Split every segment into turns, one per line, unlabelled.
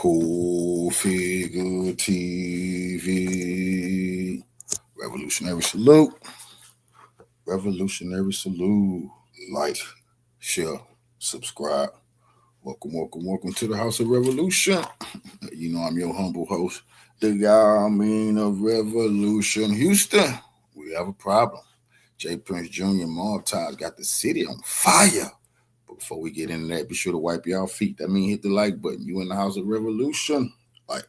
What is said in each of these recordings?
Cool Figure TV. Revolutionary salute. Revolutionary salute. Like, share, subscribe. Welcome to the House of Revolution. You know I'm your humble host, the Army of Revolution. Houston, we have a problem. J. Prince Jr. mob ties got the city on fire. But before we get into that, be sure to wipe your feet. That means hit the like button. You in the House of Revolution. Like,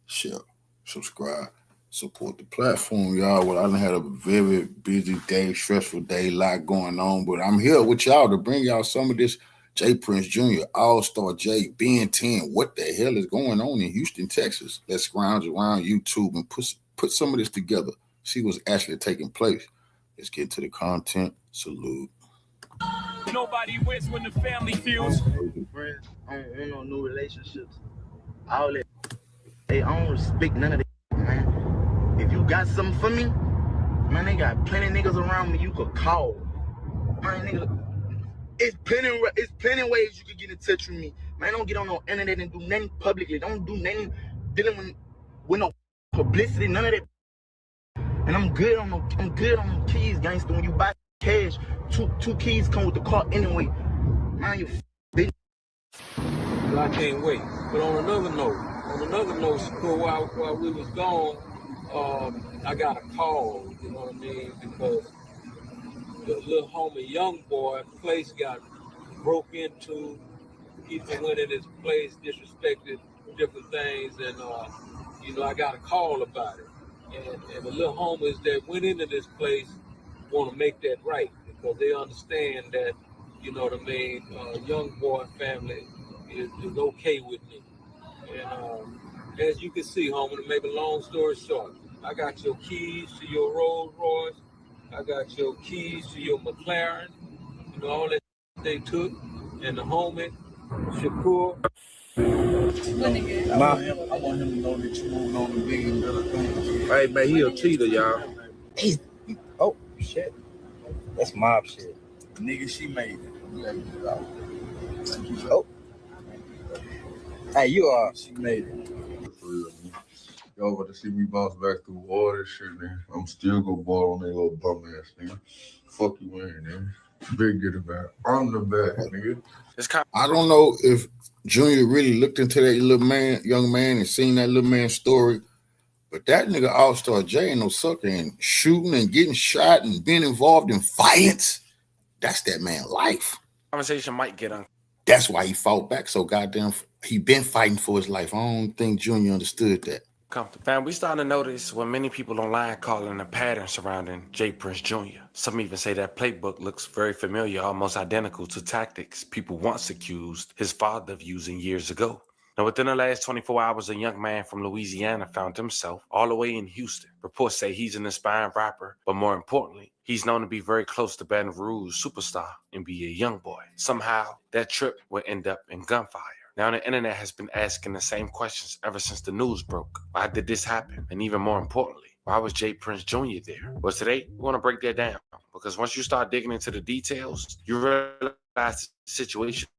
share, subscribe, support the platform, y'all. Well, I done had a very busy day, stressful day, lot going on. But I'm here with y'all to bring y'all some of this J. Prince Jr., Allstar J, Ben 10. What the hell is going on in Houston, Texas? Let's scrounge around YouTube and put some of this together. See what's actually taking place. Let's get to the content. Salute.
Nobody wins when the family feels.
Friends, I don't want no new relationships. All that. Hey, I don't respect none of that, man. If you got something for me, man, they got plenty of niggas around me you could call. Man, nigga, it's plenty ways you could get in touch with me. Man, don't get on no internet and do nothing publicly. Don't do nothing dealing with no publicity, none of that. And I'm good on them keys, gangster. When you buy cash, two keys come with the car anyway. Man, you bitch.
I can't wait. But on another note, Shakur, while we was gone, I got a call, you know what I mean? Because the little homie young boy place got broke into. People went in his place, disrespected different things, and I got a call about it. And the little homies that went into this place want to make that right because they understand that, you know what I mean, young boy family is okay with me. And as you can see, homie, to make a long story short, I got your keys to your Rolls Royce. I got your keys to your McLaren. You know, all that they took. And the homie, Shakur.
I want him to know that you moved on to bigger and better things.
Hey, man, he a cheater, y'all.
Oh, shit. That's mob shit. Nigga, she made it. Oh. Hey, you are. She made it.
Y'all about to see me bounce back through all this shit, man. I'm still gonna ball on that little bum ass nigga. Fuck you, man. Big get it back. I'm the bad nigga.
I don't know if Junior really looked into that young man, and seen that little man's story, but that nigga Allstar J ain't no sucker, and shooting and getting shot and being involved in fights. That's that man's life.
Conversation might get on.
That's why he fought back so goddamn. He been fighting for his life. I don't think Junior understood that.
Fam, we starting to notice what many people online calling a pattern surrounding J. Prince Jr. Some even say that playbook looks very familiar, almost identical to tactics people once accused his father of using years ago. Now, within the last 24 hours, a young man from Louisiana found himself all the way in Houston. Reports say he's an aspiring rapper, but more importantly, he's known to be very close to Baton Rouge superstar NBA Youngboy. Somehow, that trip would end up in gunfire. Now, the internet has been asking the same questions ever since the news broke. Why did this happen? And even more importantly, why was J. Prince Jr. there? Well, today, we want to break that down. Because once you start digging into the details, you realize the situation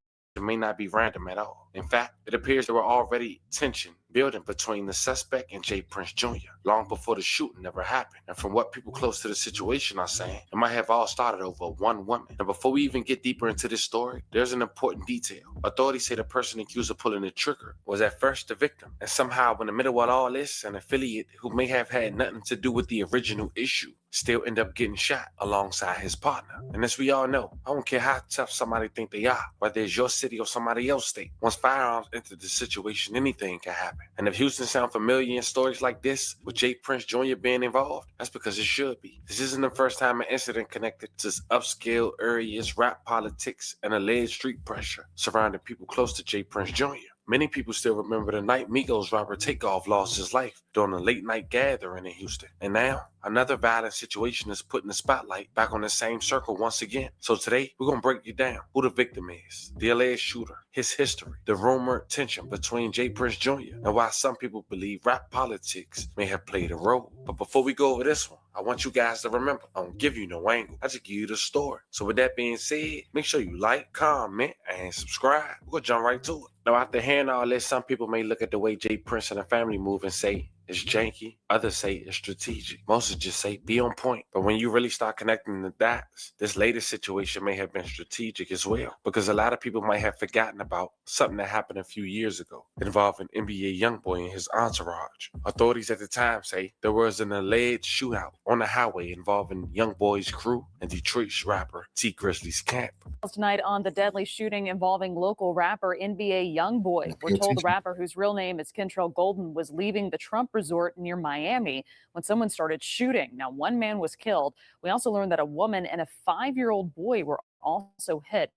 may not be random at all. In fact, it appears there were already tension building between the suspect and J. Prince Jr. long before the shooting ever happened. And from what people close to the situation are saying, it might have all started over one woman. Now, before we even get deeper into this story, there's an important detail. Authorities say the person accused of pulling the trigger was at first the victim. And somehow, in the middle of all this, an affiliate who may have had nothing to do with the original issue still end up getting shot alongside his partner. And as we all know, I don't care how tough somebody think they are, whether it's your city or somebody else's state. Once firearms enter the situation, anything can happen. And if Houston sound familiar in stories like this, with J. Prince Jr. being involved, that's because it should be. This isn't the first time an incident connected to upscale areas, rap politics, and alleged street pressure surrounding people close to J. Prince Jr. Many people still remember the night Migos rapper Takeoff lost his life during a late-night gathering in Houston. And now, another violent situation is putting the spotlight back on the same circle once again. So today, we're going to break it down. Who the victim is, the alleged shooter, his history, the rumored tension between J. Prince Jr., and why some people believe rap politics may have played a role. But before we go over this one, I want you guys to remember, I don't give you no angle. I just give you the story. So with that being said, make sure you like, comment, and subscribe. We're going to jump right to it. Now, after hearing all this, some people may look at the way Jay Prince and the family move and say it's janky. Others say it's strategic. Most would just say be on point. But when you really start connecting the dots, this latest situation may have been strategic as well, because a lot of people might have forgotten about something that happened a few years ago involving NBA YoungBoy and his entourage. Authorities at the time say there was an alleged shootout on the highway involving YoungBoy's crew and Detroit's rapper T Grizzly's camp.
Tonight on the deadly shooting involving local rapper NBA YoungBoy. We're told the rapper, whose real name is Kentrell Golden, was leaving the Trump Resort near Miami when someone started shooting. Now, one man was killed. We also learned that a woman and a 5-year-old boy were also hit.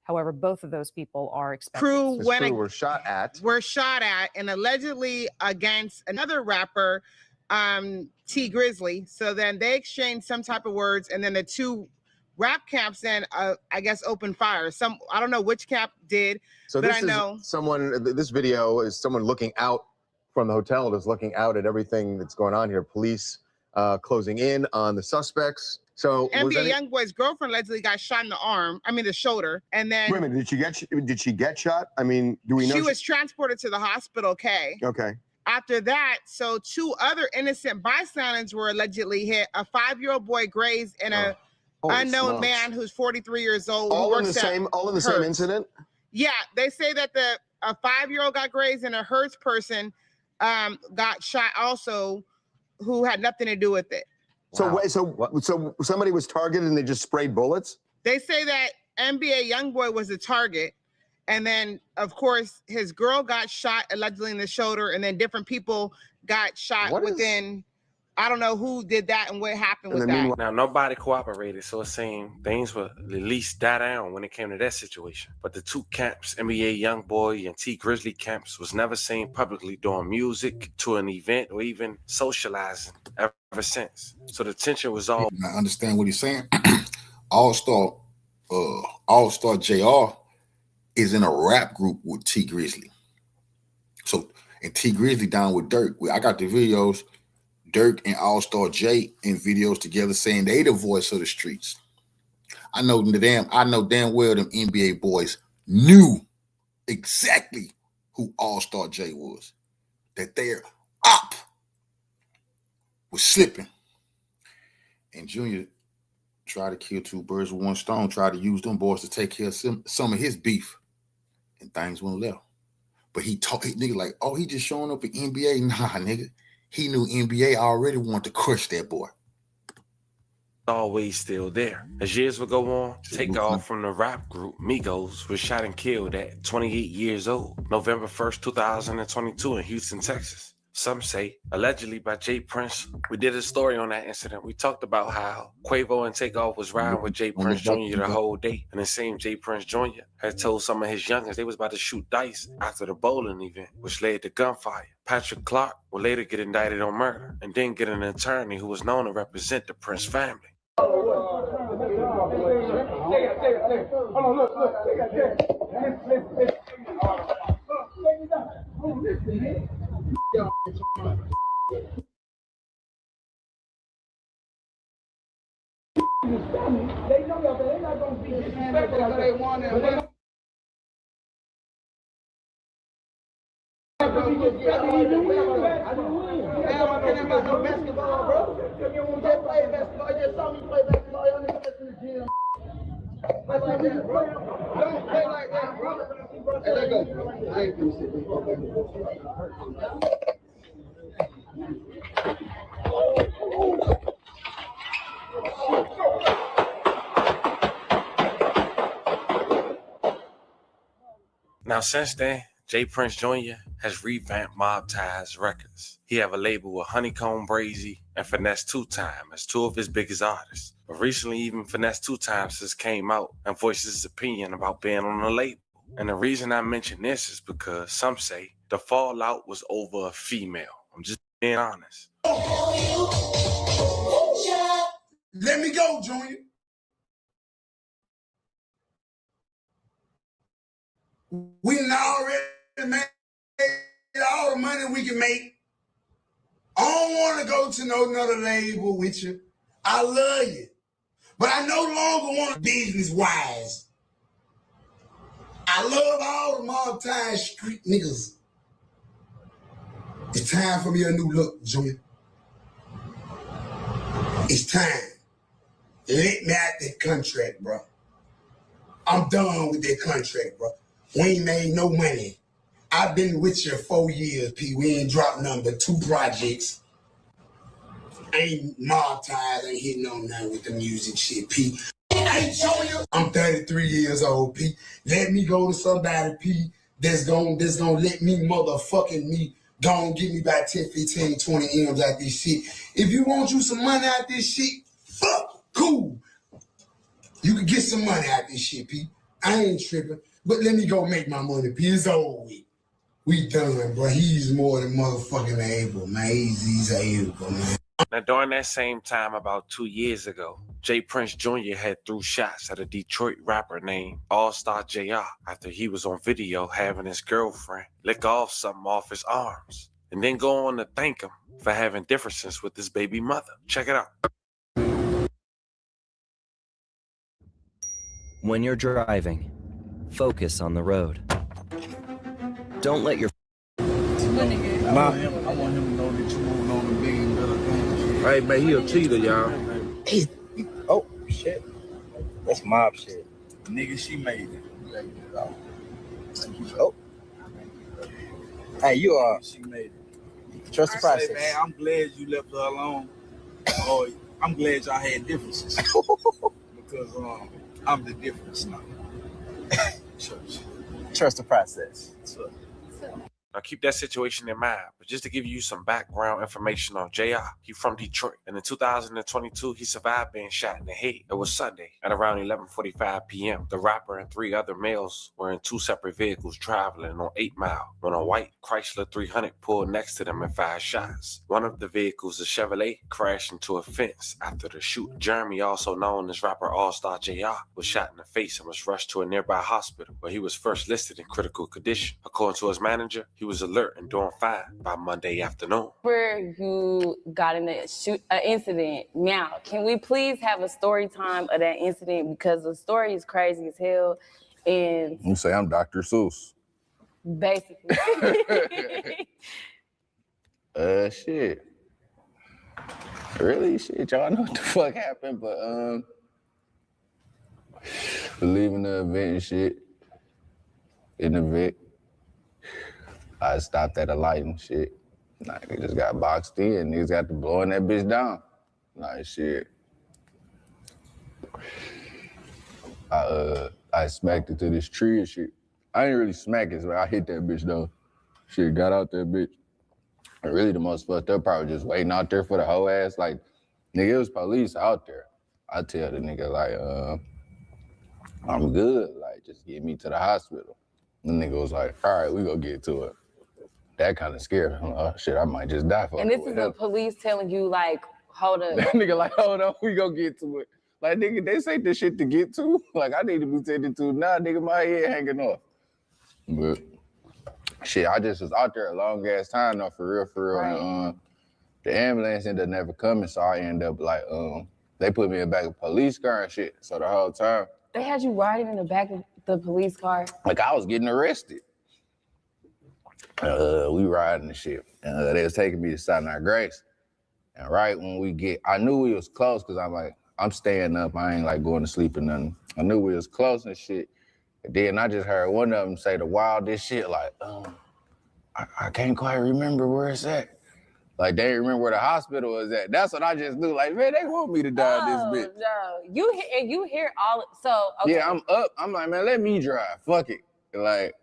However, both of those people are expected.
Were shot at and allegedly against another rapper, T Grizzly. So then they exchanged some type of words, and then the two rap camps then I guess opened fire. I don't know which camp did,
so
but
this
I know
this video is someone looking out from the hotel, just looking out at everything that's going on here. Police closing in on the suspects. So
NBA YoungBoy's girlfriend allegedly got shot in the shoulder, and then
wait a minute, did she get shot? I mean, do we know
she was transported to the hospital? Okay. After that, so two other innocent bystanders were allegedly hit. A 5-year-old boy grazed, and a unknown man who's 43 years old.
All in the same incident?
Yeah, they say that a 5-year-old got grazed and a Hertz person got shot also, who had nothing to do with it.
So so somebody was targeted and they just sprayed bullets?
They say that NBA YoungBoy was the target, and then of course his girl got shot allegedly in the shoulder, and then different people got shot within. I don't know who did that and what happened with that.
Now, nobody cooperated, so it seemed things would at least die down when it came to that situation. But the two camps, NBA YoungBoy and T Grizzly camps, was never seen publicly doing music, to an event, or even socializing ever since. So the tension was all.
I understand what he's saying. Allstar Jr. is in a rap group with T Grizzly. So, and T Grizzly down with Dirk. I got the videos. Dirk and Allstar J in videos together saying they the voice of the streets. I know damn well them NBA boys knew exactly who Allstar J was. That their op was slipping. And Junior tried to kill two birds with one stone, tried to use them boys to take care of some of his beef. And things went left. But nigga like, oh, he just showing up at NBA? Nah, nigga. He knew NBA already wanted to crush that boy.
Always still there. As years would go on, Takeoff from the rap group Migos was shot and killed at 28 years old, November 1st, 2022 in Houston, Texas. Some say allegedly by Jay Prince. We did a story on that incident. We talked about how Quavo and Takeoff was riding with Jay Prince Jr. the whole day. And the same Jay Prince Jr. had told some of his youngins they was about to shoot dice after the bowling event, which led to gunfire. Patrick Clark would later get indicted on murder and then get an attorney who was known to represent the Prince family.
They know that they're not going to be disrespectful because they want it. Basketball, bro. You just play basketball. You just saw me play basketball. You only come to the gym. Play like that, bro. Don't play like that, bro. Hey, let go. I ain't gonna sit
Now, since then, Jay Prince Jr. has revamped Mob Ties Records. He have a label with Honeycomb Brazy and Finesse 2 Time as two of his biggest artists. But recently, even Finesse 2 Times has came out and voiced his opinion about being on the label. And the reason I mention this is because some say the fallout was over a female. I'm just being honest.
Let me go, Junior. We done already made all the money we can make. I don't want to go to no another label with you. I love you. But I no longer want business wise. I love all the Montana street niggas. It's time for me a new look, Junior. It's time. Let me out that contract, bro. I'm done with that contract, bro. We ain't made no money. I've been with you 4 years, P. We ain't dropped nothing but 2 projects. Ain't monetized, ain't hitting on nothing with the music shit, P. Hey, Junior, I'm 33 years old, P. Let me go to somebody, P, that's gonna let me motherfucking me go give me about 10, 15, 20 M's out this shit. If you want you some money out this shit, fuck, cool. You can get some money out this shit, P. I ain't tripping, but let me go make my money, P. It's over with. We done, bro. He's more than motherfucking able, man. He's able, man.
Now, during that same time, about 2 years ago, J. Prince Jr. had threw shots at a Detroit rapper named Allstar Jr. after he was on video having his girlfriend lick off something off his arms and then go on to thank him for having differences with his baby mother. Check it out.
When you're driving, focus on the road. Don't let your...
I want him to know that you moving on to bigger and better things. Hey, man, he a cheater, y'all. Oh, shit. That's mob shit. Nigga, she made it. Oh. Hey, you are. She made it. Trust the process. Say, man, I'm glad you left her alone. Or I'm glad y'all had differences. Because I'm the difference now. Trust the process.
Now keep that situation in mind, but just to give you some background information on JR, he from Detroit, and in 2022, he survived being shot in the head. It was Sunday at around 11:45 p.m. The rapper and 3 other males were in 2 separate vehicles traveling on 8 Mile when a white Chrysler 300 pulled next to them and fired shots. One of the vehicles, a Chevrolet, crashed into a fence after the shoot. Jeremy, also known as rapper Allstar Jr., was shot in the face and was rushed to a nearby hospital where he was first listed in critical condition. According to his manager, he was alert and doing fine by Monday afternoon.
Where you got in an incident, now, can we please have a story time of that incident? Because the story is crazy as hell. And
You say I'm Dr. Seuss.
basically.
Shit. Really? Shit, y'all know what the fuck happened, but leaving the event and shit. In the Vic. I stopped at a light and shit. Like, they just got boxed in. Niggas got to blowing that bitch down. Like, shit. I smacked it to this tree and shit. I ain't really smack it, but I hit that bitch though. Shit, got out that bitch. And really the most fucked up part was just waiting out there for the whole ass. Like, nigga, it was police out there. I tell the nigga, like, I'm good. Like, just get me to the hospital. The nigga was like, all right, we gonna get to it. That kind of scared him. Oh, shit, I might just die for it.
And this is the police telling you, like, hold up.
That nigga like, hold on, we gonna get to it. Like, nigga, they say this shit to get to. Like, I need to be taken to now, nigga, my head hanging off. But, shit, I just was out there a long ass time though, for real. Right. And the ambulance ended up never coming, so I ended up like, they put me in the back of a police car and shit. So the whole time.
They had you riding in the back of the police car?
Like, I was getting arrested. We riding and shit. And they was taking me to Sinai Grace. And right when we get, I knew we was close because I'm like, I'm staying up. I ain't like going to sleep or nothing. I knew we was close and shit. And then I just heard one of them say the wildest shit like, I can't quite remember where it's at. Like, they didn't remember where the hospital was at. That's what I just knew. Like, man, they want me to die in this bitch.
No, you hear all, so, okay.
Yeah, I'm up. I'm like, man, let me drive. Fuck it. Like,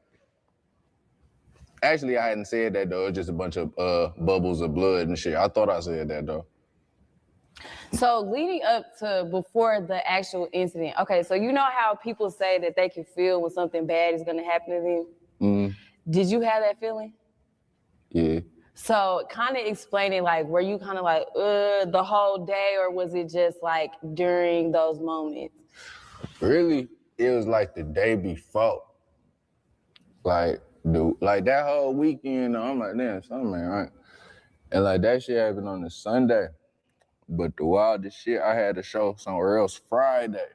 actually, I hadn't said that, though. It's just a bunch of bubbles of blood and shit. I thought I said that, though.
So leading up to before the actual incident, okay, so you know how people say that they can feel when something bad is going to happen to them?
Mm-hmm.
Did you have that feeling?
Yeah.
So kind of explaining, like, were you kind of like, the whole day, or was it just like during those moments?
Really, it was like the day before. Like that whole weekend, I'm like, damn, something ain't right. And like that shit happened on the Sunday. But the wildest shit, I had to show somewhere else Friday.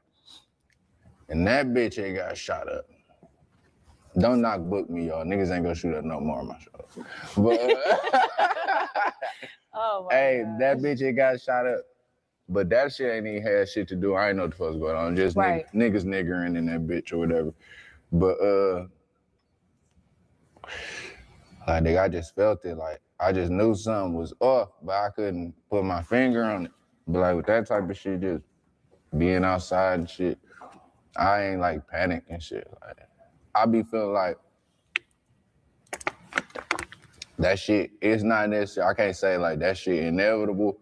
And that bitch ain't got shot up. Don't knock book me, y'all. Niggas ain't gonna shoot up no more on my show. But
Oh my
hey,
God.
that bitch it got shot up. But that shit ain't even had shit to do. I ain't know what the fuck's going on. Just
Right.
niggas niggering in that bitch or whatever. But like nigga, I just felt it. Like I just knew something was off, but I couldn't put my finger on it. But like with that type of shit, just being outside and shit, I ain't like panic and shit. Like I be feeling like that shit, it's not necessary. I can't say like that shit inevitable,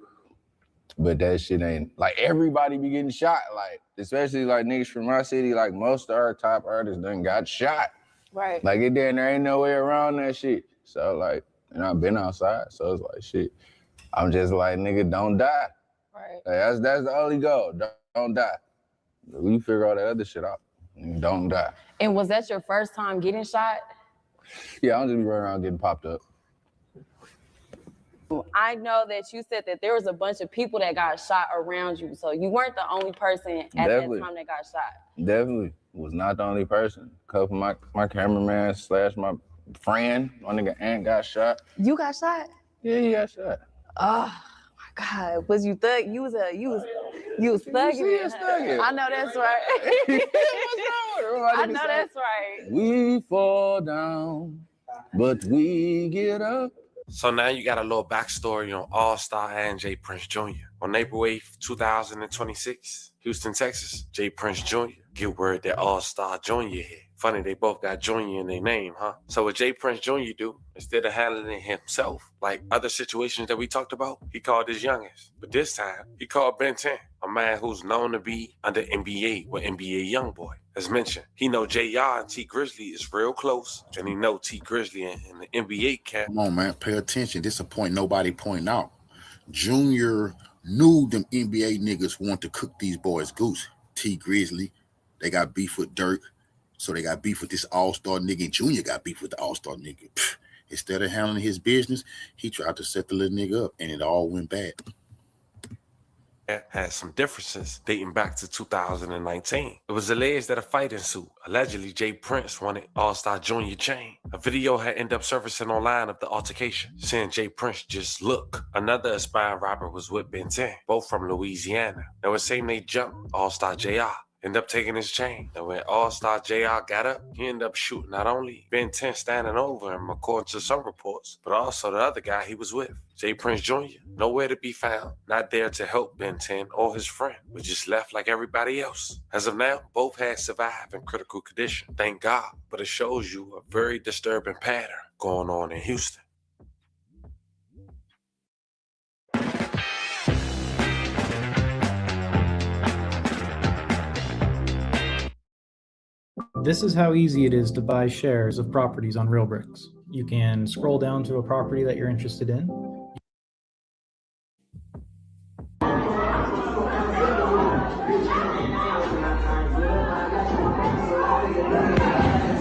but that shit ain't like everybody be getting shot. Like, especially like niggas from my city, like most of our top artists done got shot.
Right.
Like it there ain't no way around that shit. So like, and I've been outside, so it's like shit. I'm just like, nigga, don't die.
Right.
Like, that's the only goal. Don't die. We figure all that other shit out. Don't die.
And was that your first time getting shot?
Yeah, I'm just be running around getting popped up.
I know that you said that there was a bunch of people that got shot around you, so you weren't the only person at
Definitely.
that time that got shot.
Definitely was not the only person. A couple of my cameraman / my friend, my nigga Ant got shot.
You got shot?
Yeah, he got shot.
Oh my God! Was you thug? You was thugging it.
Thugging.
I know that's right. I know that's right.
We fall down, but we get up.
So now you got a little backstory on Allstar and J. Prince Jr. On April 8th, 2026, Houston, Texas, J. Prince Jr. get word that Allstar Jr. hit. Funny, they both got Jr. in their name, huh? So what J. Prince Jr. do, instead of handling it himself, like other situations that we talked about, he called his youngest. But this time, he called Ben 10, a man who's known to be under NBA with NBA Youngboy. As mentioned, he know JR and T Grizzly is real close, and he know T Grizzly in the NBA camp.
Come on, man, pay attention. This is a point nobody pointing out. Junior knew them NBA niggas want to cook these boys goose. T Grizzly, they got beef with Dirk, so they got beef with this all-star nigga, and Junior got beef with the all-star nigga. Instead of handling his business, he tried to set the little nigga up, and it all went bad.
Had some differences dating back to 2019. It was alleged that a fight ensued. Allegedly, J. Prince wanted Allstar Jr. chain. A video had ended up surfacing online of the altercation, saying J. Prince just look. Another aspiring rapper was with Ben 10, both from Louisiana. Now it seemed they jumped Allstar JR. Ended up taking his chain. And when Allstar JR got up, he ended up shooting not only Ben 10 standing over him, according to some reports, but also the other guy he was with, J. Prince Jr. Nowhere to be found, not there to help Ben 10 or his friend, but just left like everybody else. As of now, both had survived in critical condition, thank God, but it shows you a very disturbing pattern going on in Houston.
This is how easy it is to buy shares of properties on RealBricks. You can scroll down to a property that you're interested in.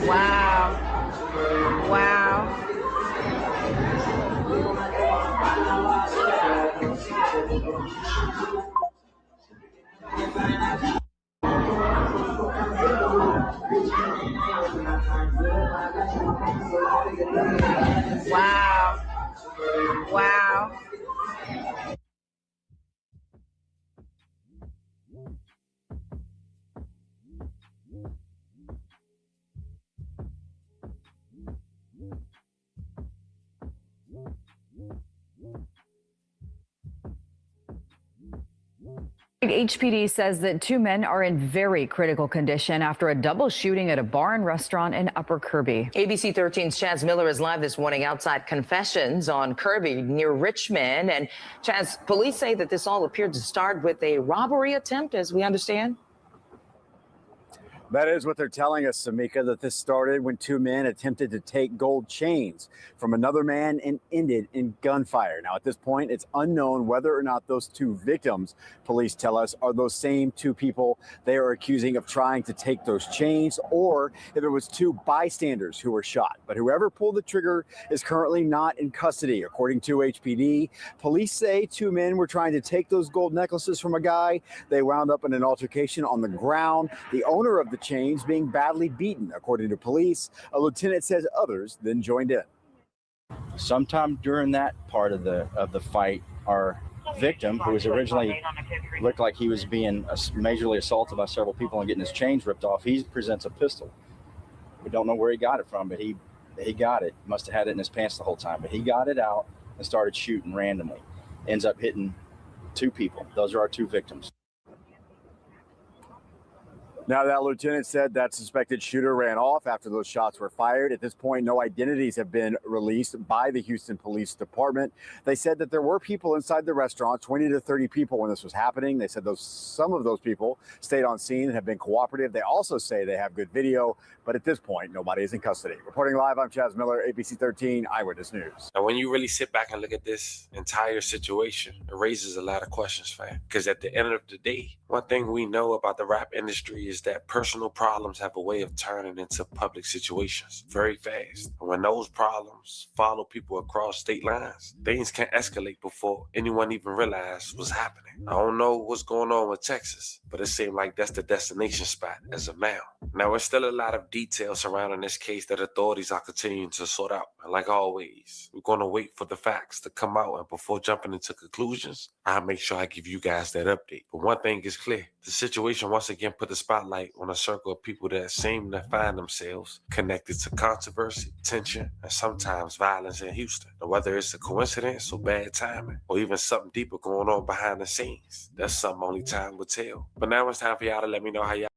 Wow. Wow. Wow. Wow.
HPD says that two men are in very critical condition after a double shooting at a bar and restaurant in Upper Kirby.
ABC 13's Chaz Miller is live this morning outside Confessions on Kirby near Richmond. And Chaz, police say that this all appeared to start with a robbery attempt, as we understand.
That is what they're telling us, Samika, that this started when two men attempted to take gold chains from another man and ended in gunfire. Now, at this point, it's unknown whether or not those two victims, police tell us, are those same two people they are accusing of trying to take those chains, or if it was two bystanders who were shot. But whoever pulled the trigger is currently not in custody. According to HPD, police say two men were trying to take those gold necklaces from a guy. They wound up in an altercation on the ground. The owner of the with chains, being badly beaten. According to police, a lieutenant says others then joined in.
Sometime during that part of the fight, our victim, who was originally looked like he was being majorly assaulted by several people and getting his chains ripped off, he presents a pistol. We don't know where he got it from, but he got it. Must have had it in his pants the whole time, but he got it out and started shooting randomly. Ends up hitting 2 people. Those are our 2 victims.
Now, that lieutenant said that suspected shooter ran off after those shots were fired. At this point, no identities have been released by the Houston Police Department. They said that there were people inside the restaurant, 20 to 30 people when this was happening. They said some of those people stayed on scene and have been cooperative. They also say they have good video, but at this point, nobody is in custody. Reporting live, I'm Chaz Miller, ABC 13 Eyewitness News.
Now, when you really sit back and look at this entire situation, it raises a lot of questions, fam. Because at the end of the day, one thing we know about the rap industry is that personal problems have a way of turning into public situations very fast. And when those problems follow people across state lines, things can escalate before anyone even realized what's happening. I don't know what's going on with Texas, but it seemed like that's the destination spot as of now. Now, there's still a lot of details surrounding this case that authorities are continuing to sort out. And like always, we're going to wait for the facts to come out. And before jumping into conclusions, I'll make sure I give you guys that update. But one thing is clear. The situation once again put the spotlight on a circle of people that seem to find themselves connected to controversy, tension, and sometimes violence in Houston. Now, whether it's a coincidence or bad timing, or even something deeper going on behind the scenes, that's something only time will tell. But now it's time for y'all to let me know how y'all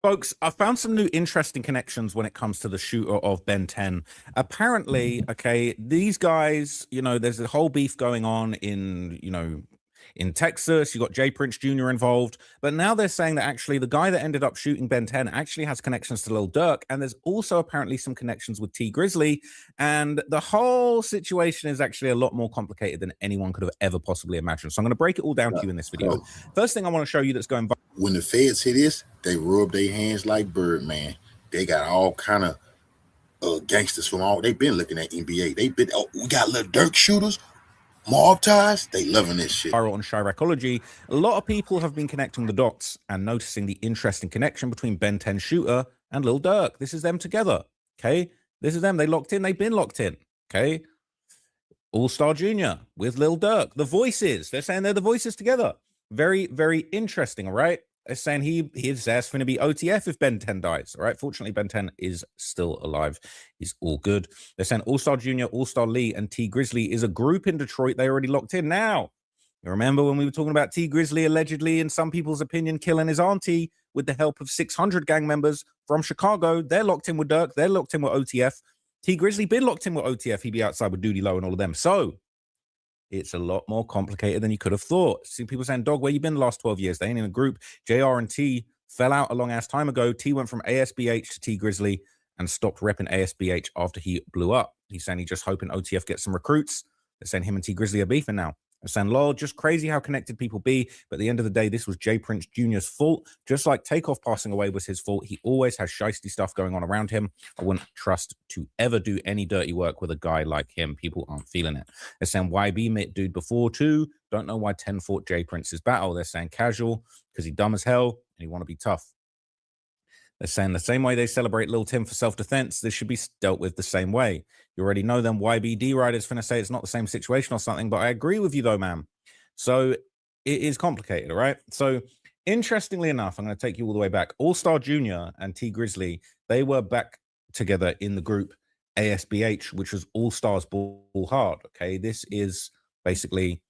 Folks, I found some new interesting connections when it comes to the shooter of Ben 10. Apparently, okay, these guys, there's a whole beef going on in Texas. You got Jay Prince Jr. involved, but now they're saying that actually the guy that ended up shooting Ben 10 actually has connections to Lil Durk, and there's also apparently some connections with T Grizzly, and the whole situation is actually a lot more complicated than anyone could have ever possibly imagined. So I'm going to break it all down to you in this video. First thing I want to show you that's going viral.
When the feds hit this, they rub their hands like Birdman. They got all kind of gangsters from all. They've been looking at NBA. We got Lil Durk shooters. Mob ties, they loving this shit.
On Chiracology, a lot of people have been connecting the dots and noticing the interesting connection between Ben 10 Shooter and Lil Durk. This is them together, okay? This is them. They locked in. They've been locked in, okay? Allstar Jr. with Lil Durk. The voices. They're saying they're the voices together. Very, very interesting, all right? They're saying his ass going to be OTF if Ben 10 dies, all right? Fortunately, Ben 10 is still alive. He's all good. They're saying Allstar Jr., Allstar Lee, and T Grizzly is a group in Detroit. They already locked in. Now, you remember when we were talking about T Grizzly allegedly, in some people's opinion, killing his auntie with the help of 600 gang members from Chicago? They're locked in with Durk. They're locked in with OTF. T Grizzly been locked in with OTF. He'd be outside with Duty Low and all of them. So it's a lot more complicated than you could have thought. See people saying, dog, where you been the last 12 years? They ain't in a group. JR and T fell out a long ass time ago. T went from ASBH to T Grizzly and stopped repping ASBH after he blew up. He's saying he's just hoping OTF gets some recruits. They're saying him and T Grizzly are beefing now. They're saying, lol, just crazy how connected people be. But at the end of the day, this was Jay Prince Jr.'s fault. Just like Takeoff passing away was his fault. He always has shiesty stuff going on around him. I wouldn't trust to ever do any dirty work with a guy like him. People aren't feeling it. They're saying YB met dude before too. Don't know why 10 fought Jay Prince's battle. They're saying casual because he dumb as hell and he want to be tough. They're saying the same way they celebrate Lil Tim for self-defense, this should be dealt with the same way. You already know them YBD riders finna say it's not the same situation or something, but I agree with you though, man. So it is complicated, all right? So interestingly enough, I'm going to take you all the way back. Allstar Jr. and T Grizzly, they were back together in the group ASBH, which was All Stars Ball Hard, okay? This is basically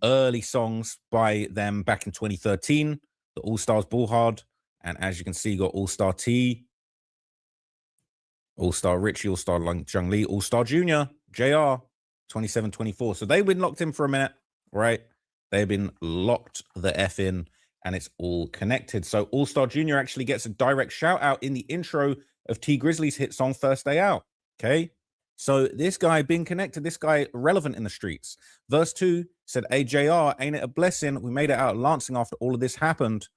early songs by them back in 2013, the All Stars Ball Hard. And as you can see, you got All-Star T, All-Star Richie, All-Star Jung Lee, All-Star Jr., JR, 27-24. So they've been locked in for a minute, right? They've been locked the F in. and it's all connected. So Allstar Jr. actually gets a direct shout out in the intro of T Grizzly's hit song First Day Out. Okay. So this guy being connected, this guy relevant in the streets. Verse 2 said, "Hey, JR, ain't it a blessing? We made it out of Lansing after all of this happened.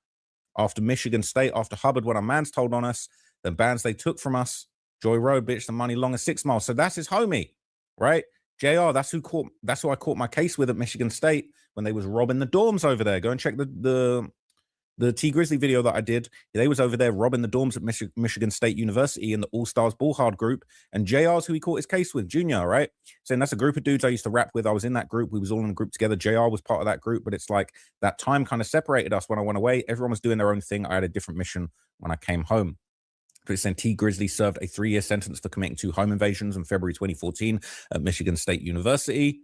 After Michigan State, after Hubbard, what our man's told on us, the bands they took from us, Joy Road, bitch, the money long as 6 miles." So that's his homie, right? JR, that's who I caught my case with at Michigan State when they was robbing the dorms over there. Go and check the T Grizzly video that I did. They was over there robbing the dorms at Michigan State University in the All Stars Ball Hard group. And JR's who he caught his case with, Junior, right? Saying that's a group of dudes I used to rap with. I was in that group. We was all in a group together. JR was part of that group, but it's like that time kind of separated us when I went away. Everyone was doing their own thing. I had a different mission when I came home. It's saying T Grizzly served a 3-year sentence for committing 2 home invasions in February 2014 at Michigan State University.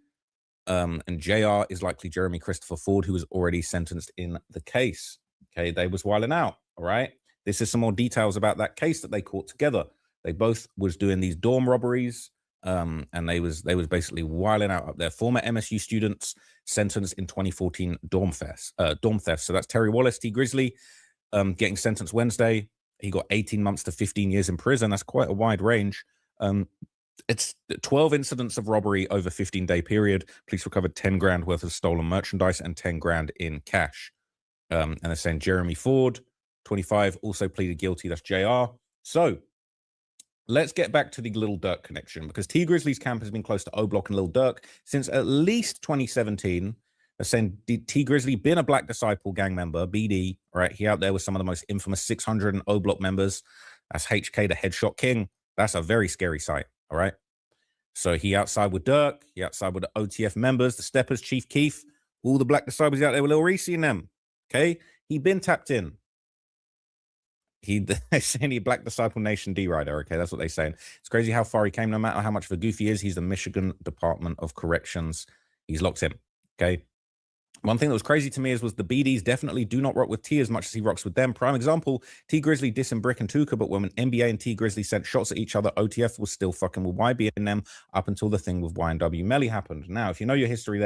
And JR is likely Jeremy Christopher Ford, who was already sentenced in the case. Okay, they was wilding out, all right? This is some more details about that case that they caught together. They both was doing these dorm robberies, and they was basically wilding out up there. Former MSU students sentenced in 2014 dorm theft. So that's Terry Wallace, T Grizzly, getting sentenced Wednesday. He got 18 months to 15 years in prison. That's quite a wide range. It's 12 incidents of robbery over a 15-day period. Police recovered 10 grand worth of stolen merchandise and 10 grand in cash. And they're saying Jeremy Ford, 25, also pleaded guilty. That's JR. So let's get back to the Lil Durk connection, because T Grizzly's camp has been close to O Block and Lil Durk since at least 2017. They're saying T Grizzly been a Black Disciple gang member, BD, right? He out there with some of the most infamous 600 and O Block members. That's HK, the Headshot King. That's a very scary sight, all right? So he outside with Durk, he outside with the OTF members, the Steppers, Chief Keef, all the Black Disciples out there with Lil Reese and them. Okay, he been tapped in. They're saying he Black Disciple Nation D-Rider. Okay, that's what they're saying. It's crazy how far he came, no matter how much of a goof he is. He's the Michigan Department of Corrections. He's locked in. Okay. One thing that was crazy to me was the BDs definitely do not rock with T as much as he rocks with them. Prime example, T Grizzly dissing Brick and Tuka, but when NBA and T Grizzly sent shots at each other, OTF was still fucking with YB and them up until the thing with Y&W Melly happened. Now, if you know your history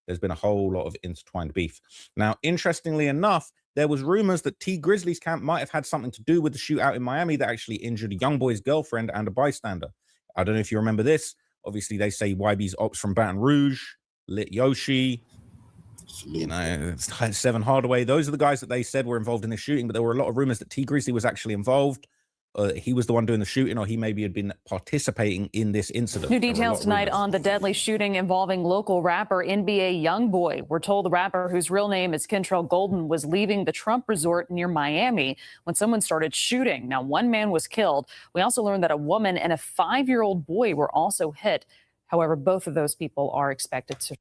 there's been a whole lot of intertwined beef. Now, interestingly enough, there was rumors that T Grizzly's camp might have had something to do with the shootout in Miami that actually injured a young boy's girlfriend and a bystander. I don't know if you remember this. Obviously, they say YB's ops from Baton Rouge, Lit Yoshi, you know, 7 Hardaway. Those are the guys that they said were involved in the shooting, but there were a lot of rumors that T Grizzly was actually involved. He was the one doing the shooting, or he maybe had been participating in this incident.
New details tonight on the deadly shooting involving local rapper NBA Youngboy. We're told the rapper, whose real name is Kentrell Golden, was leaving the Trump Resort near Miami when someone started shooting. Now, 1 man was killed. We also learned that a woman and a 5-year-old boy were also hit. However, both of those people are expected to.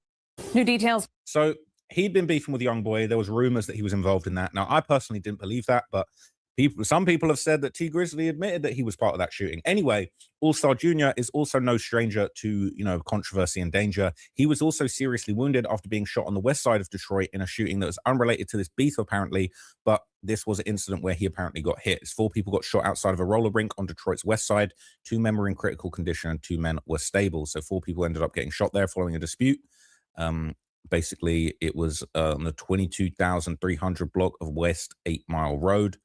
New details.
So he'd been beefing with Youngboy. There was rumors that he was involved in that. Now, I personally didn't believe that, but some people have said that T Grizzly admitted that he was part of that shooting. Anyway, Allstar Jr. is also no stranger to, controversy and danger. He was also seriously wounded after being shot on the west side of Detroit in a shooting that was unrelated to this beef, apparently, but this was an incident where he apparently got hit. 4 people got shot outside of a roller rink on Detroit's west side. 2 men were in critical condition and 2 men were stable. So 4 people ended up getting shot there following a dispute. Basically, it was on the 22,300 block of West 8 Mile Road.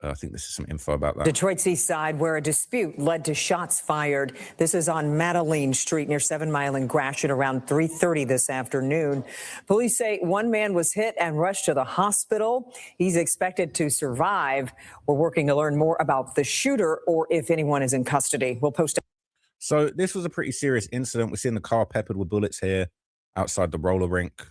I think this is some info about that.
Detroit's east side, where a dispute led to shots fired. This is on Madeline Street near 7 Mile and Gratiot around 3:30 this afternoon. Police say 1 man was hit and rushed to the hospital. He's expected to survive. We're working to learn more about the shooter or if anyone is in custody. We'll post it.
So this was a pretty serious incident. We're seeing the car peppered with bullets here outside the roller rink.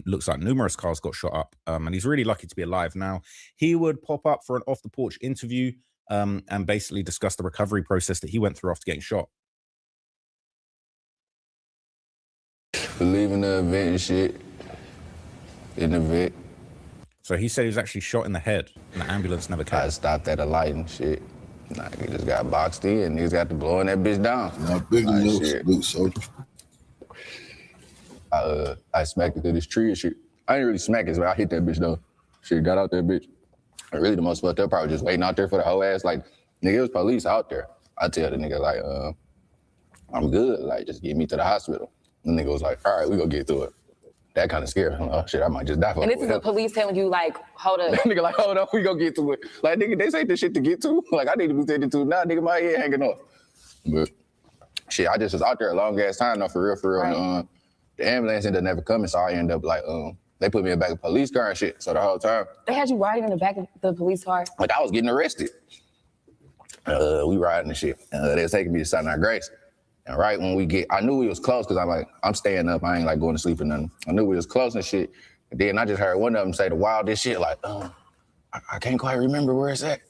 Looks like numerous cars got shot up, and he's really lucky to be alive. Now, he would pop up for an off-the-porch interview and basically discuss the recovery process that he went through after getting shot.
Leaving the event and shit, in the vet.
So he said he was actually shot in the head, and the ambulance never came.
I stopped at a light and shit. Nah, he just got boxed in, niggas got to blowing that bitch down.
Now, big news, soldier.
I smacked it through this tree and shit. I didn't really smack it, but I hit that bitch though. Shit, got out that bitch. And really the most fucked up part was just waiting out there for the whole ass. Like, nigga, it was police out there. I tell the nigga, like, I'm good. Like, just get me to the hospital. The nigga was like, all right, we gonna get through it. that kind of scared me. Oh shit, I might just die for
And this is the police telling you, like, hold up.
Nigga, like, hold on, we gonna get to it. Like, nigga, this ain't the shit to get to. Like, I need to be taken to now, nigga, my head hanging off. But shit, I just was out there a long ass time, though, for real.
Right.
And, the ambulance ended up never coming, so I ended up like, they put me in the back of a police car and shit. So the whole time,
They had you riding in the back of the police car?
like, I was getting arrested. We riding and shit. They was taking me to Sinai Grace. And right when we get, I knew we was close because I'm staying up. I ain't like going to sleep or nothing. I knew we was close and shit. And then I just heard one of them say the wildest shit, like, I can't quite remember where it's at.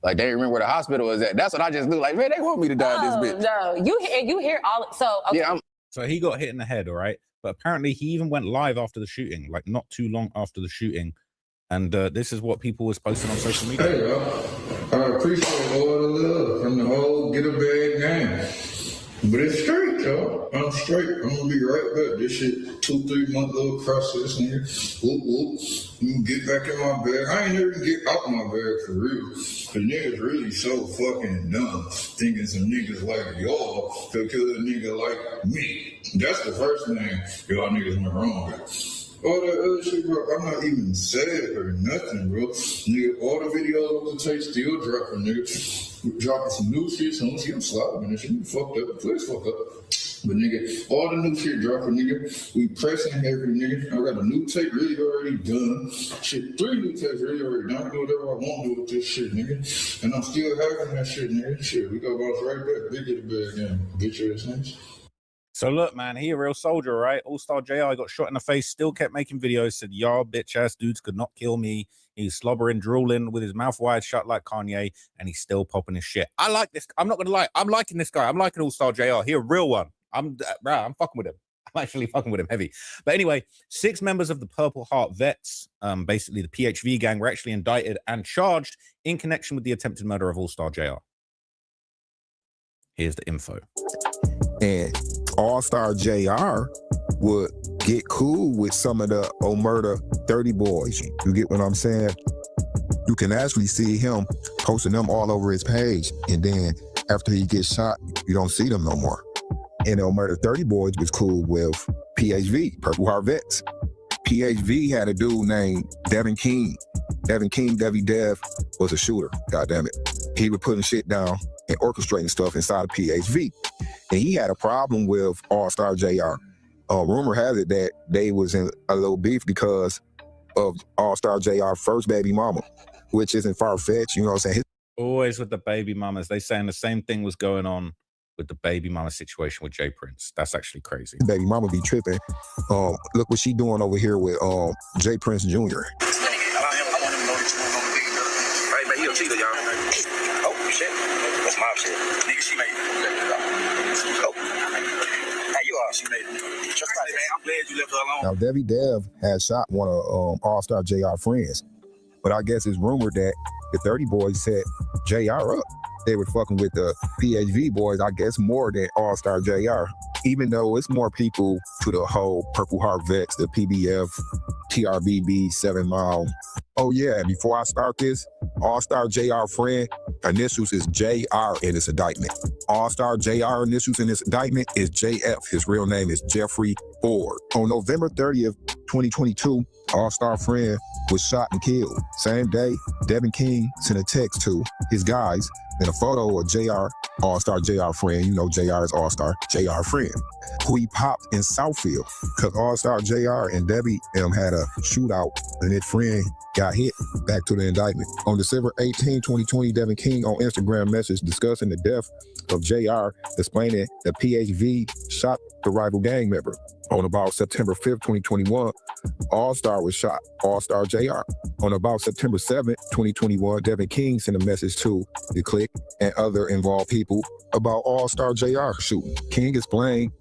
Like, they didn't remember where the hospital was at. That's what I just knew. Like, man, they want me to die in this bitch.
No, you hear all, so, okay.
Yeah,
So he got hit in the head, all right? But apparently he even went live after the shooting, like not too long after the shooting. And this is what people was posting on social media.
Hey, y'all. I appreciate all the love from the whole Get a Bag gang. But it's straight, y'all. I'm straight. I'm gonna be right back. This shit, 2-3 month little process, nigga. Whoop. You get back in my bag. I ain't never even get out my bag for real. Cause niggas really so fucking dumb. Thinking some niggas like y'all could kill a nigga like me. That's the first thing y'all niggas went wrong with. All that other shit, bro, I'm not even sad or nothing, bro. Nigga, all the videos on the tape still dropping, nigga. We dropping some new shit, some shit, I'm slopping and shit. You fucked up, please fuck up. But nigga, all the new shit dropping, nigga. We pressing heavy, nigga. I got a new tape really already done. Shit, 3 new tapes really already done. I do whatever I want to do with this shit, nigga. And I'm still having that shit, nigga. Shit, we got bounce right back. Big get a bag game. Bitch ass niggas.
So look, man, he a real soldier, right? Allstar Jr. got shot in the face, still kept making videos, said, y'all bitch-ass dudes could not kill me. He's slobbering, drooling with his mouth wide shut like Kanye, and he's still popping his shit. I like this. I'm not going to lie. I'm liking this guy. I'm liking Allstar Jr. He a real one. I'm fucking with him. I'm actually fucking with him heavy. But anyway, 6 members of the Purple Heart Vets, basically the PHV gang, were actually indicted and charged in connection with the attempted murder of Allstar Jr. Here's the info.
And Allstar Jr. would get cool with some of the Omerta 30 boys. You get what I'm saying? You can actually see him posting them all over his page. And then after he gets shot, you don't see them no more. And the Omerta 30 boys was cool with PHV, Purple Heart Vets. PHV had a dude named Devin King. Devi Dev, was a shooter, goddammit. He was putting shit down and orchestrating stuff inside of PHV. And he had a problem with Allstar Jr. Rumor has it that they was in a little beef because of Allstar Jr.'s first baby mama, which isn't far-fetched, you know what I'm saying?
Always with the baby mamas. They saying the same thing was going on with the baby mama situation with J Prince. That's actually crazy.
Baby mama be tripping. Look what she doing over here with J Prince Jr.
Cheater, y'all. Oh, shit. That's my shit. Nigga, she made it. Oh. Hey, you are. She made it. Just like, man, I'm glad you left her alone.
Now, Devi Dev had shot one of Allstar JR friends, but I guess it's rumored that the 30 boys set JR up. They were fucking with the PHV boys, I guess, more than Allstar JR. Even though it's more people to the whole Purple Heart Vets, the PBF, TRBB, 7 Mile. Oh yeah, and before I start this, Allstar JR friend, initials is JR in his indictment. Allstar JR initials in his indictment is JF. His real name is Jeffrey Ford. On November 30th, 2022, Allstar friend was shot and killed. Same day, Devin King sent a text to his guys and a photo of JR, Allstar JR friend, you know JR is Allstar, JR friend, who he popped in Southfield because Allstar JR and Debbie had a shootout and his friend got hit. Back to the indictment. On December 18, 2020, Devin King on Instagram message discussing the death of JR, explaining that PHV shot the rival gang member. On about September 5th, 2021, Allstar was shot, Allstar JR. On about September 7th, 2021, Devin King sent a message to the clique and other involved people about Allstar JR shooting. King explained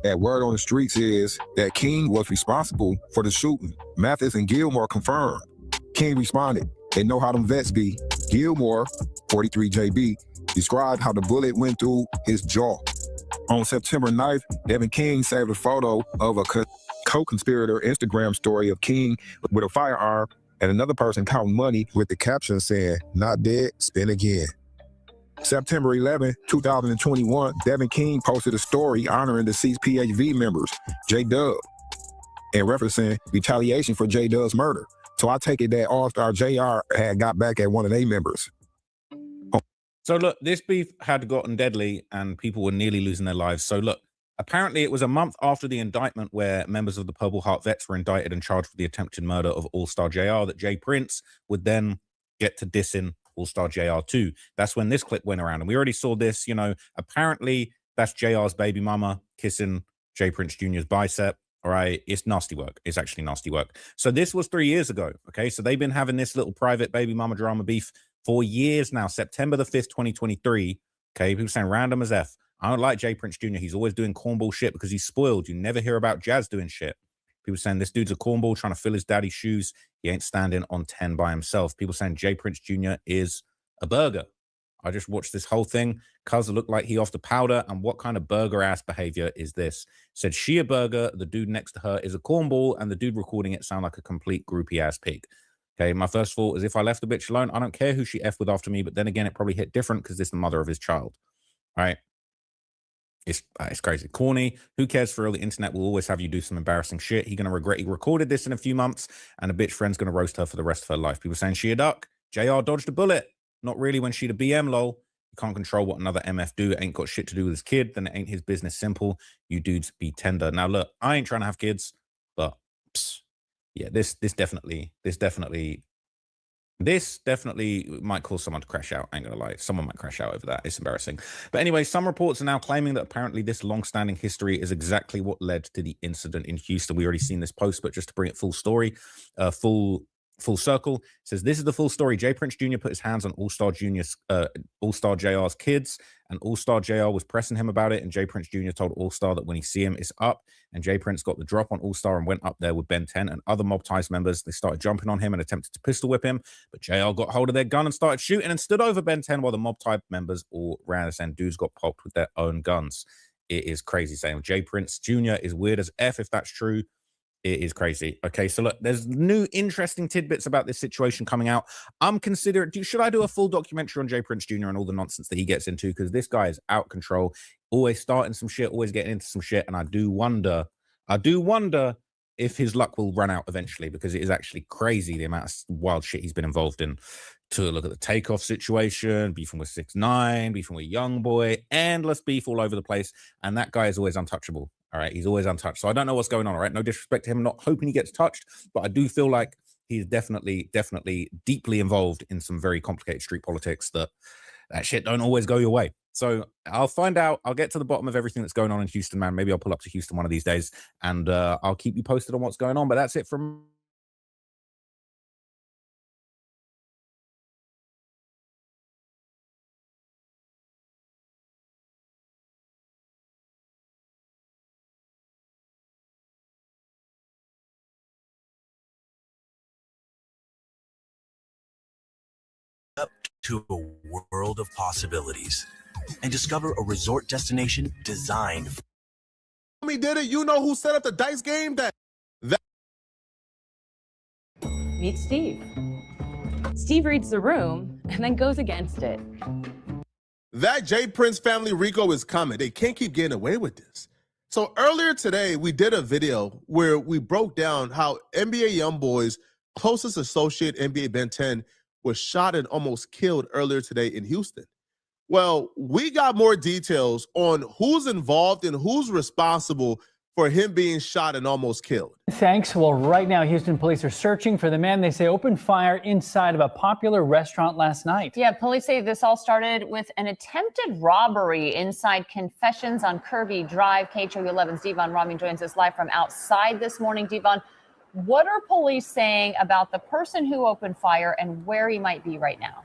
that word on the streets is that King was responsible for the shooting. Mathis and Gilmore confirmed. King responded, they know how them vets be. Gilmore, 43JB, described how the bullet went through his jaw. On September 9th, Devin King saved a photo of a co-conspirator Instagram story of King with a firearm and another person counting money with the caption saying, not dead, spin again. September 11, 2021, Devin King posted a story honoring deceased PHV members, J-Dub. and referencing retaliation for J Dub's murder. So I take it that Allstar Jr. had got back at one of their members.
So look, this beef had gotten deadly and people were nearly losing their lives. So look, apparently it was a month after the indictment where members of the Purple Heart Vets were indicted and charged for the attempted murder of Allstar Jr. that Jay Prince would then get to dissing Allstar Jr. too. That's when this clip went around. And we already saw this, you know, apparently that's JR's baby mama kissing Jay Prince Jr.'s bicep. All right, it's nasty work. It's actually nasty work. So this was 3 years ago. Okay, so they've been having this little private baby mama drama beef for years now. September the 5th, 2023. Okay, people saying random as F. I don't like Jay Prince Jr. He's always doing cornball shit because he's spoiled. You never hear about Jazz doing shit. People saying this dude's a cornball trying to fill his daddy's shoes. He ain't standing on 10 by himself. People saying Jay Prince Jr. is a burger. I just watched this whole thing. Cuz looked like he off the powder. And what kind of burger ass behavior is this? Said she a burger. The dude next to her is a cornball. And the dude recording it sound like a complete groupie ass pig. Okay, my first thought is if I left the bitch alone, I don't care who she F with after me. But then again, it probably hit different because this is the mother of his child. All right. It's crazy. Corny. Who cares for real? The internet will always have you do some embarrassing shit. He's going to regret he recorded this in a few months. And a bitch friend's going to roast her for the rest of her life. People saying she a duck. JR dodged a bullet. Not really when she the BM, lol. You can't control what another MF do. It ain't got shit to do with his kid. Then it ain't his business. Simple. You dudes be tender. Now, look, I ain't trying to have kids. But, yeah, this definitely might cause someone to crash out. I ain't gonna lie. Someone might crash out over that. It's embarrassing. But anyway, some reports are now claiming that apparently this long-standing history is exactly what led to the incident in Houston. We already seen this post, but just to bring it full story, full circle, it says this is the full story. Jay Prince Jr. put his hands on Allstar Jr.'s kids, and Allstar Jr. was pressing him about it, and Jay Prince Jr. told Allstar that when he see him, it's up, and Jay Prince got the drop on Allstar and went up there with Ben 10 and other Mob Ties members. They started jumping on him and attempted to pistol whip him, but JR got hold of their gun and started shooting and stood over Ben 10 while the Mob Tie members all ran and dudes got popped with their own guns. It is crazy saying Jay Prince Jr. is weird as F if that's true. It is crazy. Okay, so look, there's new interesting tidbits about this situation coming out. I'm considering, should I do a full documentary on Jay Prince Jr. and all the nonsense that he gets into? Because this guy is out of control, always starting some shit, always getting into some shit. And I do wonder if his luck will run out eventually, because it is actually crazy the amount of wild shit he's been involved in. To look at the takeoff situation, beefing with 6ix9ine, beefing with YoungBoy, endless beef all over the place. And that guy is always untouchable. All right, he's always untouched. So I don't know what's going on. All right, no disrespect to him. I'm not hoping he gets touched, but I do feel like he's definitely deeply involved in some very complicated street politics that shit don't always go your way. So I'll find out. I'll get to the bottom of everything that's going on in Houston, man. Maybe I'll pull up to Houston one of these days, and I'll keep you posted on what's going on. But that's it from
up to a world of possibilities and discover a resort destination designed for
me did it. You know who set up the dice game? That
Meet Steve. Steve reads the room and then goes against it.
That Jay Prince family Rico is coming. They can't keep getting away with this. So earlier today, we did a video where we broke down how NBA YoungBoy's closest associate, NBA Ben 10, was shot and almost killed earlier today in Houston. Well, we got more details on who's involved and who's responsible for him being shot and almost killed.
Thanks. Well, right now, Houston police are searching for the man they say opened fire inside of a popular restaurant last night.
Yeah, police say this all started with an attempted robbery inside Confessions on Kirby Drive. KHOU11's Devon Rami joins us live from outside this morning. Devon, what are police saying about the person who opened fire and where he might be right now?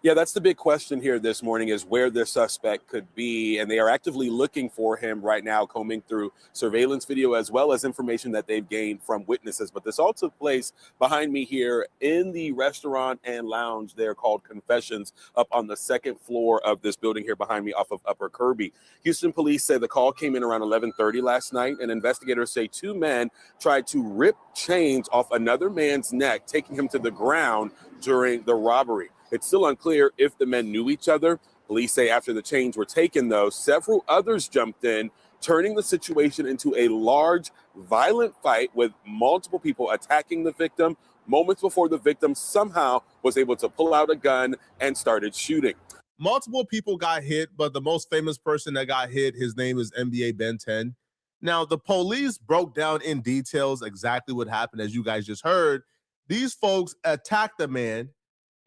Yeah, that's the big question here this morning, is where the suspect could be. And they are actively looking for him right now, combing through surveillance video as well as information that they've gained from witnesses. But this all took place behind me here in the restaurant and lounge there called Confessions, up on the second floor of this building here behind me off of Upper Kirby. Houston police say the call came in around 11:30 last night, and investigators say two men tried to rip chains off another man's neck, taking him to the ground during the robbery. It's still unclear if the men knew each other, Police say after the chains were taken, though, several others jumped in, turning the situation into a large, violent fight with multiple people attacking the victim moments before the victim somehow was able to pull out a gun and started shooting.
Multiple people got hit, but the most famous person that got hit, his name is NBA Ben 10. Now, the police broke down in details exactly what happened, as you guys just heard. These folks attacked the man,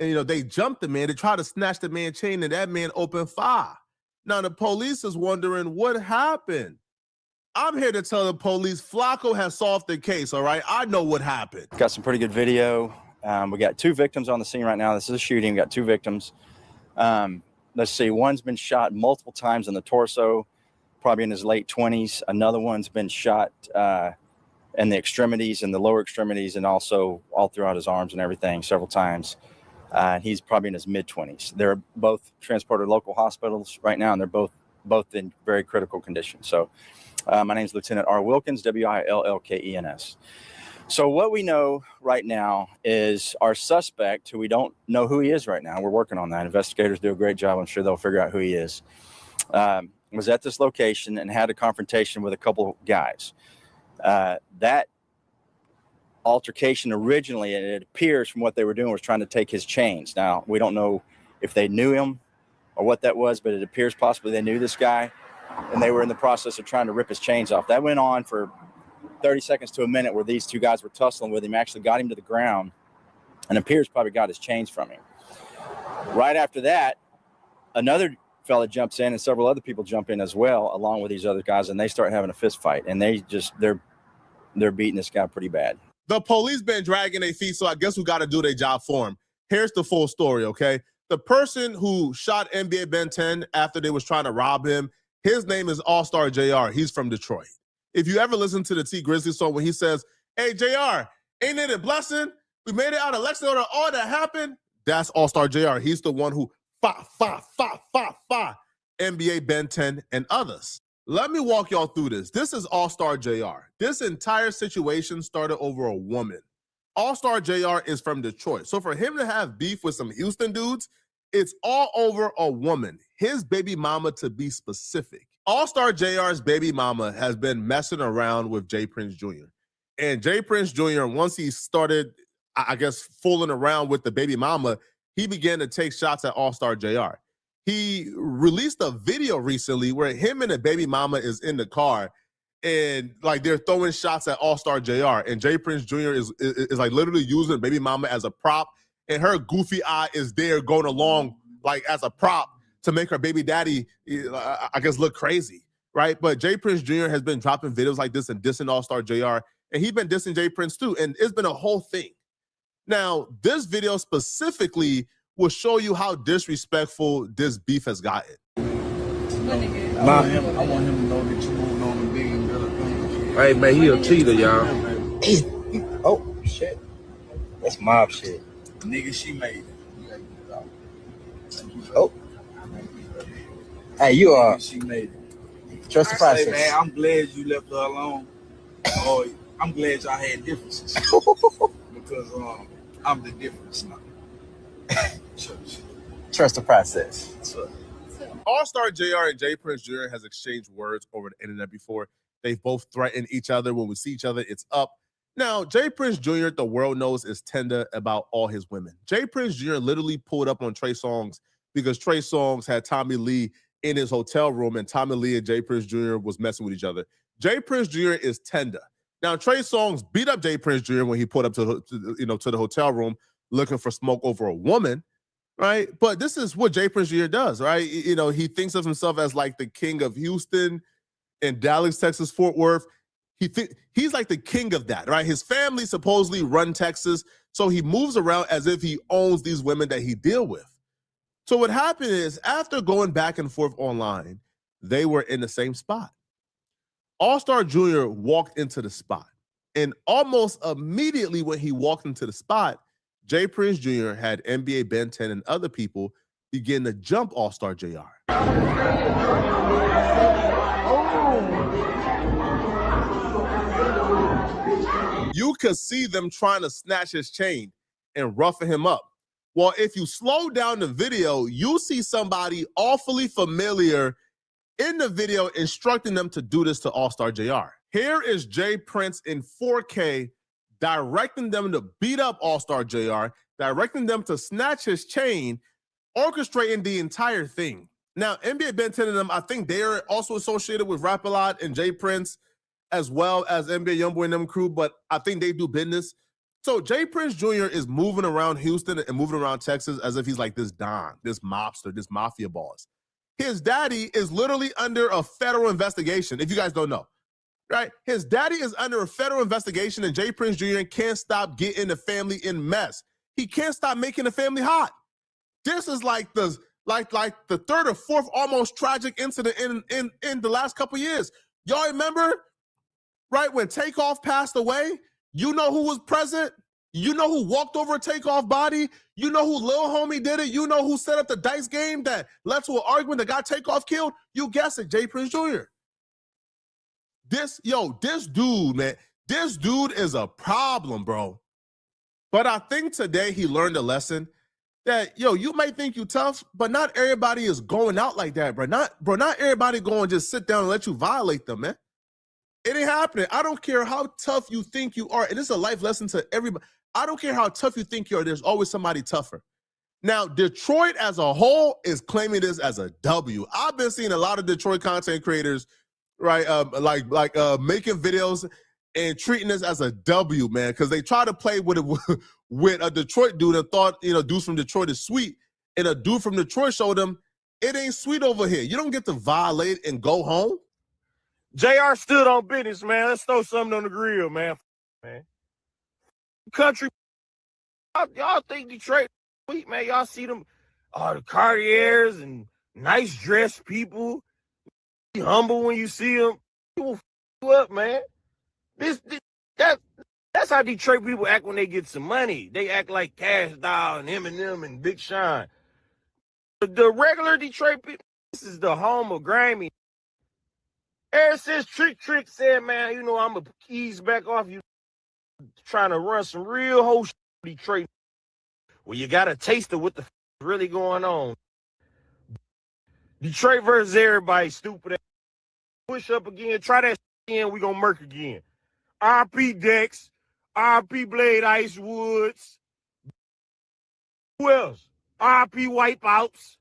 and, they jumped the man. They tried to snatch the man's chain, and that man opened fire. Now, the police is wondering what happened. I'm here to tell the police Flacco has solved the case, all right? I know what happened.
Got some pretty good video. We got 2 victims on the scene right now. This is a shooting. We got 2 victims. Let's see. One's been shot multiple times in the torso, probably in his late 20s. Another one's been shot in the extremities, in the lower extremities, and also all throughout his arms and everything several times. He's probably in his mid-20s. They're both transported to local hospitals right now, and they're both in very critical condition. So my name is Lieutenant R. Wilkins, Willkens. So what we know right now is our suspect, who we don't know who he is right now. We're working on that. Investigators do a great job. I'm sure they'll figure out who he is. Was at this location and had a confrontation with a couple guys. That altercation originally, and it appears from what they were doing, was trying to take his chains. Now, we don't know if they knew him or what that was, but it appears possibly they knew this guy, and they were in the process of trying to rip his chains off. That went on for 30 seconds to a minute where these 2 guys were tussling with him, actually got him to the ground, and appears probably got his chains from him. Right after that, another fella jumps in and several other people jump in as well, along with these other guys, and they start having a fist fight, and they're beating this guy pretty bad.
The police been dragging their feet, so I guess we got to do their job for him. Here's the full story, okay? The person who shot NBA Ben 10 after they was trying to rob him, his name is Allstar Jr. He's from Detroit. If you ever listen to the T Grizzly song when he says, "Hey, JR, ain't it a blessing? We made it out of Lexington, all that happened." That's Allstar Jr. He's the one who NBA Ben 10 and others. Let me walk y'all through this. This is Allstar Jr. This entire situation started over a woman. Allstar Jr. is from Detroit. So for him to have beef with some Houston dudes, it's all over a woman, his baby mama to be specific. Allstar Jr.'s baby mama has been messing around with J. Prince Jr. And J. Prince Jr., once he started, I guess, fooling around with the baby mama, he began to take shots at Allstar Jr. He released a video recently where him and the baby mama is in the car, and like they're throwing shots at Allstar Jr. And J. Prince Jr. is like literally using baby mama as a prop, and her goofy eye is there going along like as a prop to make her baby daddy, I guess, look crazy, right? But J. Prince Jr. has been dropping videos like this and dissing Allstar Jr., and he's been dissing J. Prince too, and it's been a whole thing. Now, this video specifically will show you how disrespectful this beef has gotten.
I want him to know that you moved on to bigger and better things. Hey, man, he a cheater, y'all.
Oh, shit. That's mob shit.
Nigga, she made it.
Oh. Hey, you are.
She made it.
Trust the process.
Hey, man, I'm glad you left her alone. Or I'm glad y'all had differences. Because I'm the difference now.
Trust the process.
Allstar Jr. and J. Prince Jr. has exchanged words over the internet before. They've both threatened each other. When we see each other, it's up. Now, J. Prince Jr., the world knows, is tender about all his women. J. Prince Jr. literally pulled up on Trey Songz because Trey Songz had Tommy Lee in his hotel room, and Tommy Lee and J. Prince Jr. was messing with each other. J. Prince Jr. is tender. Now, Trey Songz beat up J. Prince Jr. when he pulled up to the hotel room looking for smoke over a woman, right? But this is what J. Prince Jr. does, right? He thinks of himself as like the king of Houston and Dallas, Texas, Fort Worth. He's like the king of that, right? His family supposedly run Texas, so he moves around as if he owns these women that he deal with. So what happened is, after going back and forth online, they were in the same spot. Allstar Jr. walked into the spot, and almost immediately when he walked into the spot, J. Prince Jr. had NBA Ben 10 and other people begin to jump Allstar Jr. You could see them trying to snatch his chain and roughing him up. Well, if you slow down the video, you see somebody awfully familiar in the video instructing them to do this to Allstar Jr. Here is Jay Prince in 4K directing them to beat up Allstar Jr., directing them to snatch his chain, orchestrating the entire thing. Now, NBA Ben 10 and them, I think they are also associated with Rap-A-Lot and Jay Prince, as well as NBA Youngboy and them crew, but I think they do business. So Jay Prince Jr. is moving around Houston and moving around Texas as if he's like this Don, this mobster, this mafia boss. His daddy is literally under a federal investigation, if you guys don't know, right? His daddy is under a federal investigation, and Jay Prince Jr. can't stop getting the family in mess. He can't stop making the family hot. This is like the third or fourth almost tragic incident in the last couple years. Y'all remember, right, when Takeoff passed away? You know who was present? You know who walked over Takeoff body? You know who Lil Homie did it? You know who set up the dice game that led to an argument that got Takeoff killed? You guessed it, Jay Prince Jr. This dude, man, this dude is a problem, bro. But I think today he learned a lesson that, you might think you tough, but not everybody is going out like that, bro. Not everybody going to just sit down and let you violate them, man. It ain't happening. I don't care how tough you think you are. And this is a life lesson to everybody. I don't care how tough you think you are. There's always somebody tougher. Now, Detroit as a whole is claiming this as a W. I've been seeing a lot of Detroit content creators, right, making videos and treating this as a W, man, because they try to play with it with a Detroit dude and thought, dudes from Detroit is sweet. And a dude from Detroit showed them it ain't sweet over here. You don't get to violate and go home.
JR stood on business, man. Let's throw something on the grill, man. Country, y'all think Detroit sweet, man? Y'all see them, the Cartiers and nice dressed people. Be humble when you see them. People f you up, man. That's how Detroit people act when they get some money. They act like Cash Doll and Eminem and Big Sean. The regular Detroit people, this is the home of grimy. Ever since Trick said, man, I'm going to ease back off you trying to run some real whole shit Detroit. Well, you got a taste of what the really going on. Detroit versus everybody, stupid. Push up again, try that again, we going to murk again. RP Dex, RP Blade Ice Woods. Who else? RP Wipeouts.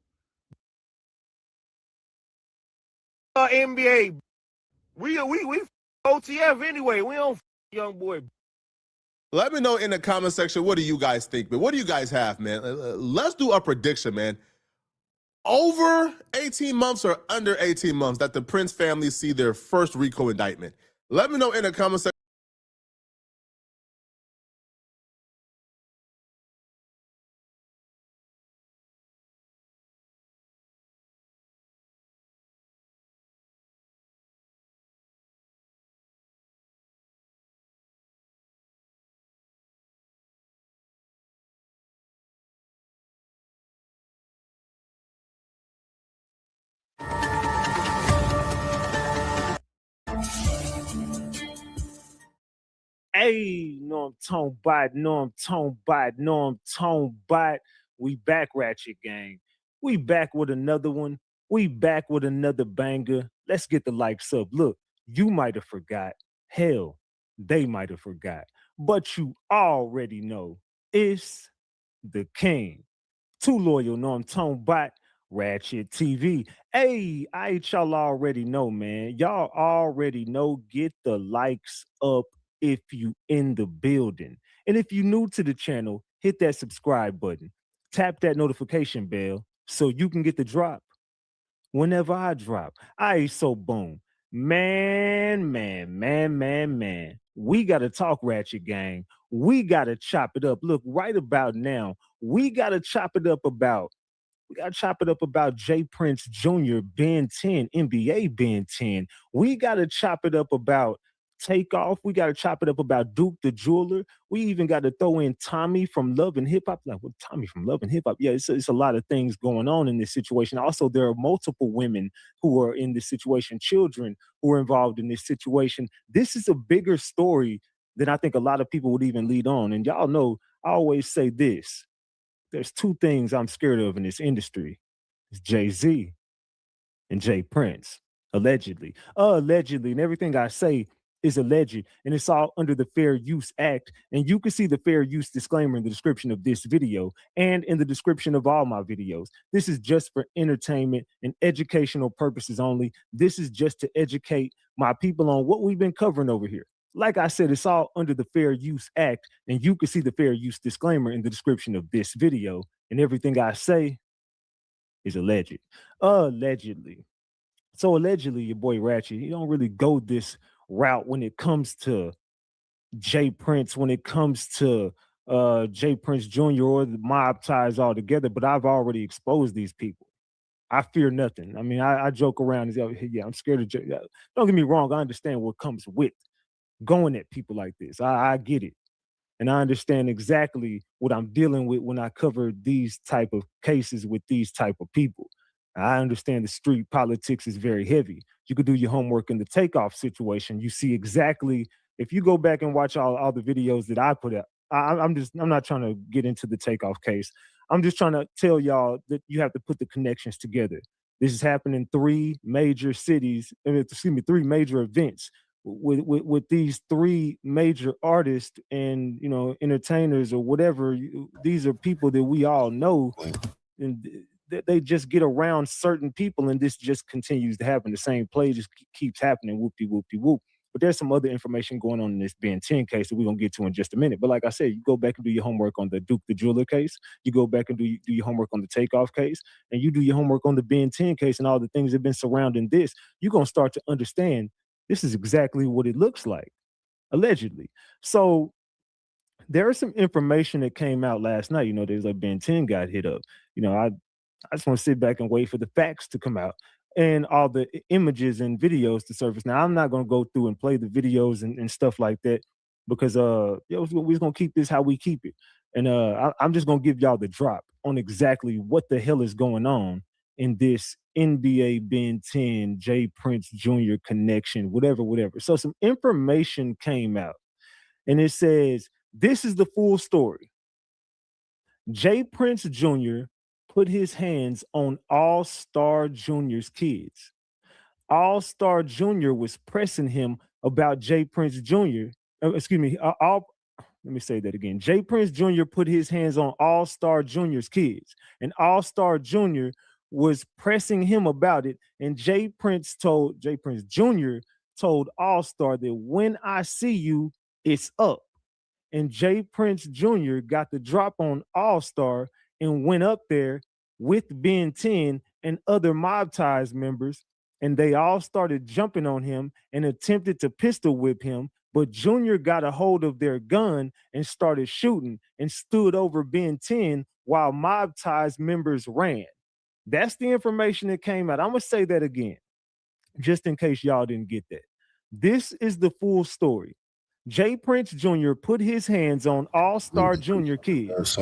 NBA. We OTF anyway. We don't young boy.
Let me know in the comment section, what do you guys think, man? What do you guys have, man? Let's do a prediction, man. Over 18 months or under 18 months that the Prince family see their first RICO indictment. Let me know in the comment section.
Hey, know I'm tone bot. We back, Ratchet gang. We back with another one. We back with another banger. Let's get the likes up. Look, you might have forgot. Hell, they might have forgot. But you already know it's the king. Too loyal, know I'm tone bot. Ratchet TV. Hey, y'all already know, man. Y'all already know. Get the likes up if you in the building. And if you new to the channel, hit that subscribe button. Tap that notification bell so you can get the drop whenever I drop. So boom. Man. We got to talk, Ratchet gang. We got to chop it up. Look, right about now, we got to chop it up about Jay Prince Jr., Ben 10, NBA Ben 10. We got to chop it up about Takeoff. We got to chop it up about Duke the Jeweler. We even got to throw in Tommy from Love and Hip Hop. Like, what, Tommy from Love and Hip Hop? Yeah, it's a lot of things going on in this situation. Also, there are multiple women who are in this situation, children who are involved in this situation. This is a bigger story than I think a lot of people would even lead on. And y'all know, I always say this. there's two things I'm scared of in this industry. It's Jay-Z and Jay Prince, allegedly. Allegedly, and everything I say is alleged, and it's all under the Fair Use Act. And you can see the fair use disclaimer in the description of this video and in the description of all my videos. This is just for entertainment and educational purposes only. This is just to educate my people on what we've been covering over here. Like I said, it's all under the Fair Use Act, and you can see the fair use disclaimer in the description of this video, and everything I say is alleged. Allegedly. So allegedly, your boy Ratchet, he don't really go this route when it comes to Jay Prince, when it comes to Jay Prince Jr. or the mob ties altogether, but I've already exposed these people. I fear nothing. I mean, I joke around and say, yeah, I'm scared of Jay. Don't get me wrong, I understand what comes with going at people like this. I get it. And I understand exactly what I'm dealing with when I cover these type of cases with these type of people. I understand the street politics is very heavy. You could do your homework in the takeoff situation. You see exactly, if you go back and watch all the videos that I put out, I'm not trying to get into the takeoff case. I'm just trying to tell y'all that you have to put the connections together. This has happened in 3 major cities, excuse me, 3 major events with these 3 major artists and, you know, entertainers or whatever. These are people that we all know, and they just get around certain people, and this just continues to happen. The same play just keeps happening, whoopty whoopty whoop. But there's some other information going on in this Ben 10 case that we're gonna get to in just a minute. But like I said, you go back and do your homework on the Duke the Jeweler case, you go back and do your homework on the Takeoff case, and you do your homework on the Ben 10 case and all the things that have been surrounding this, you're gonna start to understand this is exactly what it looks like, allegedly. So there is some information that came out last night. You know, there's like Ben 10 got hit up. You know, I just want to sit back and wait for the facts to come out and all the images and videos to surface. Now, I'm not going to go through and play the videos and stuff like that because we're going to keep this how we keep it. And I'm just going to give y'all the drop on exactly what the hell is going on in this NBA Ben 10 Jay Prince Jr. connection, whatever. So some information came out, and it says, this is the full story. Jay Prince Jr. put his hands on Allstar Jr.'s kids. Allstar Jr. was pressing him about Jay Prince Jr. Let me say that again. Jay Prince Jr. put his hands on Allstar Jr.'s kids, and Allstar Jr. was pressing him about it. And Jay Prince Jr. told Allstar that when I see you, it's up. And Jay Prince Jr. got the drop on Allstar and went up there with Ben 10 and other Mob Ties members, and they all started jumping on him and attempted to pistol whip him. But Junior got a hold of their gun and started shooting and stood over Ben 10 while Mob Ties members ran. That's the information that came out. I'm going to say that again, just in case y'all didn't get that. This is the full story. Jay Prince Jr. put his hands on Allstar Jr. kids.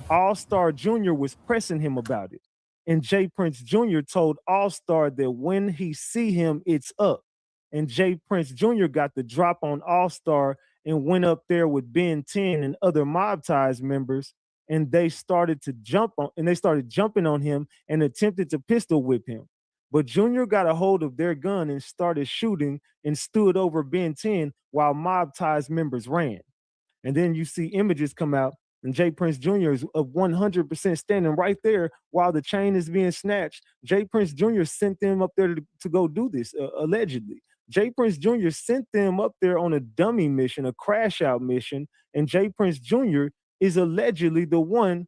Allstar Jr. was pressing him about it. And Jay Prince Jr. told Allstar that when he see him, it's up. And Jay Prince Jr. got the drop on Allstar and went up there with Ben 10 and other Mob Ties members, and they started jumping on him and attempted to pistol whip him. But Junior got a hold of their gun and started shooting and stood over Ben 10 while Mob Ties members ran. And then you see images come out, and Jay Prince Jr. is 100% standing right there while the chain is being snatched. Jay Prince Jr. sent them up there to go do this, allegedly. Jay Prince Jr. sent them up there on a dummy mission, a crash out mission, and Jay Prince Jr. is allegedly the one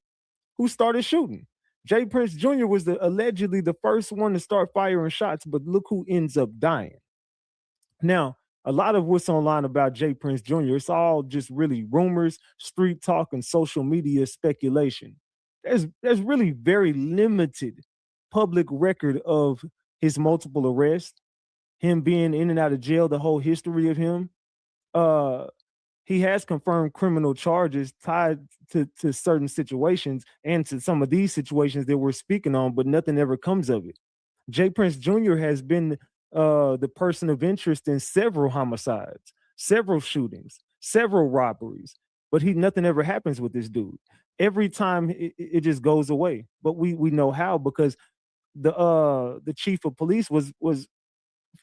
who started shooting. Jay Prince Jr. was allegedly the first one to start firing shots, but look who ends up dying. Now, a lot of what's online about Jay Prince Jr., it's all just really rumors, street talk, and social media speculation. There's really very limited public record of his multiple arrests, him being in and out of jail, the whole history of him. He has confirmed criminal charges tied to certain situations and to some of these situations that we're speaking on, but nothing ever comes of it. Jay Prince Jr. has been the person of interest in several homicides, several shootings, several robberies, but nothing ever happens with this dude. Every time it just goes away. But we know how, because the chief of police was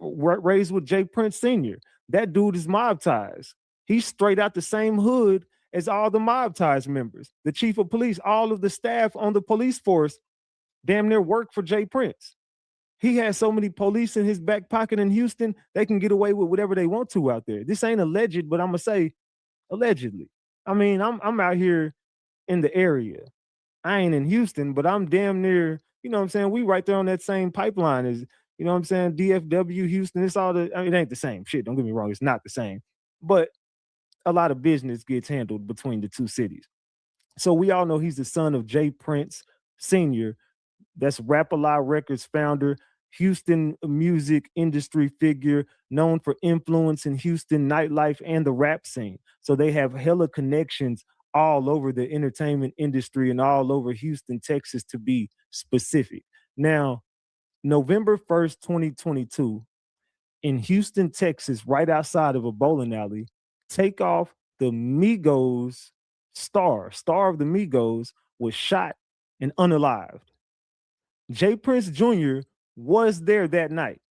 raised with Jay Prince Sr. That dude is mob ties. He's straight out the same hood as all the mob ties members. The chief of police, all of the staff on the police force damn near work for Jay Prince. He has so many police in his back pocket in Houston, they can get away with whatever they want to out there. This ain't alleged, but I'm gonna say allegedly. I mean, I'm out here in the area. I ain't in Houston, but I'm damn near, you know what I'm saying? We right there on that same pipeline as, you know what I'm saying, DFW, Houston. It's all I mean, it ain't the same shit. Don't get me wrong, it's not the same. But a lot of business gets handled between the two cities. So we all know he's the son of Jay Prince Sr. That's Rap-A-Lot Records founder, Houston music industry figure, known for influence in Houston nightlife and the rap scene. So they have hella connections all over the entertainment industry and all over Houston, Texas, to be specific. Now, November 1st, 2022, in Houston, Texas, right outside of a bowling alley, Takeoff, the Migos star of the Migos, was shot and unalived. Jay Prince Jr. was there that night.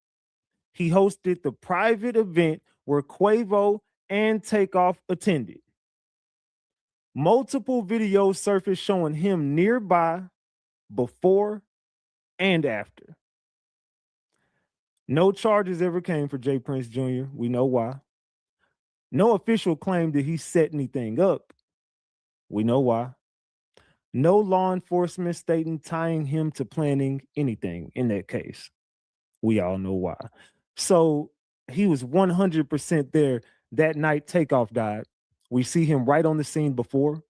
He hosted the private event where Quavo and Takeoff attended. Multiple videos surfaced showing him nearby before and after. No charges ever came for Jay Prince Jr. We know why. No official claim that he set anything up. We know why. No law enforcement statement tying him to planning anything in that case. We all know why. So he was 100% there that night Takeoff died. We see him right on the scene before,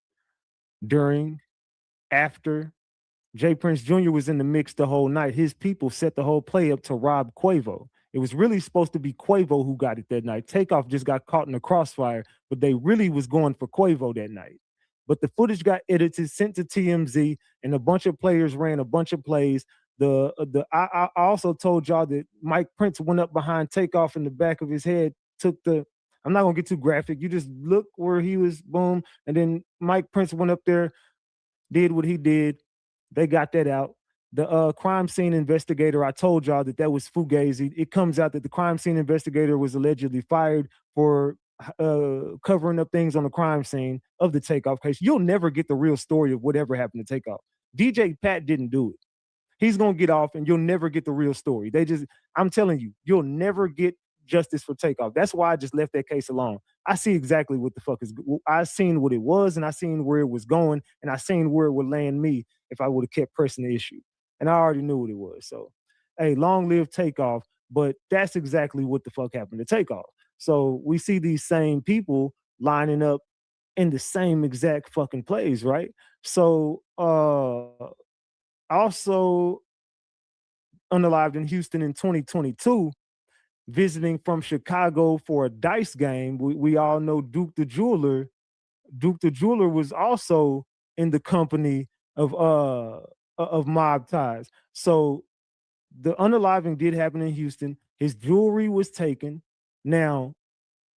during, after. Jay Prince Jr. was in the mix the whole night. His people set the whole play up to rob Quavo. It was really supposed to be Quavo who got it that night. Takeoff just got caught in the crossfire, but they really was going for Quavo that night. But the footage got edited, sent to TMZ, and a bunch of players ran a bunch of plays. I also told y'all that Mike Prince went up behind Takeoff in the back of his head, I'm not gonna get too graphic. You just look where he was, boom, and then Mike Prince went up there, did what he did. They got that out. The crime scene investigator, I told y'all that was fugazi. It comes out that the crime scene investigator was allegedly fired for covering up things on the crime scene of the Takeoff case. You'll never get the real story of whatever happened to Takeoff. DJ Pat didn't do it. He's gonna get off, and you'll never get the real story. I'm telling you, you'll never get justice for Takeoff. That's why I just left that case alone. I see exactly what the fuck I seen what it was, and I seen where it was going, and I seen where it would land me if I would have kept pressing the issue. And I already knew what it was. So, hey, long live Takeoff. But that's exactly what the fuck happened to Takeoff. So we see these same people lining up in the same exact fucking plays, right? So also unalived in Houston in 2022, visiting from Chicago for a dice game. We all know Duke the Jeweler. Duke the Jeweler was also in the company of mob ties. So the unaliving did happen in Houston. His jewelry was taken. Now,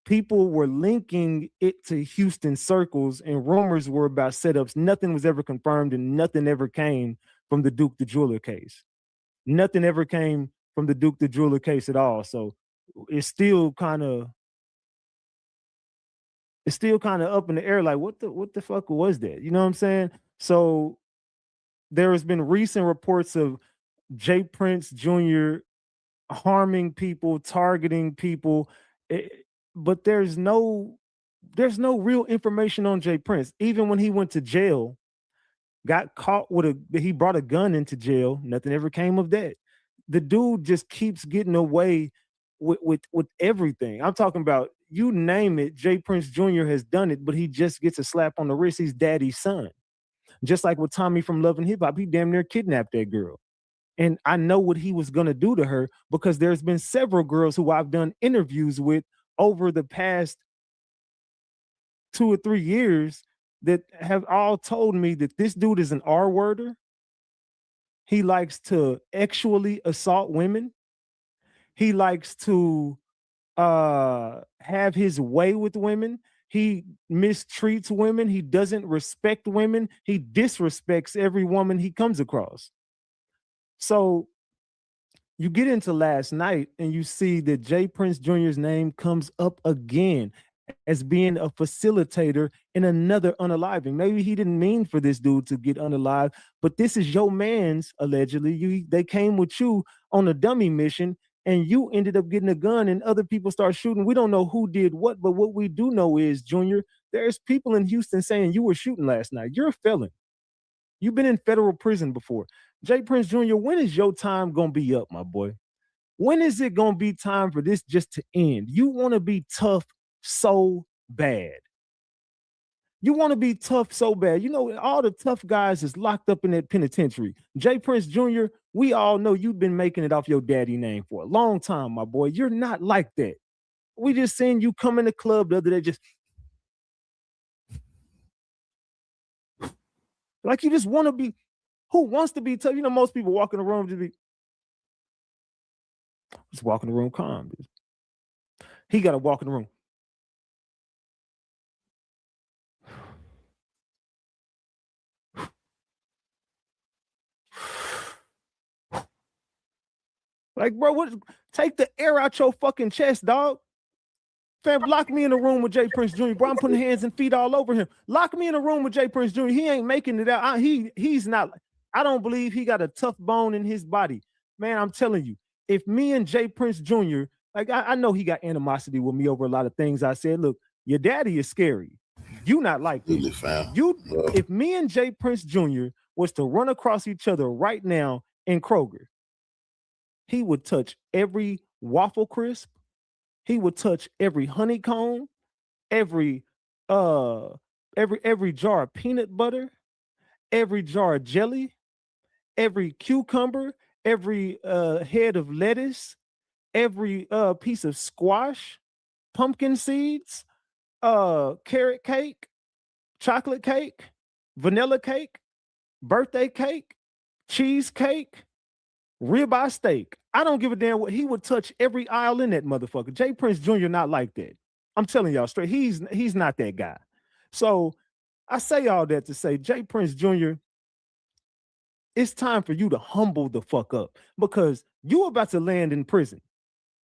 people were linking it to Houston circles, and rumors were about setups. Nothing was ever confirmed, and nothing ever came from the Duke the Jeweler case. Nothing ever came from the Duke the Jeweler case at all. So it's still kind of up in the air. Like, what the fuck was that? You know what I'm saying? So there has been recent reports of Jay Prince Jr. harming people, targeting people, but there's no real information on Jay Prince. Even when he went to jail, got caught he brought a gun into jail. Nothing ever came of that. The dude just keeps getting away with everything. I'm talking about, you name it, Jay Prince Jr. has done it, but he just gets a slap on the wrist. He's daddy's son. Just like with Tommy from Love and Hip Hop, he damn near kidnapped that girl. And I know what he was going to do to her, because there's been several girls who I've done interviews with over the past 2 or 3 years that have all told me that this dude is an R-worder. He likes to actually assault women. He likes to have his way with women. He mistreats women. He doesn't respect women. He disrespects every woman he comes across. So you get into last night and you see that J. Prince Jr.'s name comes up again as being a facilitator in another unaliving. Maybe he didn't mean for this dude to get unalived, but this is your man's, allegedly. They came with you on a dummy mission and you ended up getting a gun and other people start shooting. We don't know who did what, but what we do know is, Junior, there's people in Houston saying you were shooting last night. You're a felon. You've been in federal prison before. J. Prince Jr., when is your time going to be up, my boy? When is it going to be time for this just to end? You want to be tough so bad. You want to be tough so bad. You know, all the tough guys is locked up in that penitentiary. J. Prince Jr., we all know you've been making it off your daddy name for a long time, my boy. You're not like that. We just seen you come in the club the other day just like you just want to be. Who wants to be tough? You know, most people walk in the room just walk in the room calm. He got to walk in the room. Like, bro, what? Take the air out your fucking chest, dog. Fam, lock me in a room with J. Prince Jr. Bro, I'm putting hands and feet all over him. Lock me in a room with J. Prince Jr. He ain't making it out. He's not. I don't believe he got a tough bone in his body. Man, I'm telling you, if me and J. Prince Jr., like I know he got animosity with me over a lot of things I said. Look, your daddy is scary. You not like this. If me and J. Prince Jr. was to run across each other right now in Kroger, he would touch every waffle crisp. He would touch every honeycomb, every jar of peanut butter, every jar of jelly, every cucumber, every head of lettuce, every piece of squash, pumpkin seeds, carrot cake, chocolate cake, vanilla cake, birthday cake, cheesecake, ribeye steak. I don't give a damn what. He would touch every aisle in that motherfucker. J. Prince Jr. not like that. I'm telling y'all straight. He's not that guy. So I say all that to say, J. Prince Jr., it's time for you to humble the fuck up because you about to land in prison.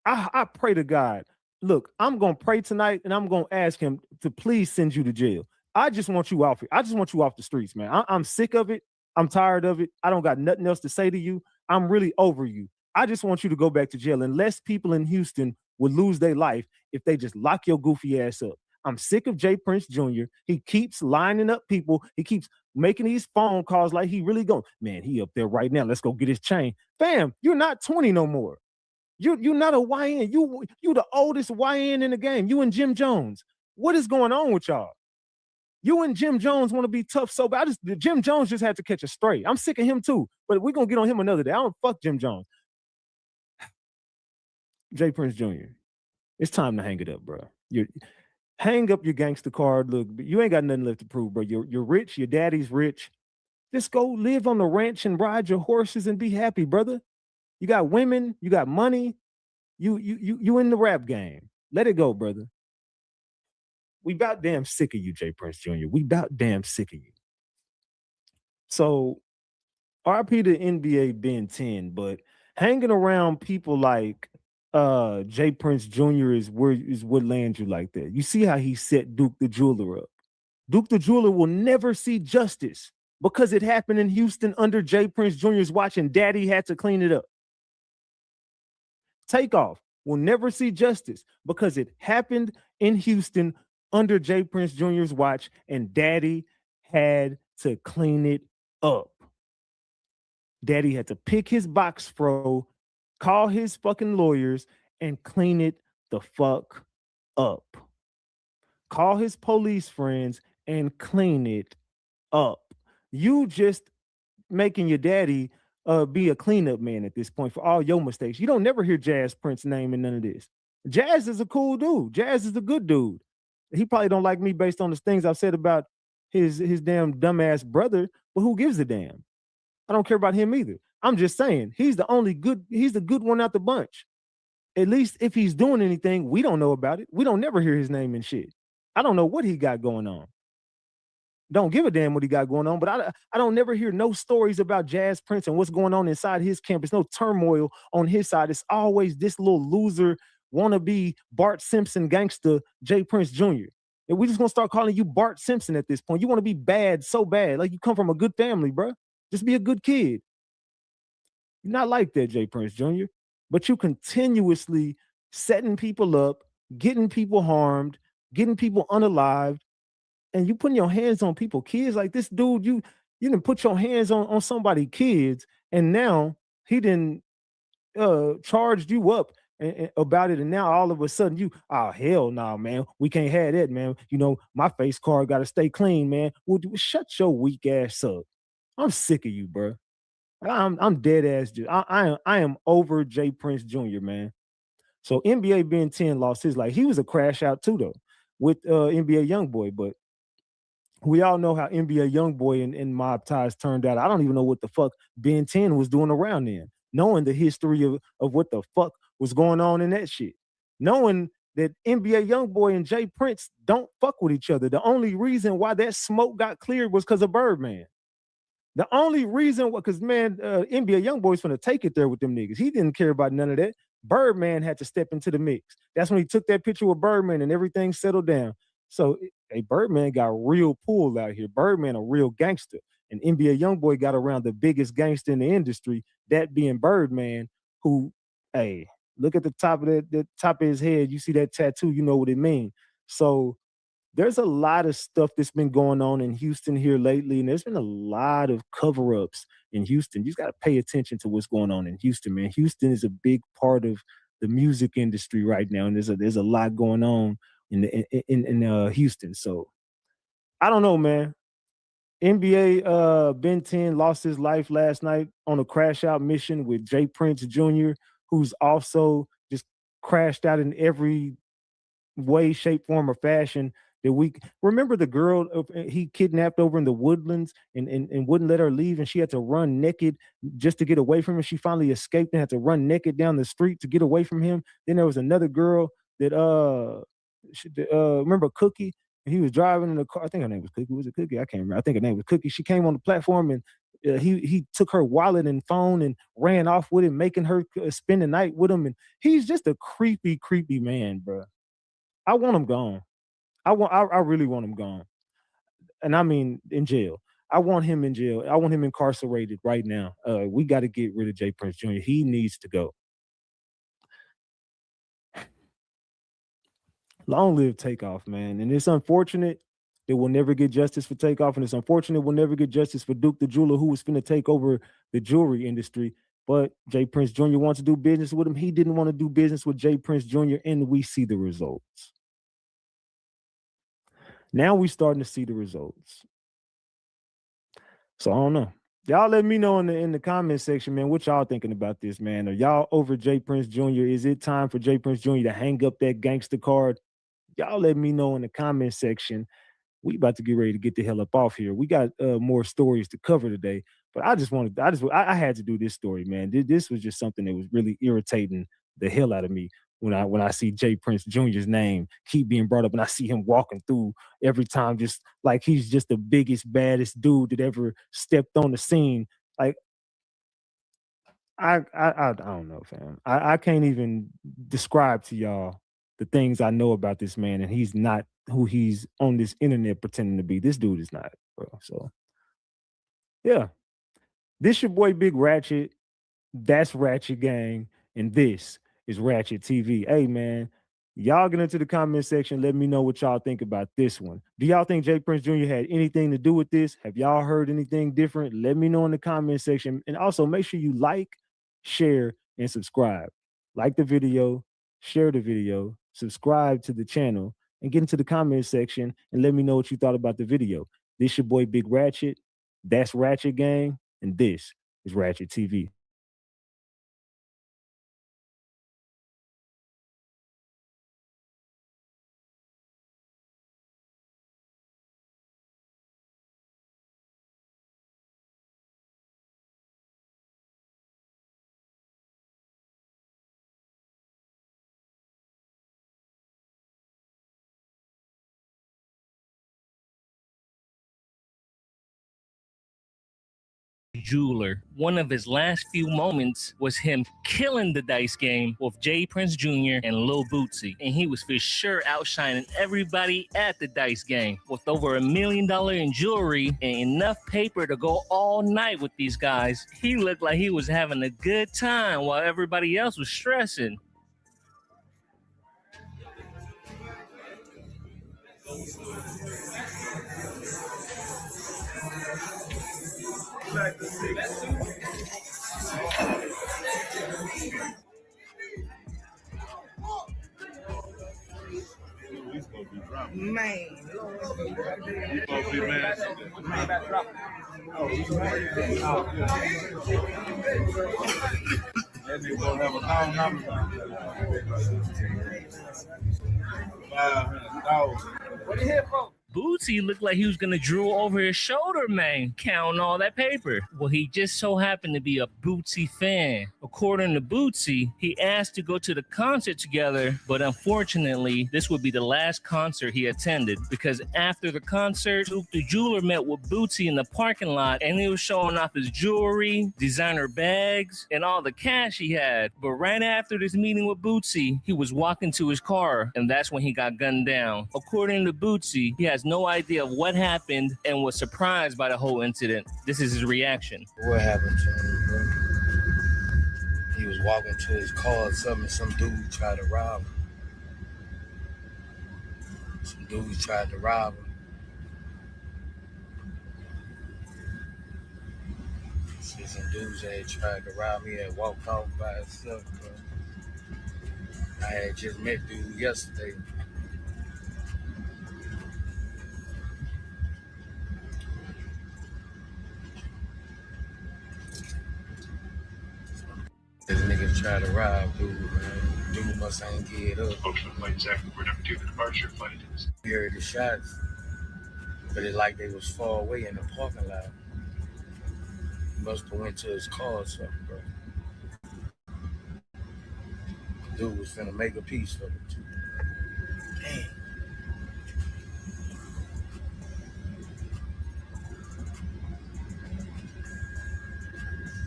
I pray to God. Look, I'm going to pray tonight and I'm going to ask him to please send you to jail. I just want you off here. I just want you off the streets, man. I'm sick of it. I'm tired of it. I don't got nothing else to say to you. I'm really over you. I just want you to go back to jail. And less people in Houston would lose their life if they just lock your goofy ass up. I'm sick of J. Prince Jr. He keeps lining up people. He keeps making these phone calls like he really going, man, he up there right now. Let's go get his chain. Fam, you're not 20 no more. You're not a YN. You the oldest YN in the game. You and Jim Jones. What is going on with y'all? You and Jim Jones want to be tough so bad. Jim Jones just had to catch a stray. I'm sick of him too, but we're going to get on him another day. I don't fuck Jim Jones. J. Prince Jr., it's time to hang it up, bro. Hang up your gangster card. Look, you ain't got nothing left to prove, bro. You're rich. Your daddy's rich. Just go live on the ranch and ride your horses and be happy, brother. You got women. You got money. You in the rap game. Let it go, brother. We about damn sick of you, J. Prince Jr. We about damn sick of you. So, RP to NBA Ben 10, but hanging around people like J. Prince Jr. is what lands you like that. You see how he set Duke the Jeweler up. Duke the Jeweler will never see justice because it happened in Houston under J. Prince Jr.'s watch and daddy had to clean it up. Takeoff will never see justice because it happened in Houston under J. Prince Jr.'s watch and daddy had to clean it up. Daddy had to pick his box fro, call his fucking lawyers, and clean it the fuck up. Call his police friends and clean it up. You just making your daddy be a cleanup man at this point for all your mistakes. You don't never hear Jazz Prince's name in none of this. Jazz is a cool dude. Jazz is a good dude. He probably don't like me based on the things I've said about his damn dumbass brother, but who gives a damn? I don't care about him either. I'm just saying he's the good one out the bunch. At least if he's doing anything, we don't know about it. We don't never hear his name and shit. I don't know what he got going on. Don't give a damn what he got going on, but I don't never hear no stories about Jazz Prince and what's going on inside his campus. No turmoil on his side. It's always this little loser wannabe Bart Simpson gangster Jay Prince Jr. And we just gonna start calling you Bart Simpson at this point. You want to be bad so bad, like you come from a good family, bro. Just be a good kid. You're not like that, Jay Prince Jr. But you continuously setting people up, getting people harmed, getting people unalived, and you putting your hands on people, kids like this dude. You didn't put your hands on somebody, kids, and now he didn't charged you up about it, and now all of a sudden you, oh hell no, man, we can't have that, man. You know my face card got to stay clean, man. Well, shut your weak ass up. I'm sick of you, bro. I'm dead ass. I am over Jay Prince Jr., man. So NBA Ben 10 lost his life. He was a crash out too, though, with NBA YoungBoy. But we all know how NBA YoungBoy and Mob Ties turned out. I don't even know what the fuck Ben 10 was doing around then, knowing the history of what the fuck was going on in that shit. Knowing that NBA YoungBoy and Jay Prince don't fuck with each other. The only reason why that smoke got cleared was because of Birdman. The only reason, because man, NBA YoungBoy's finna take it there with them niggas. He didn't care about none of that. Birdman had to step into the mix. That's when he took that picture with Birdman and everything settled down. So, hey, Birdman got real pull out here. Birdman a real gangster. And NBA YoungBoy got around the biggest gangster in the industry, that being Birdman, who, hey, look at the top of the top of his head. You see that tattoo, you know what it means. So there's a lot of stuff that's been going on in Houston here lately, and there's been a lot of cover-ups in Houston. You just got to pay attention to what's going on in Houston, man. Houston is a big part of the music industry right now, and there's a lot going on in Houston. So I don't know, man. NBA Ben 10 lost his life last night on a crash out mission with Jay Prince Jr., who's also just crashed out in every way, shape, form, or fashion. That we remember the girl he kidnapped over in the Woodlands and wouldn't let her leave, and she had to run naked just to get away from him. She finally escaped and had to run naked down the street to get away from him. Then there was another girl that remember Cookie? And he was driving in the car. I think her name was Cookie. Was it Cookie? I can't remember. I think her name was Cookie. She came on the platform and he took her wallet and phone and ran off with him, making her spend the night with him. And he's just a creepy, creepy man, bro. I want him gone. I really want him gone. And I mean in jail. I want him in jail. I want him incarcerated right now. We got to get rid of Jay Prince Jr. He needs to go. Long live Takeoff, man. And it's unfortunate that we'll never get justice for Takeoff, and it's unfortunate we'll never get justice for Duke the Jeweler, who was finna take over the jewelry industry. But Jay Prince Jr. wants to do business with him. He didn't want to do business with Jay Prince Jr., and we see the results. Now we starting to see the results. So I don't know. Y'all let me know in the comment section, man, what y'all thinking about this, man. Are y'all over Jay Prince Jr.? Is it time for Jay Prince Jr. to hang up that gangster card? Y'all let me know in the comment section. We about to get ready to get the hell up off here. We got more stories to cover today, but I had to do this story, man. This was just something that was really irritating the hell out of me when I see Jay Prince Jr.'s name keep being brought up, and I see him walking through every time, just like he's just the biggest, baddest dude that ever stepped on the scene. Like I don't know, fam. I can't even describe to y'all the things I know about this man, and he's not who he's on this internet pretending to be. This dude is not, bro. So yeah. This your boy Big Ratchet. That's Ratchet Gang, and this is Ratchet TV. Hey man, y'all get into the comment section. Let me know what y'all think about this one. Do y'all think Jay Prince Jr. had anything to do with this? Have y'all heard anything different? Let me know in the comment section. And also make sure you like, share, and subscribe. Like the video, share the video, subscribe to the channel, and get into the comment section and let me know what you thought about the video. This your boy Big Ratchet. That's Ratchet Gang, and this is Ratchet TV.
jeweler. One of his last few moments was him killing the dice game with J. Prince Jr. and Lil Bootsy. And he was for sure outshining everybody at the dice game. With over $1 million in jewelry and enough paper to go all night with these guys, he looked like he was having a good time while everybody else was stressing.
Man,
What you here for? Bootsy looked like he was gonna drool over his shoulder, man, counting all that paper. Well, he just so happened to be a Bootsy fan. According to Bootsy, he asked to go to the concert together, but unfortunately, this would be the last concert he attended because after the concert, Duke the jeweler met with Bootsy in the parking lot and he was showing off his jewelry, designer bags, and all the cash he had. But right after this meeting with Bootsy, he was walking to his car and that's when he got gunned down. According to Bootsy, he has no idea of what happened and was surprised by the whole incident. This is his reaction.
What happened to him, bro? He was walking to his car or something, some dude tried to rob him. Some dude tried to rob him. See, some dudes had tried to rob me and walked off by himself, bro. I had just met dude yesterday. This nigga tried to rob dude, man. Dude must ain't get up.
Functional flight exactly for number 2, the departure flight attendants.
We heard the shots, but it like they was far away in the parking lot. He must have went to his car or something, bro. Dude was finna make a piece for it too. Damn.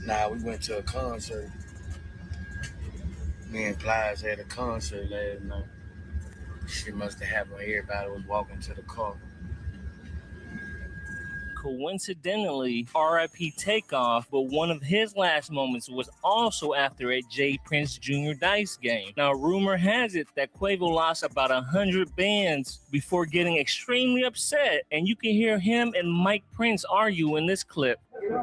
Nah, we went to a concert. Me and Plies had a concert last night. Shit must have happened when everybody was walking to the car.
Coincidentally, RIP Takeoff, but one of his last moments was also after a J. Prince Jr. dice game. Now, rumor has it that Quavo lost about 100 bands before getting extremely upset, and you can hear him and Mike Prince argue in this clip.
They know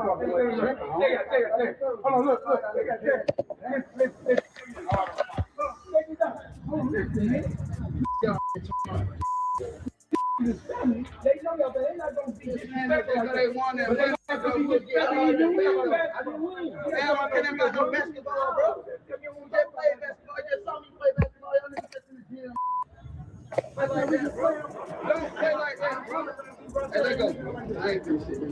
y'all, but they're not going to be disrespectful because they want them. They're not going to be disrespectful. Now I'm talking about no basketball, bro. You just play basketball. You just saw me play basketball. Y'all niggas just in the gym. Play like that, bro. Don't play like that, bro. Hey, let go. I ain't appreciate it.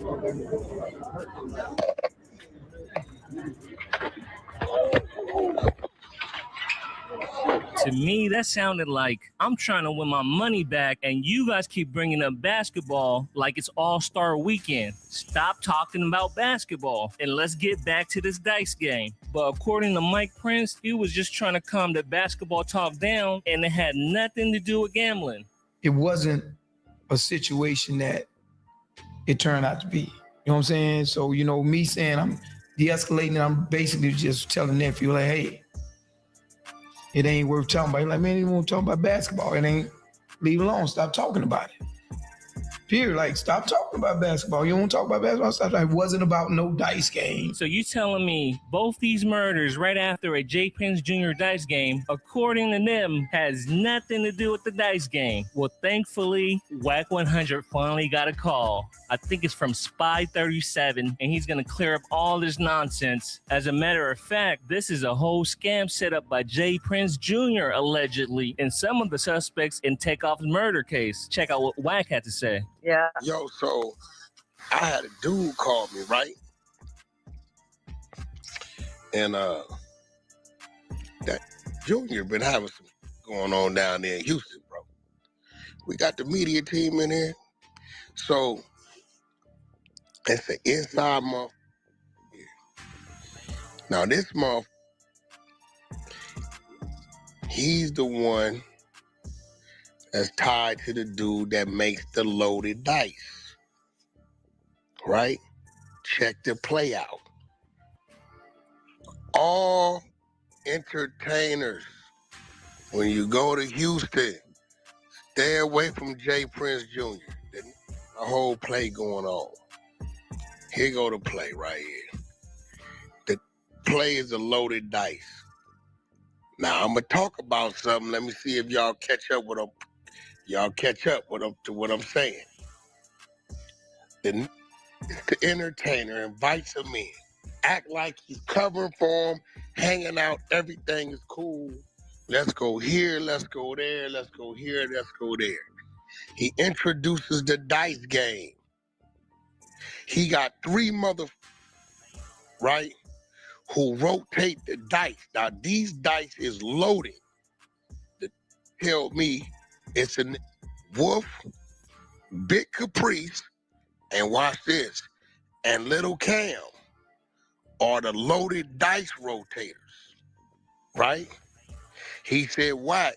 To me, that sounded like I'm trying to win my money back and you guys keep bringing up basketball like it's All-Star weekend. Stop talking about basketball and let's get back to this dice game. But according to Mike Prince, he was just trying to calm the basketball talk down and it had nothing to do with gambling.
It wasn't a situation that it turned out to be. You know what I'm saying? So, you know, me saying I'm de-escalating, I'm basically just telling nephew, like, hey, it ain't worth talking about. He's like, man, you want to talk about basketball. It ain't, leave it alone. Stop talking about it. Period. Like, stop talking about basketball. You don't want to talk about basketball? Stop. It wasn't about no dice game.
So you telling me both these murders right after a J. Prince Jr. dice game, according to them, has nothing to do with the dice game? Well, thankfully, Wack 100 finally got a call. I think it's from Spy 37, and he's going to clear up all this nonsense. As a matter of fact, this is a whole scam set up by J. Prince Jr., allegedly, and some of the suspects in Takeoff's murder case. Check out what Wack had to say.
Yeah. Yo, so I had a dude call me, right? And that Junior been having some going on down there in Houston, bro. We got the media team in here. So it's an inside month Now this motherfucker, he's the one that's tied to the dude that makes the loaded dice, right? Check the play out. All entertainers, when you go to Houston, stay away from J. Prince Jr. There's a whole play going on. Here go the play right here. The play is a loaded dice. Now I'm gonna talk about something. Let me see if y'all catch up with what I'm saying. The entertainer invites him in, act like he's covering for him, hanging out, everything is cool. Let's go here, let's go there, let's go here, let's go there. He introduces the dice game. He got 3 right, who rotate the dice. Now these dice is loaded. Tell me it's a Wolf, Big Caprice, and watch this, and Little Cam are the loaded dice rotators, right? He said, Wack,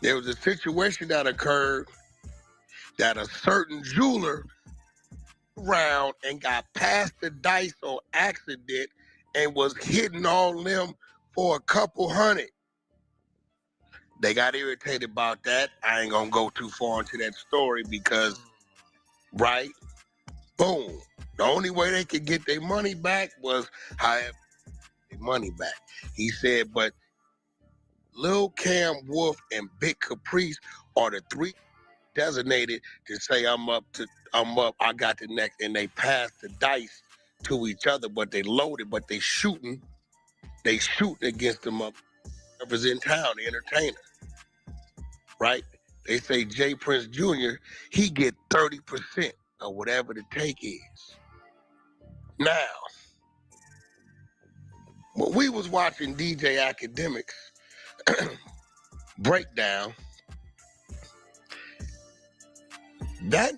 there was a situation that occurred that a certain jeweler around and got past the dice on accident and was hitting all them for a couple hundred. They got irritated about that. I ain't gonna go too far into that story because, right, boom. The only way they could get their money back was however their money back. He said, but Lil Cam, Wolf, and Big Caprice are the 3 designated to say I'm up, I got the next, and they pass the dice to each other, but they loaded, but they shooting against them up whoever's in town, the entertainer. Right? They say J. Prince Jr., he get 30% of whatever the take is. Now, when we was watching DJ Academics breakdown, that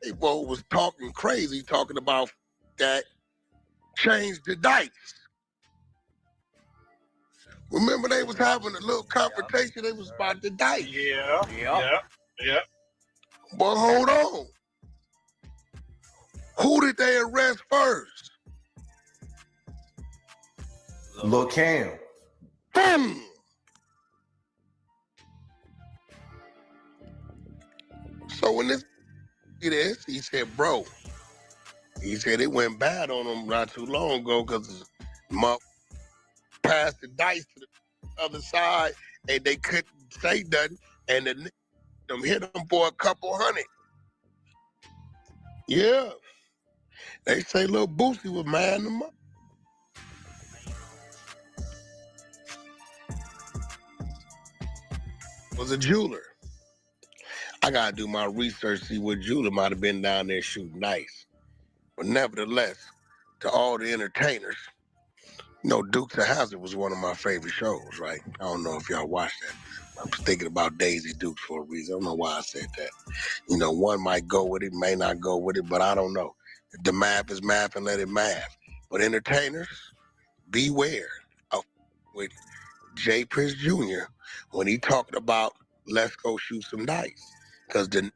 people was talking crazy, talking about that change the dice. Remember they was having a little confrontation, they was about the dice.
Yeah.
But hold on. Who did they arrest first?
Lil Cam.
Boom! So when he said, bro, he said it went bad on him not too long ago because Muff passed the dice to the other side and they couldn't say nothing and them hit them for a couple hundred. Yeah. They say Lil Boosie was mad in the month. Was a jeweler. I gotta do my research, see what jeweler might have been down there shooting dice. But nevertheless, to all the entertainers, you know, Dukes of Hazzard was one of my favorite shows, right? I don't know if y'all watched that. I was thinking about Daisy Dukes for a reason. I don't know why I said that. You know, one might go with it, may not go with it, but I don't know. If the math is math, and let it math. But entertainers, beware of with J. Prince Jr. when he talked about let's go shoot some dice. Because the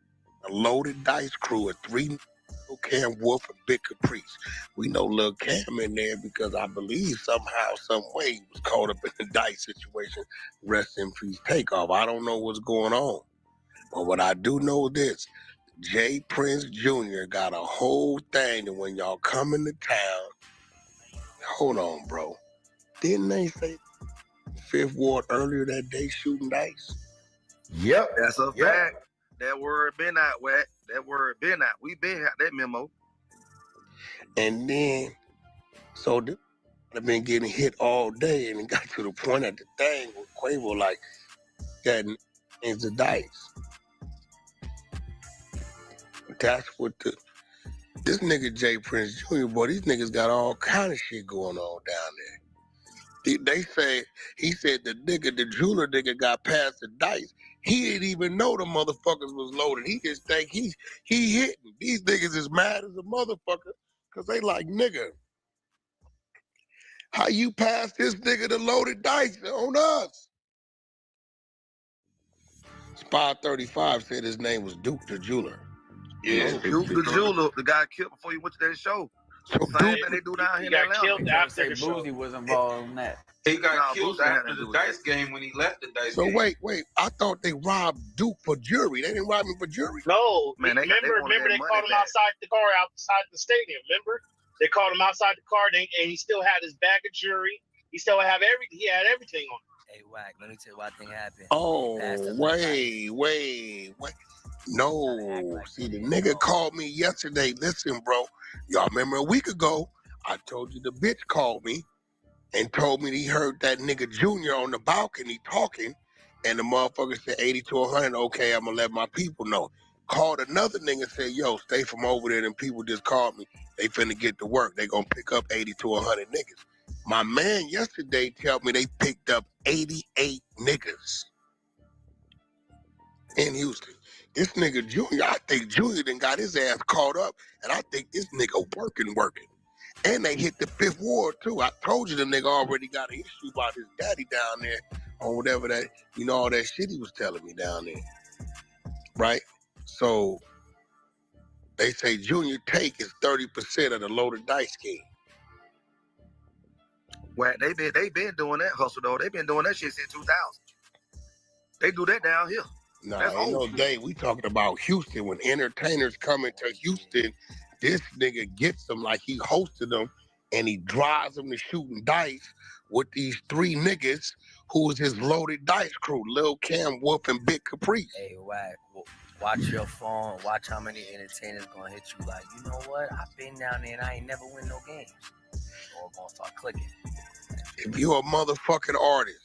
loaded dice crew of 3 Lil Cam, Wolf, and Big Caprice. We know Lil Cam in there because I believe somehow, some way he was caught up in the dice situation. Rest in peace, Takeoff. I don't know what's going on. But what I do know is this. J. Prince Jr. got a whole thing that when y'all come into town, hold on, bro. Didn't they say 5th Ward earlier that day shooting dice?
Yep, that's a fact. That word been out, Wack. That word been out. We been had that memo.
And then, so I've been getting hit all day, and it got to the point at the thing where Quavo like, that is the dice. That's what this nigga J. Prince Jr., boy, these niggas got all kind of shit going on down there. They say, he said the jeweler nigga got past the dice. He didn't even know the motherfuckers was loaded. He just think he hitting. These niggas is mad as a motherfucker because they like, nigga, How you pass this nigga the loaded dice on us? Spy 35 said his name was Duke the Jeweler.
Yeah, Duke the Jeweler, the guy killed before he went to that show.
So
Same thing they do down here in Atlanta.
After the show. Boozy was involved in that.
He got
Nah,
killed
Boosie had
after
to do
the
with
dice game when he left the dice
So
game.
wait, I thought they robbed Duke for jury. They didn't rob him for jury.
No,
Man, they
remember they called him outside the car, outside the stadium. Remember, they called him outside the car, and he still had his bag of jury. He still had everything. He had everything on.
Hey, Wack, let me tell you what I think happened.
Oh, wait. No. See, the nigga called me yesterday. Listen, bro. Y'all remember a week ago, I told you the bitch called me and told me he heard that nigga Junior on the balcony talking, and the motherfucker said 80 to 100. Okay, I'm going to let my people know. Called another nigga and said, yo, stay from over there. And people just called me. They finna get to work. They going to pick up 80 to 100 niggas. My man yesterday told me they picked up 88 niggas in Houston. This nigga Junior, I think Junior done got his ass caught up, and I think this nigga working. And they hit the Fifth Ward, too. I told you the nigga already got an issue about his daddy down there on whatever that, all that shit he was telling me down there. Right? So they say Junior take is 30% of the loaded dice scheme.
Well, they been doing that hustle though. They been doing that shit since 2000. They do that down here.
Nah,
That's
ain't no
old.
day. We talking about Houston. When entertainers come into Houston, this nigga gets them like he hosted them, and he drives them to shooting dice with these three niggas who was his loaded dice crew: Lil Cam, Wolf, and Big Caprice.
Hey, Wack, watch your phone. Watch how many entertainers gonna hit you. Like, you know what? I've been down there and I ain't never win no games. Or gonna start clicking.
If you're a motherfucking artist,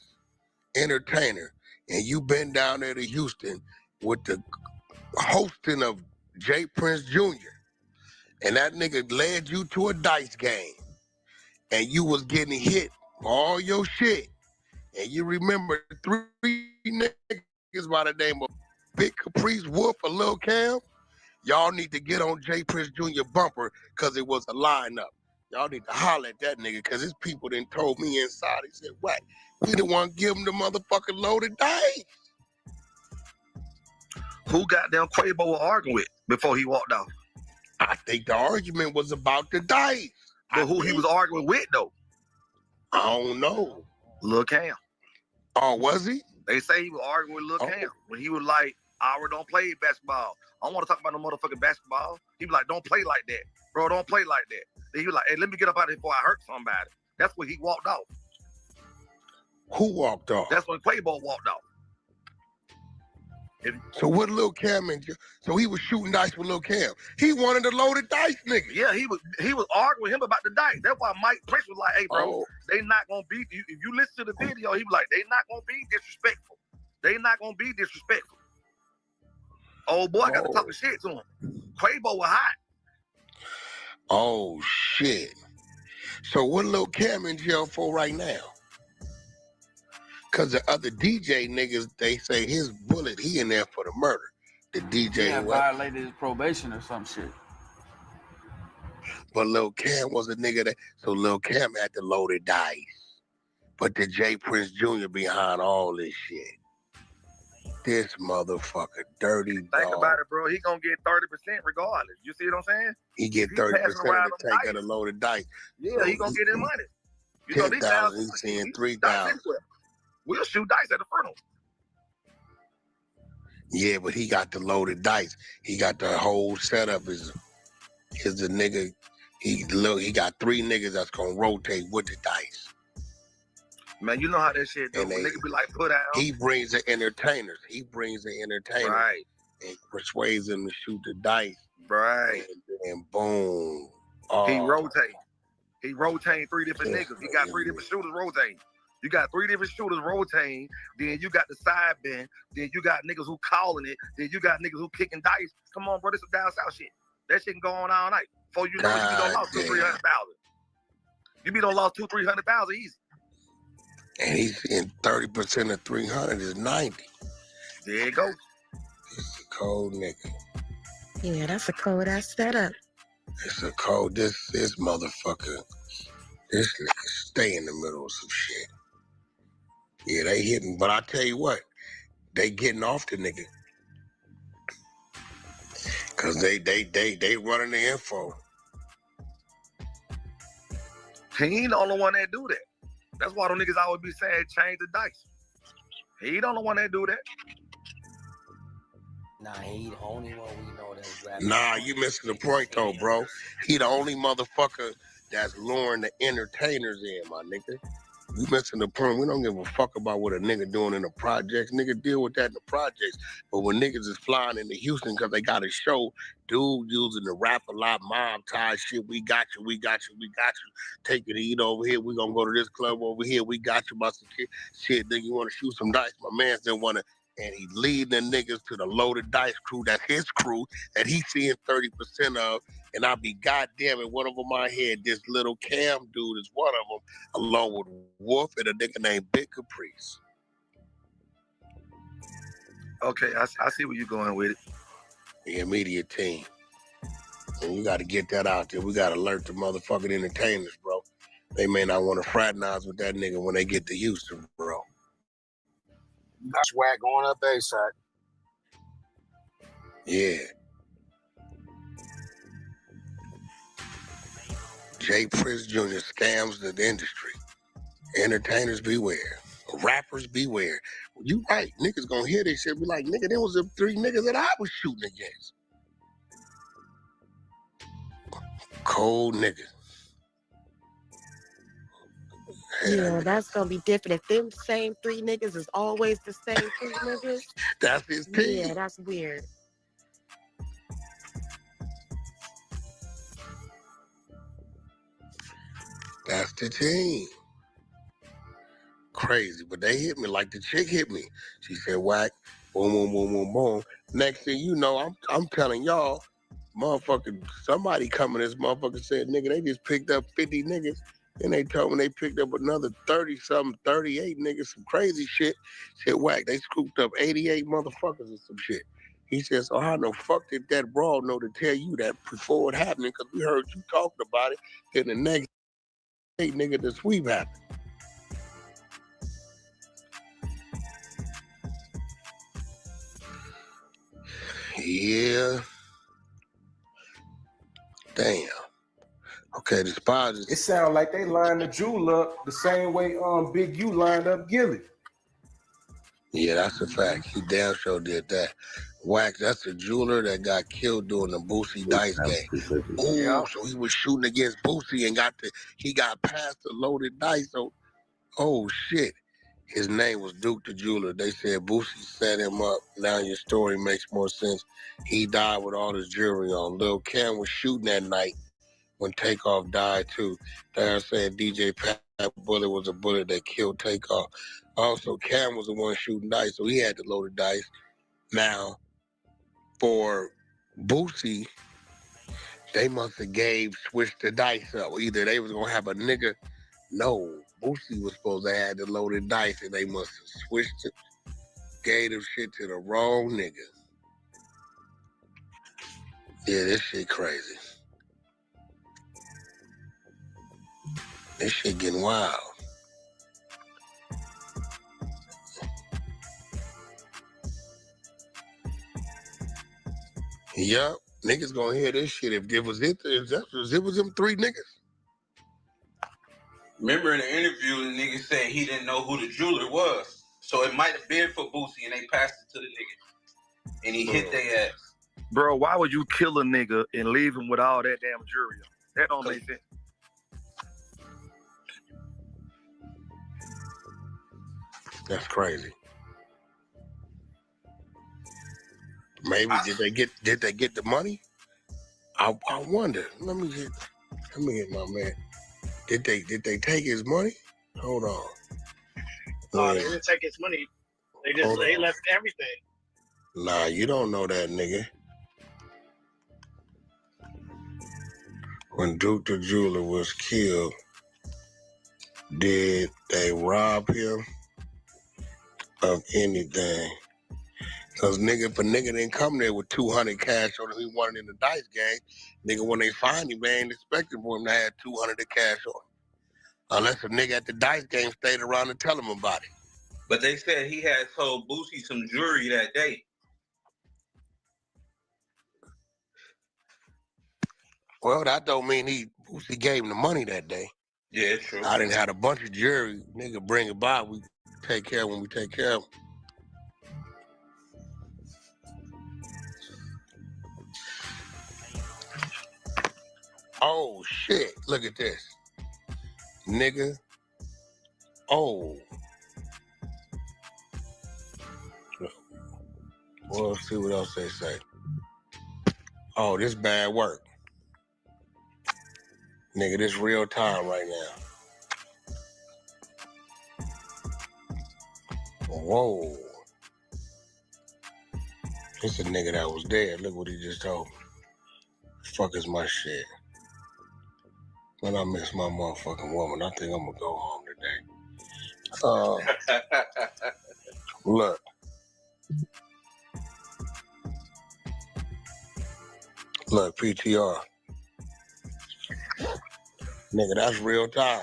entertainer, and you been down there to Houston with the hosting of J. Prince Jr., and that nigga led you to a dice game, and you was getting hit for all your shit, and you remember three niggas by the name of Big Caprice, Wolf, or Lil Cam, y'all need to get on J. Prince Jr. bumper, because it was a lineup. Y'all need to holler at that nigga, because his people done told me inside. He said, what? We didn't want to give him the motherfucking loaded dice.
Who goddamn Quavo was arguing with before he walked out?
I think the argument was about the dice.
But who he was arguing with, though?
I don't know.
Lil Cam.
Oh, was he?
They say he was arguing with Lil Cam when he was like, I don't play basketball. I don't want to talk about no motherfucking basketball. He was like, don't play like that. Bro, don't play like that. Then he was like, hey, let me get up out of here before I hurt somebody. That's when he walked off.
Who walked off?
That's when Quavo walked off.
So what Lil Cam and so he was shooting dice with Lil Cam. He wanted a loaded dice nigga.
Yeah, he was arguing with him about the dice. That's why Mike Prince was like, hey, bro, they not gonna be, if you listen to the video, he was like, they not gonna be disrespectful. They not gonna be disrespectful. Old boy got to talk shit to him. Quavo was hot.
Oh shit. So what Lil Cam in jail for right now? Cause the other DJ niggas, they say his bullet, he in there for the murder. The DJ
He violated his probation or some shit.
But Lil Cam was a nigga that, so Lil Cam had to load the dice. But the J. Prince Jr. behind all this shit. This motherfucker, dirty dog.
Think about it, bro. He gonna get 30% regardless. You see what I'm saying?
He get 30% of the take of the loaded dice.
Yeah, he gonna get his money. You know, these
10,000, he's seeing 3,000.
We'll shoot dice at the funeral.
Yeah, but he got the loaded dice. He got the whole setup. Is the nigga? He got three niggas that's gonna rotate with the dice.
Man, you know how that shit do. When niggas be like, put out.
He brings the entertainers.
Right.
And persuades them to shoot the dice.
Right.
And boom.
He rotate. He rotating three different niggas. He got three different shooters rotating. You got three different shooters rotating. Then you got the side bend. Then you got niggas who calling it. Then you got niggas who kicking dice. Come on, bro. This is down south shit. That shit can go on all night. Before you know, you be done lost 200,000-300,000. You be done lost 200,000-300,000 easy.
And he's in 30% of 300 is 90.
There you go.
It's a cold nigga.
Yeah, that's a cold ass setup.
It's a cold. This motherfucker. This nigga stay in the middle of some shit. Yeah, they hitting, but I tell you what, they getting off the nigga. Cause they running the info.
He ain't the only one that do that. That's why them niggas always be saying change the dice. He ain't the only one that do that.
Nah, he the only one we know that's rapping.
Nah, you missing the point though, bro. He the only motherfucker that's luring the entertainers in, my nigga. You missing the point. We don't give a fuck about what a nigga doing in the projects. Nigga deal with that in the projects. But when niggas is flying into Houston because they got a show, dude using the rap a lot, mob tie shit, we got you, we got you, we got you. Take it to eat over here. We gonna go to this club over here. We got you about some shit. Then you want to shoot some dice. My man didn't want to. And he leading the niggas to the loaded dice crew. That's his crew that he's seeing 30% of. And I'll be goddamn it, one of them I had, this little Cam dude is one of them, along with Wolf and a nigga named Big Caprice.
Okay, I see where you're going with it.
The immediate team. And you got to get that out there. We got to alert the motherfucking entertainers, bro. They may not want to fraternize with that nigga when they get to Houston, bro.
That's Wack going up A-side.
Yeah. Jay Prince Jr. scams the industry. Entertainers beware. Rappers beware. You right. Niggas gonna hear this shit be like, nigga, there was the 3 niggas that I was shooting against. Cold niggas.
Yeah, that's gonna be different. If them same 3 niggas is always the same 3 niggas.
That's his team.
Yeah, that's weird.
That's the team. Crazy, but they hit me like the chick hit me. She said, Wack, boom, boom, boom, boom, boom. Next thing you know, I'm telling y'all, motherfucking somebody coming, this motherfucker said, nigga, they just picked up 50 niggas. Then they told me they picked up another 30-something, 38 niggas, some crazy shit. Said, Wack, they scooped up 88 motherfuckers or some shit. He said, so how the fuck did that brawl know to tell you that before it happened? Because we heard you talking about it. Then the next day, nigga, the sweep happened. Yeah. Damn. Okay, the spies.
It sounds like they lined the Jewel up the same way Big U lined up Gilly.
Yeah, that's a fact. He damn sure did that. Wack, that's the jeweler that got killed during the Boosie dice game. Oh, so he was shooting against Boosie and he got past the loaded dice. So, oh shit. His name was Duke the Jeweler. They said Boosie set him up. Now your story makes more sense. He died with all his jewelry on. Lil Cam was shooting that night when Takeoff died too. They're saying DJ Pat bullet was a bullet that killed Takeoff. Also, Cam was the one shooting dice, so he had to load the dice. Now, for Boosie, they must have switched the dice up. Either they was gonna have a nigga. No, Boosie was supposed to have the loaded dice, and they must have switched it, gave them shit to the wrong nigga. Yeah, this shit crazy. This shit getting wild. Yup, niggas gonna hear this shit if it was them 3 niggas.
Remember in the interview, the nigga said he didn't know who the jeweler was. So it might have been for Boosie and they passed it to the nigga. And he hit their ass.
Bro, why would you kill a nigga and leave him with all that damn jewelry on? That don't make sense.
That's crazy. Maybe did they get the money? I wonder. Let me get my man. Did they take his money? Hold on.
They didn't take his money. They left everything.
Nah, you don't know that nigga. When Duke the Jeweler was killed, did they rob him of anything? Because if a nigga didn't come there with 200 cash on him, he wanted in the dice game, nigga, when they find him, they ain't expecting for him to have 200 of cash on him. Unless a nigga at the dice game stayed around and tell him about it.
But they said he had told Boosie some jewelry that day.
Well, that don't mean Boosie gave him the money that day.
Yeah, true.
I didn't have a bunch of jewelry. Nigga bring it by. We take care of when we take care of him. Oh, shit. Look at this. Nigga. Oh. Well, let's see what else they say. Oh, this bad work. Nigga, this real time right now. Whoa. This a nigga that was dead. Look what he just told me. Fuck is my shit. Man, I miss my motherfucking woman. I think I'm gonna go home today. Look. Look, PTR. Nigga, that's real time.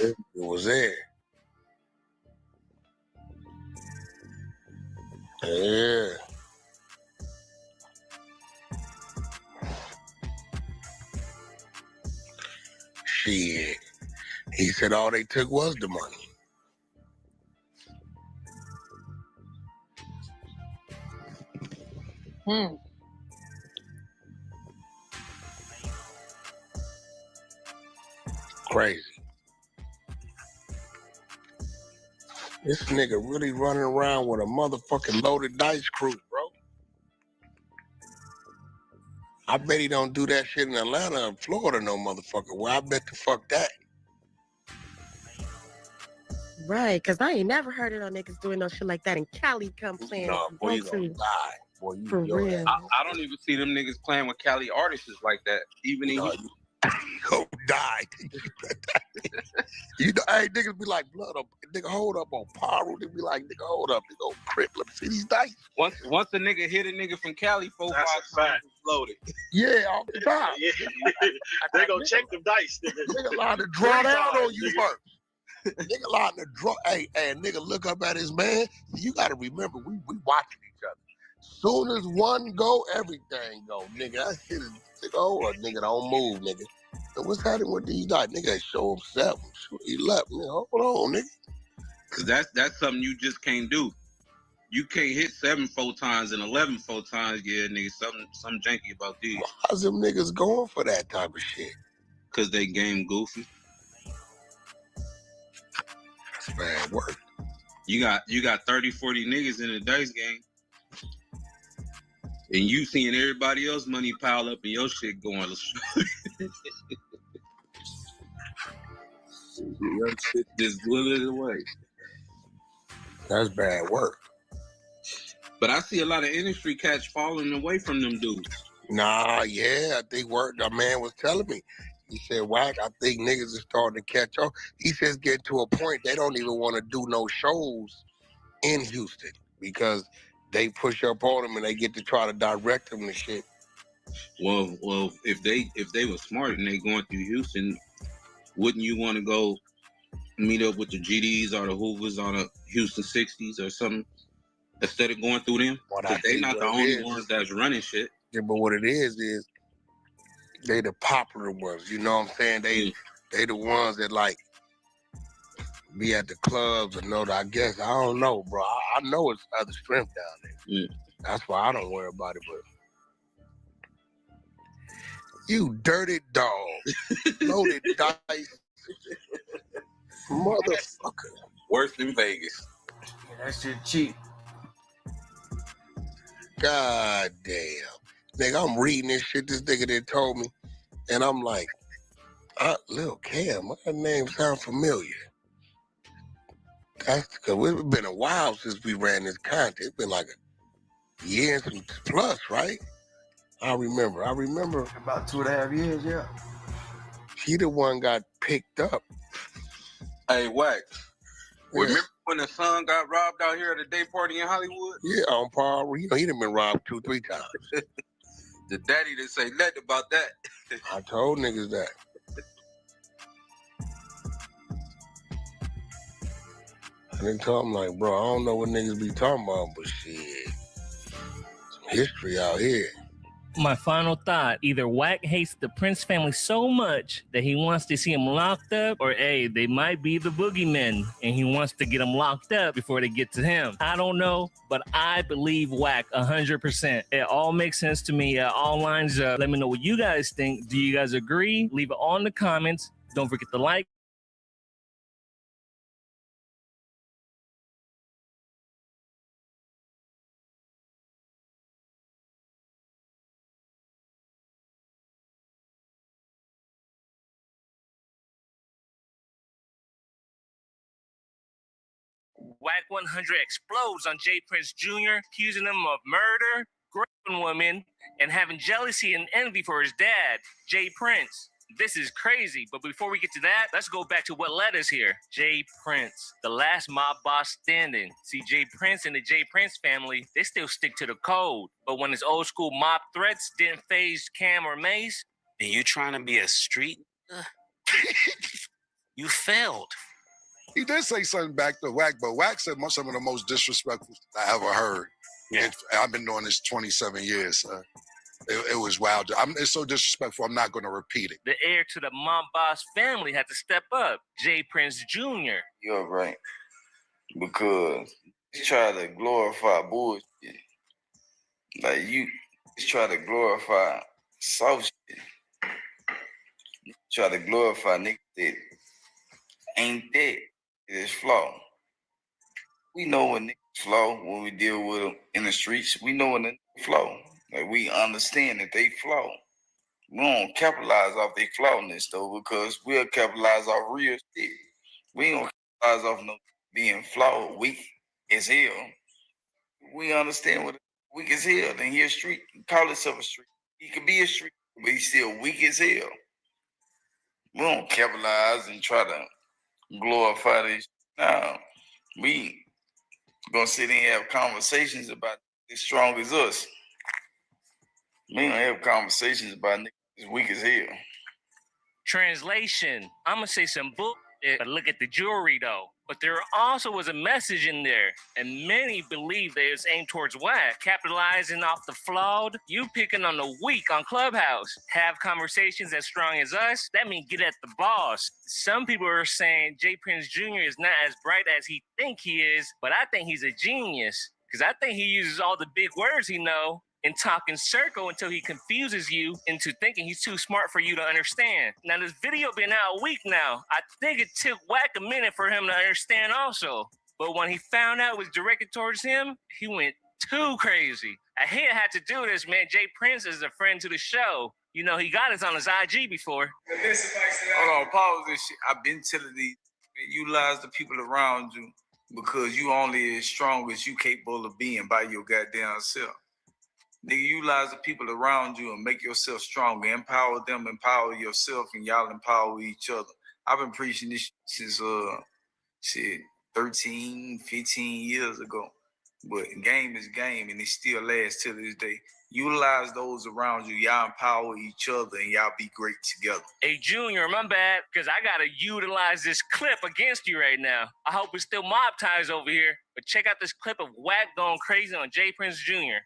It was there. Yeah. Shit. He said all they took was the money. Crazy. This nigga really running around with a motherfucking loaded dice crew, bro. I bet he don't do that shit in Atlanta or Florida, no motherfucker. Well, I bet the fuck that.
Right, because I ain't never heard of no niggas doing no shit like that in Cali come playing.
No, boy, you gonna die. Boy, you
For real.
I don't even see them niggas playing with Cali artists like that. Even in
you gonna die. You know, hey, niggas be like, blood up, nigga, hold up on Paru. They be like, nigga, hold up, nigga, crip. Let me see these dice.
Once a nigga hit a nigga from Cali, 4-5 times loaded.
Yeah, off the top.
Yeah. They gonna check the dice.
Nigga line to draw down on you first. Nigga line to draw. Hey, nigga, look up at his man. You gotta remember, we watching each other. Soon as one go, everything go, nigga. That shit is, nigga, hold up, nigga, don't move, nigga. So what's happening with these guys? Nigga, show him 7, show 11, nigga. Hold on, nigga.
Cause that's something you just can't do. You can't hit 7 4 times and 11 4 times. Yeah, nigga, something janky about these.
How's them niggas going for that type of shit?
Cause they game goofy.
That's bad work.
You got 30, 40 niggas in the dice game. And you seeing everybody else money pile up and your shit going. Your shit just dwindling away.
That's bad work.
But I see a lot of industry cats falling away from them dudes.
Nah, yeah, I think a man was telling me. He said, Wack, I think niggas are starting to catch on. He says getting to a point they don't even want to do no shows in Houston because they push up on them and they get to try to direct them and shit.
Well, if they were smart and they going through Houston, wouldn't you want to go meet up with the GDs or the Hoovers or the Houston 60s or something instead of going through them? Because they not the only ones that's running shit.
Yeah, but what it is they the popular ones. You know what I'm saying? They the ones that like be at the clubs and know that. I guess I don't know, bro. I know it's other strength down there.
Yeah.
That's why I don't worry about it. But you dirty dog, loaded dice, motherfucker.
Worse than Vegas.
Yeah, that shit cheap.
God damn, nigga, I'm reading this shit this nigga that told me, and I'm like, Lil Cam, that name sound familiar. That's because it's been a while since we ran this content. It's been like a year and some plus, right? I remember.
About 2.5 years, yeah.
He the one got picked up.
Hey, Wack. Remember when the son got robbed out here at a day party in Hollywood?
Yeah, on par. You know, he done been robbed 2-3 times.
The daddy didn't say nothing about that.
I told niggas that. And then tell him like, bro, I don't know what niggas be talking about, but shit, some history out here.
My final thought, either Wack hates the Prince family so much that he wants to see him locked up, or A, they might be the boogeymen and he wants to get them locked up before they get to him. I don't know, but I believe Wack 100%. It all makes sense to me. All lines up. Let me know what you guys think. Do you guys agree? Leave it all in the comments. Don't forget to like. Wack 100 explodes on J. Prince Jr., accusing him of murder, raping women, and having jealousy and envy for his dad, J. Prince. This is crazy, but before we get to that, let's go back to what led us here. J. Prince, the last mob boss standing. See, J. Prince and the J. Prince family, they still stick to the code. But when his old school mob threats didn't faze Cam or Mace,
and you trying to be a street, you failed.
He did say something back to Wack, but Wack said some of the most disrespectful I ever heard. Yeah. I've been doing this 27 years. It was wild. It's so disrespectful, I'm not going to repeat it.
The heir to the mob boss family had to step up, J. Prince Jr.
You're right. Because you try to glorify bullshit. Like, you try to glorify soft shit. You try to glorify niggas that ain't that. It is flaw. We know when niggas flaw when we deal with them in the streets. We know when they flaw. Like, we understand that they flaw. We don't capitalize off their flawness though, because we'll capitalize off real shit. We ain't gonna capitalize off no being flawed, weak as hell. We understand what weak as hell. Then he a street. Call himself a street. He could be a street, but he's still weak as hell. We don't capitalize and try to glorify this. Now, we gonna sit there and have conversations about as strong as us. We don't have conversations about niggas as weak as hell.
Translation, I'm gonna say some bullshit, but look at the jewelry though. But there also was a message in there, and many believe that it's aimed towards Wack, capitalizing off the flawed. You picking on the weak on Clubhouse. Have conversations as strong as us. That means get at the boss. Some people are saying J. Prince Jr. is not as bright as he think he is, but I think he's a genius because I think he uses all the big words he know and talk in circle until he confuses you into thinking he's too smart for you to understand. Now, this video been out a week now. I think it took Wack a minute for him to understand also. But when he found out it was directed towards him, he went too crazy. I hate I had to do this, man. J. Prince is a friend to the show. You know, he got us on his IG before.
Hold on, pause this shit. I've been telling these, you lies the people around you because you only as strong as you capable of being by your goddamn self. Nigga, utilize the people around you and make yourself stronger. Empower them, empower yourself, and y'all empower each other. I've been preaching this since 13, 15 years ago. But game is game, and it still lasts to this day. Utilize those around you. Y'all empower each other, and y'all be great together.
Hey, Junior, my bad, because I got to utilize this clip against you right now. I hope it's still mob ties over here. But check out this clip of Wack going crazy on J. Prince Jr.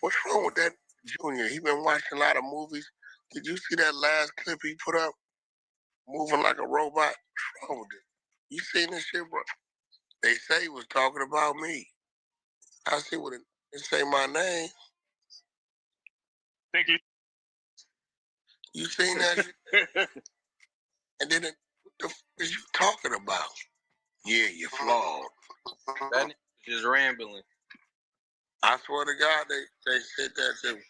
What's wrong with that Junior? He been watching a lot of movies. Did you see that last clip he put up? Moving like a robot? What's wrong with it? You seen this shit, bro? They say he was talking about me. I see what it say my name.
Thank you.
You seen that shit? And then what the f is you talking about? Yeah, you're flawed.
That nigga just rambling.
I swear to God, they said that to me.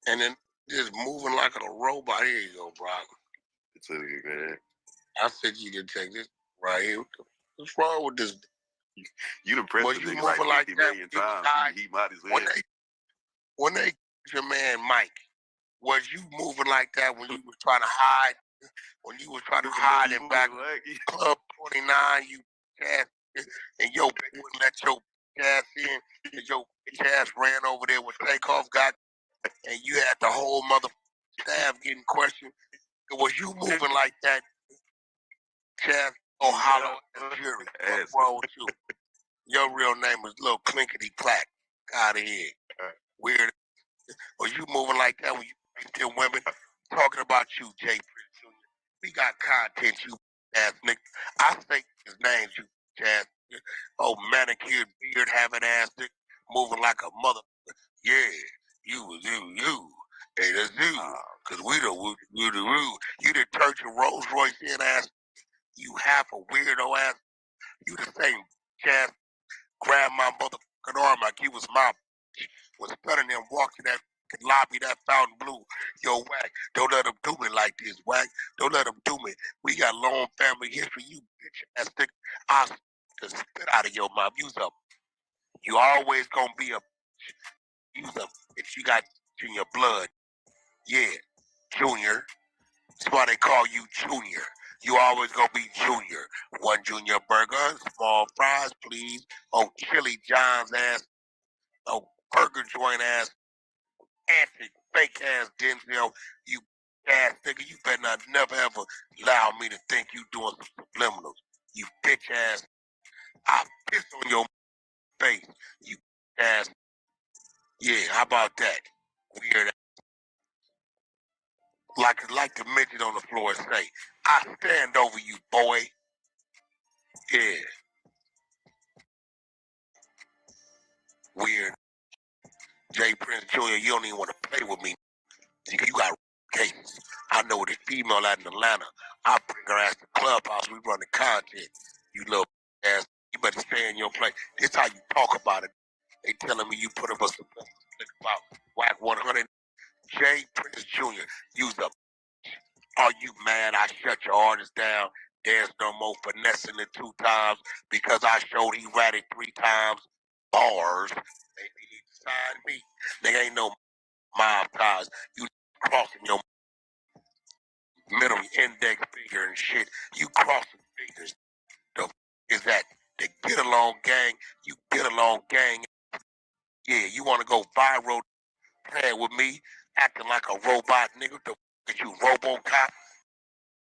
And then just moving like a robot. Here you go, Brock. I said you can take this right here. What's wrong with this?
You the president
you
like
moving like
50
that,
million times. He might as well.
When they your man Mike, was you moving like that when you was trying to hide? When you was trying to hide in back Club 29, you ass, and your bitch wouldn't let your ass in, and your bitch ass ran over there with Takeoff got, and you had the whole mother staff getting questioned. Was you moving like that, Chaz? Oh, hollow jury. What's wrong with you? Your real name is Lil Clinkety Clack. Out of here. Weird. Or you moving like that when you still women talking about you, Jay Prince Jr. We got content, you ass nigga. I think his name's you, ass nigga. Oh, manicured beard having ass nigga. Moving like a mother. Yeah, you. Hey, that's you. Cause we the woo. You the church of Rolls Royce in ass. You half a weirdo ass. You the same ass. Grab my motherfucking arm like he was my was stunning and walking that lobby, that fountain blue. Yo, Wack, don't let him do me like this, Wack. Don't let him do me. We got long family history, you bitch ass nigga. I'll just spit out of your mouth. Use up. You always gonna be a use up if you got in your blood. Yeah, Junior. That's why they call you Junior. You always gonna be Junior. One Junior burger, small fries, please. Oh, Chili John's ass. Oh, burger joint ass. Antic, fake ass Denzel. You ass nigga. You better not never ever allow me to think you doing some subliminals. You bitch ass. I piss on your face. You ass. Yeah, how about that? Weird. Like the midget on the floor say, I stand over you, boy. Yeah. Weird. Jay Prince Jr., you don't even want to play with me. You got cases. I know the female out in Atlanta. I bring her ass to the clubhouse. We run the content. You little ass. You better stay in your place. This how you talk about it. They telling me you put up a about Wack 100. Jay Prince Jr., use up. Are you mad I shut your artist down? There's no more finessing it 2 times because I showed he ratted 3 times. Bars. They need to sign me. They ain't no mob ties. You crossing your middle index finger and shit. You crossing fingers. The is that the get along gang? You get along gang. Yeah, you want to go viral playing with me, acting like a robot nigga? The is you RoboCop?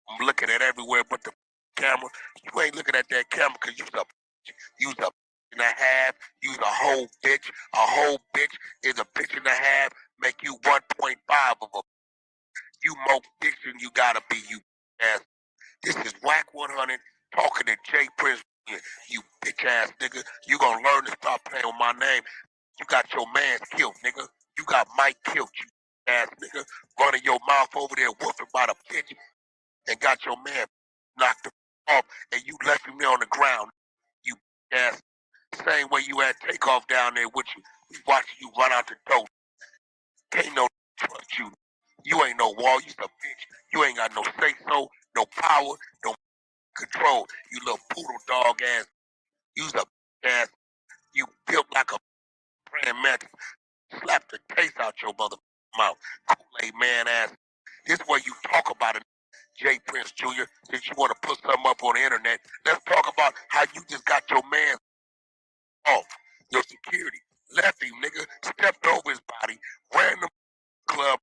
I'm looking at everywhere but the camera. You ain't looking at that camera because you's a and a half. You's a whole bitch. A whole bitch is a bitch and a half. Make you 1.5 of a. You more bitch than you gotta be, you ass. This is Wack 100 talking to Jay Prince. You bitch ass nigga. You gonna learn to stop playing with my name. You got your man killed, nigga. You got Mike killed, you ass nigga. Running your mouth over there, woofing by the bitch, and got your man knocked off, and you left him there on the ground. You ass. Same way you had Takeoff down there with you. Watching you run out the door. Ain't no trust you. You ain't no wall. You's a bitch. You ain't got no say so, no power, no control. You little poodle dog ass. You's a ass. You built like a praying mantis. Slap the taste out your mother mouth. Kool-Aid man ass. This way you talk about it, Jay Prince Jr. Since you want to put something up on the internet, let's talk about how you just got your man off. Your security left him, nigga. Stepped over his body, ran the club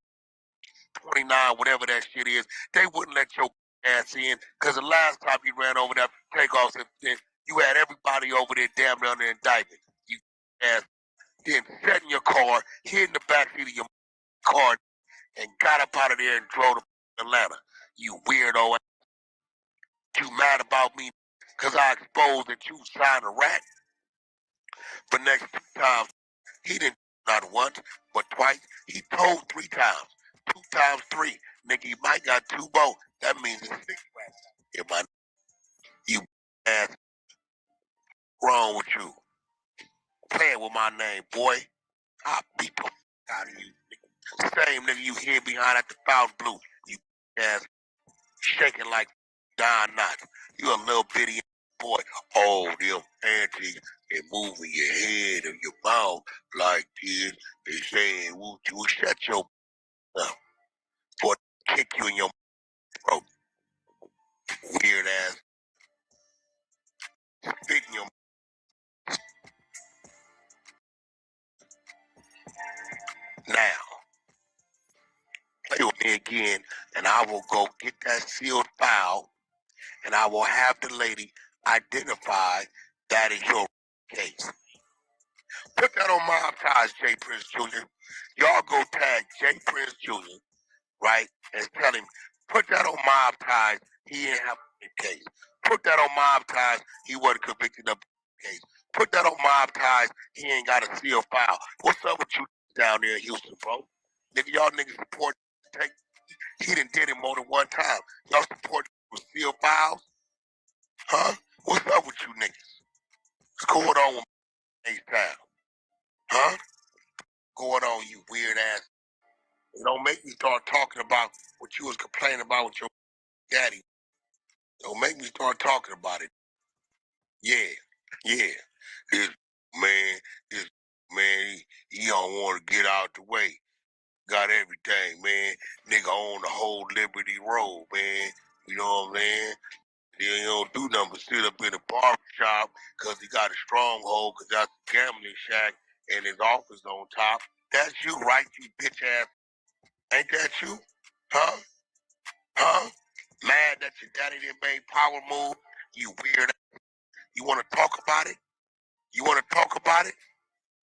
29, whatever that shit is. They wouldn't let your ass in because the last time you ran over that Takeoff, you had everybody over there damn near under indictment. You ass. Then sat in your car, hid in the backseat of your car, and got up out of there and drove to Atlanta. You weirdo ass. You mad about me because I exposed that you signed a rat? But next 2 times, he didn't not once, but twice. He told 3 times. 2 times 3. Nigga, you might got 2 more. That means it's 6 rats. Here, my you ass. Wrong with you? Playing with my name, boy. I'll beat the out of you. Nigga. Same nigga you hid behind at the fountain blue. You ass shaking like Don Knotts. You a little bitty boy. Oh, them antics and moving your head and your mouth like this. They saying, "Woo, you shut your mouth." Boy, kick you in your throat. Weird ass. Spit in your. Now, play with me again, and I will go get that sealed file, and I will have the lady identify that is your case. Put that on Mob Ties, J. Prince Jr. Y'all go tag J. Prince Jr., right, and tell him, put that on Mob Ties, he didn't have a case. Put that on Mob Ties, he wasn't convicted of the case. Put that on Mob Ties, he ain't got a seal file. What's up with you down there in Houston, bro? Nigga, y'all niggas support take. He done did it more than one time. Y'all support with seal files? Huh? What's up with you niggas? What's going on with H-Town? Huh? Going on, you weird ass. You don't make me start talking about what you was complaining about with your daddy. Don't make me start talking about it. Yeah. This man, he don't want to get out the way. Got everything, man. Nigga own the whole Liberty Road, man. You know what I'm saying? He don't do nothing but sit up in a barber shop because he got a stronghold because that's a gambling shack and his office on top. That's you, right, you bitch ass? Ain't that you? Huh? Mad that your daddy didn't make power move? You weird ass. You want to talk about it?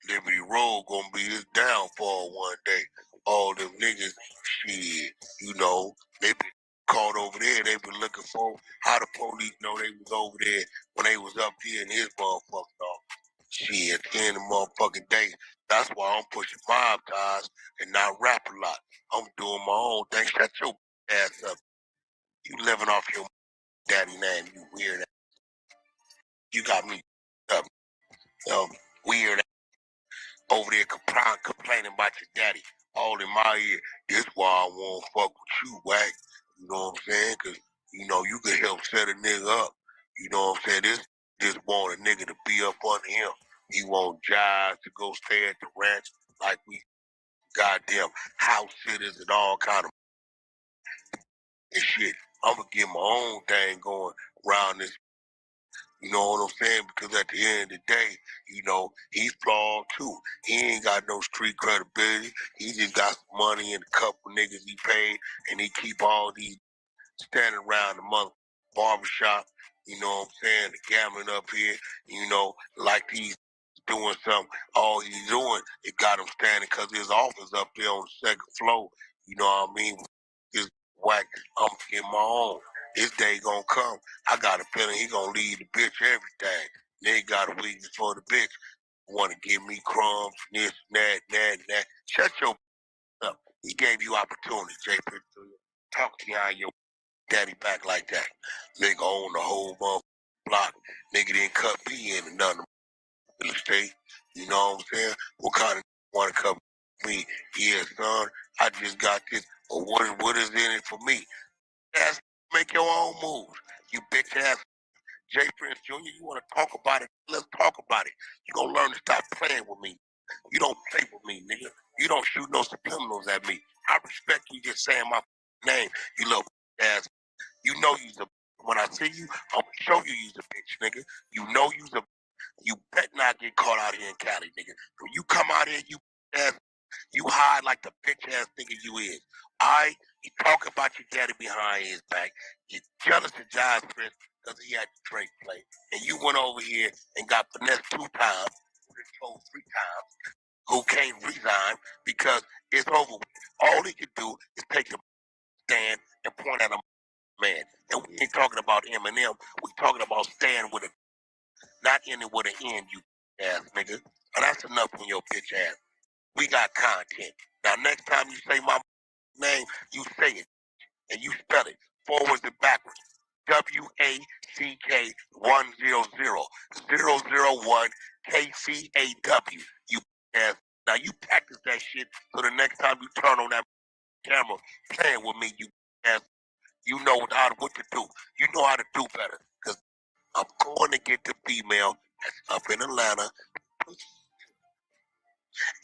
Liberty Road gonna be his downfall one day. All them niggas, shit, you know, they been caught over there. They been looking for how the police know they was over there when they was up here in his motherfucking office. Shit, at the end of the motherfucking day, that's why I'm pushing Mob Ties and not rap a lot. I'm doing my own thing. Shut your ass up. You living off your daddy name, you weird ass. You got me up. Weird ass. Over there complaining about your daddy, all in my ear. This why I won't fuck with you, Wack. You know what I'm saying? Cause you know you can help set a nigga up. You know what I'm saying? This want a nigga to be up under him. He want Jives to go stay at the ranch like we goddamn house sitters and all kind of shit. I'ma get my own thing going around this. You know what I'm saying? Because at the end of the day, you know, he's flawed too. He ain't got no street credibility. He just got some money and a couple niggas he paid, and he keep all these standing around the mother barbershop, you know what I'm saying, the gambling up here, you know, like he's doing something. All he's doing, it got him standing because his office up there on the second floor. You know what I mean? His Wack, I'm getting my own. His day gonna come. I got a feeling he gonna leave the bitch everything. They got a weakness for the bitch. Want to give me crumbs, this, that. Shut your up. He gave you opportunity, J. Talk to your daddy back like that. Nigga own the whole block. Nigga didn't cut me in and nothing. Real estate. You know what I'm saying? What kind of want to cut me? Yeah, son, I just got this. But what is in it for me? Ass, make your own moves. You bitch ass. J. Prince Jr., you want to talk about it? Let's talk about it. You gonna learn to stop playing with me. You don't play with me, nigga. You don't shoot no subliminals at me. I respect you just saying my name, you little ass. You know you's a. When I see you, I'm gonna show you you's a bitch, nigga. You know you's a. You bet not get caught out here in Cali, nigga. When you come out here, you ass, you hide like the bitch ass nigga you is. You talk about your daddy behind his back. You jealous of Jives Prince because he had the Drake play, and you went over here and got finessed 2 times, told 3 times, who can't resign because it's over with. All he can do is take a stand and point at a man. And we ain't talking about Eminem. We talking about stand with a, not ending with an end, you ass nigga. And that's enough on your bitch ass. We got content. Now next time you say my name, you say it and you spell it forwards and backwards. WACK 100 KCAW. You ass. Now you practice that shit so the next time you turn on that camera playing with me, you ass. You know what to do. You know how to do better. Because I'm going to get the female that's up in Atlanta.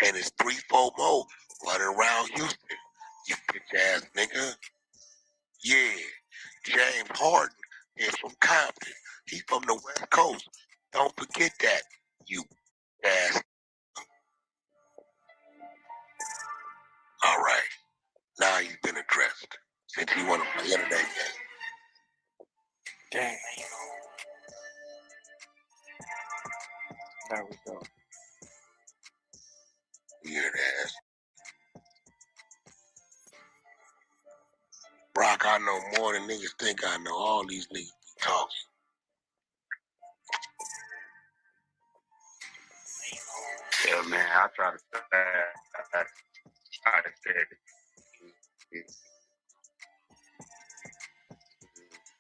And it's 3-4 more running around Houston. You bitch ass nigga. Yeah. James Harden is from Compton. He's from the West Coast. Don't forget that. You ass. All right. Now you've been addressed. Since you want to play internet game.
Damn. There we go.
Weird ass. Brock, I know more than niggas think I know. All these niggas be talking.
Yeah, man, I try to say it.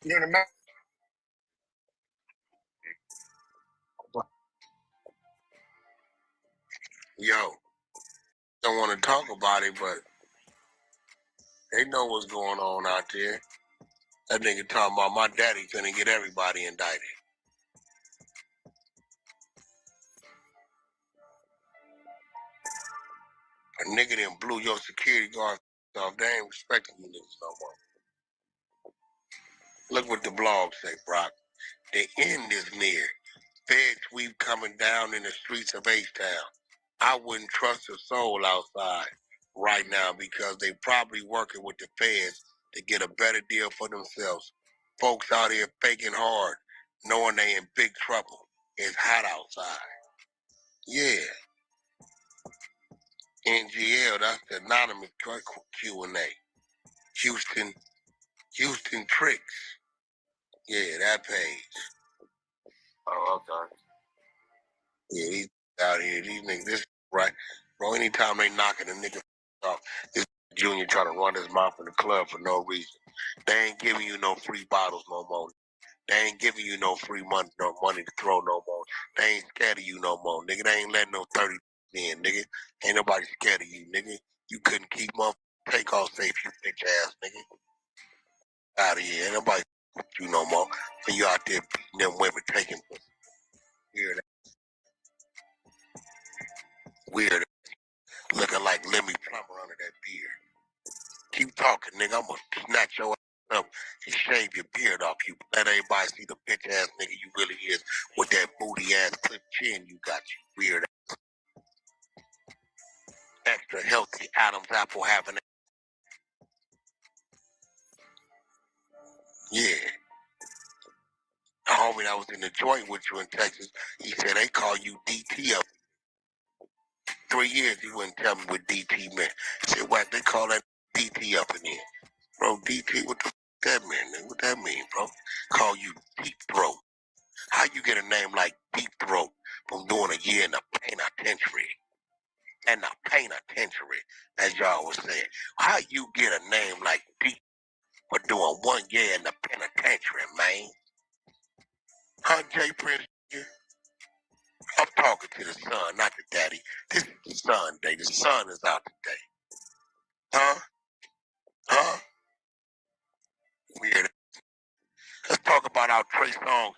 You know what Yo, don't want to talk about it, but they know what's going on out there. That nigga talking about my daddy finna get everybody indicted. A nigga done blew your security guard off. They ain't respecting you niggas no more. Look what the blog say, Brock. The end is near. Fed sweep coming down in the streets of H-Town. I wouldn't trust a soul outside right now because they probably working with the feds to get a better deal for themselves. Folks out here faking hard, knowing they in big trouble. It's hot outside. Yeah. NGL, that's the anonymous Q&A. Houston Tricks. Yeah, that page.
Oh, okay.
Yeah, he's out here. These niggas, this right, bro. Anytime they knocking a nigga off, this Junior trying to run his mouth in the club for no reason. They ain't giving you no free bottles no more. They ain't giving you no free money, no money to throw no more. They ain't scared of you no more, nigga. They ain't letting no 30 in, nigga. Ain't nobody scared of you, nigga. You couldn't keep up. Take off safe, you bitch ass, nigga. Out of here. Ain't nobody with you no more. And you out there beating them women, taking weird. Weird. Looking like Lemmy Plumber under that beard. Keep talking, nigga. I'm gonna snatch your ass up and shave your beard off you. Let everybody see the bitch ass nigga you really is with that booty ass clip chin you got, you weird ass. Extra healthy Adam's apple having it. Yeah. The homie that was in the joint with you in Texas, he said they call you DT up. 3 years he wouldn't tell me what DT meant. He said, Wack, they call that DT up in here. Bro, DT, what the f that mean, nigga? What that mean, bro? Call you Deep Throat. How you get a name like Deep Throat from doing a year in the penitentiary? And the penitentiary, as y'all was saying. How you get a name like Deep for doing 1 year in the penitentiary, man? Huh, J. Prince Jr.? I'm talking to the son, not the daddy. This is the son day. The son is out today. Huh? Huh? Weird. Let's talk about how Trey Songz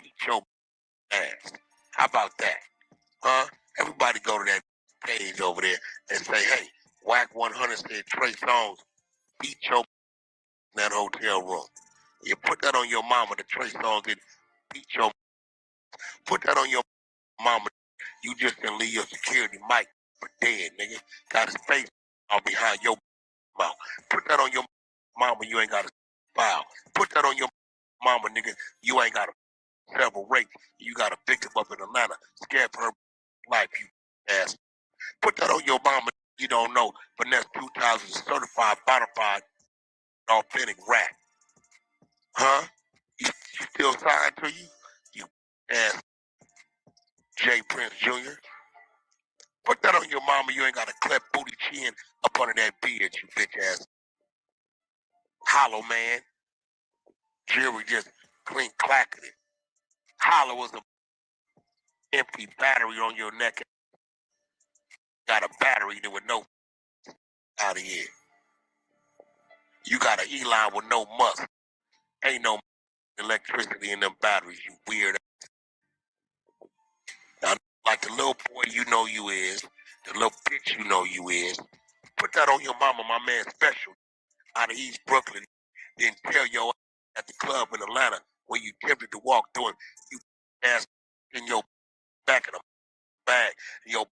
beat your ass. How about that? Huh? Everybody go to that page over there and say, hey, Wack 100 said Trey Songz beat your in that hotel room. You put that on your mama, the Trey Songz did beat your. Put that on your mama. You just didn't leave your security mic for dead, nigga. Got his face all behind your mouth. Put that on your mama, you ain't got a file. Put that on your mama, nigga. You ain't got a several rapes. You got a victim up in Atlanta. Scared for her life, you ass. Put that on your mama, you don't know. Finesse 2000 certified, bonafide, authentic rat. Huh? You still signed to you? You ass J. Prince Jr. Put that on your mama, you ain't got a cleft booty chin up under that beard, you bitch ass. Hollow man. Jerry just clean clacking it. Hollow was a empty battery on your neck. Got a battery that with no out of here. You got an E-line with no must. Ain't no electricity in them batteries, you weird. Now, like the little boy you know you is, the little bitch you know you is, put that on your mama, my man Special, out of East Brooklyn. Then tell your at the club in Atlanta where you tempted to walk through it, you ass in your back of the bag. And your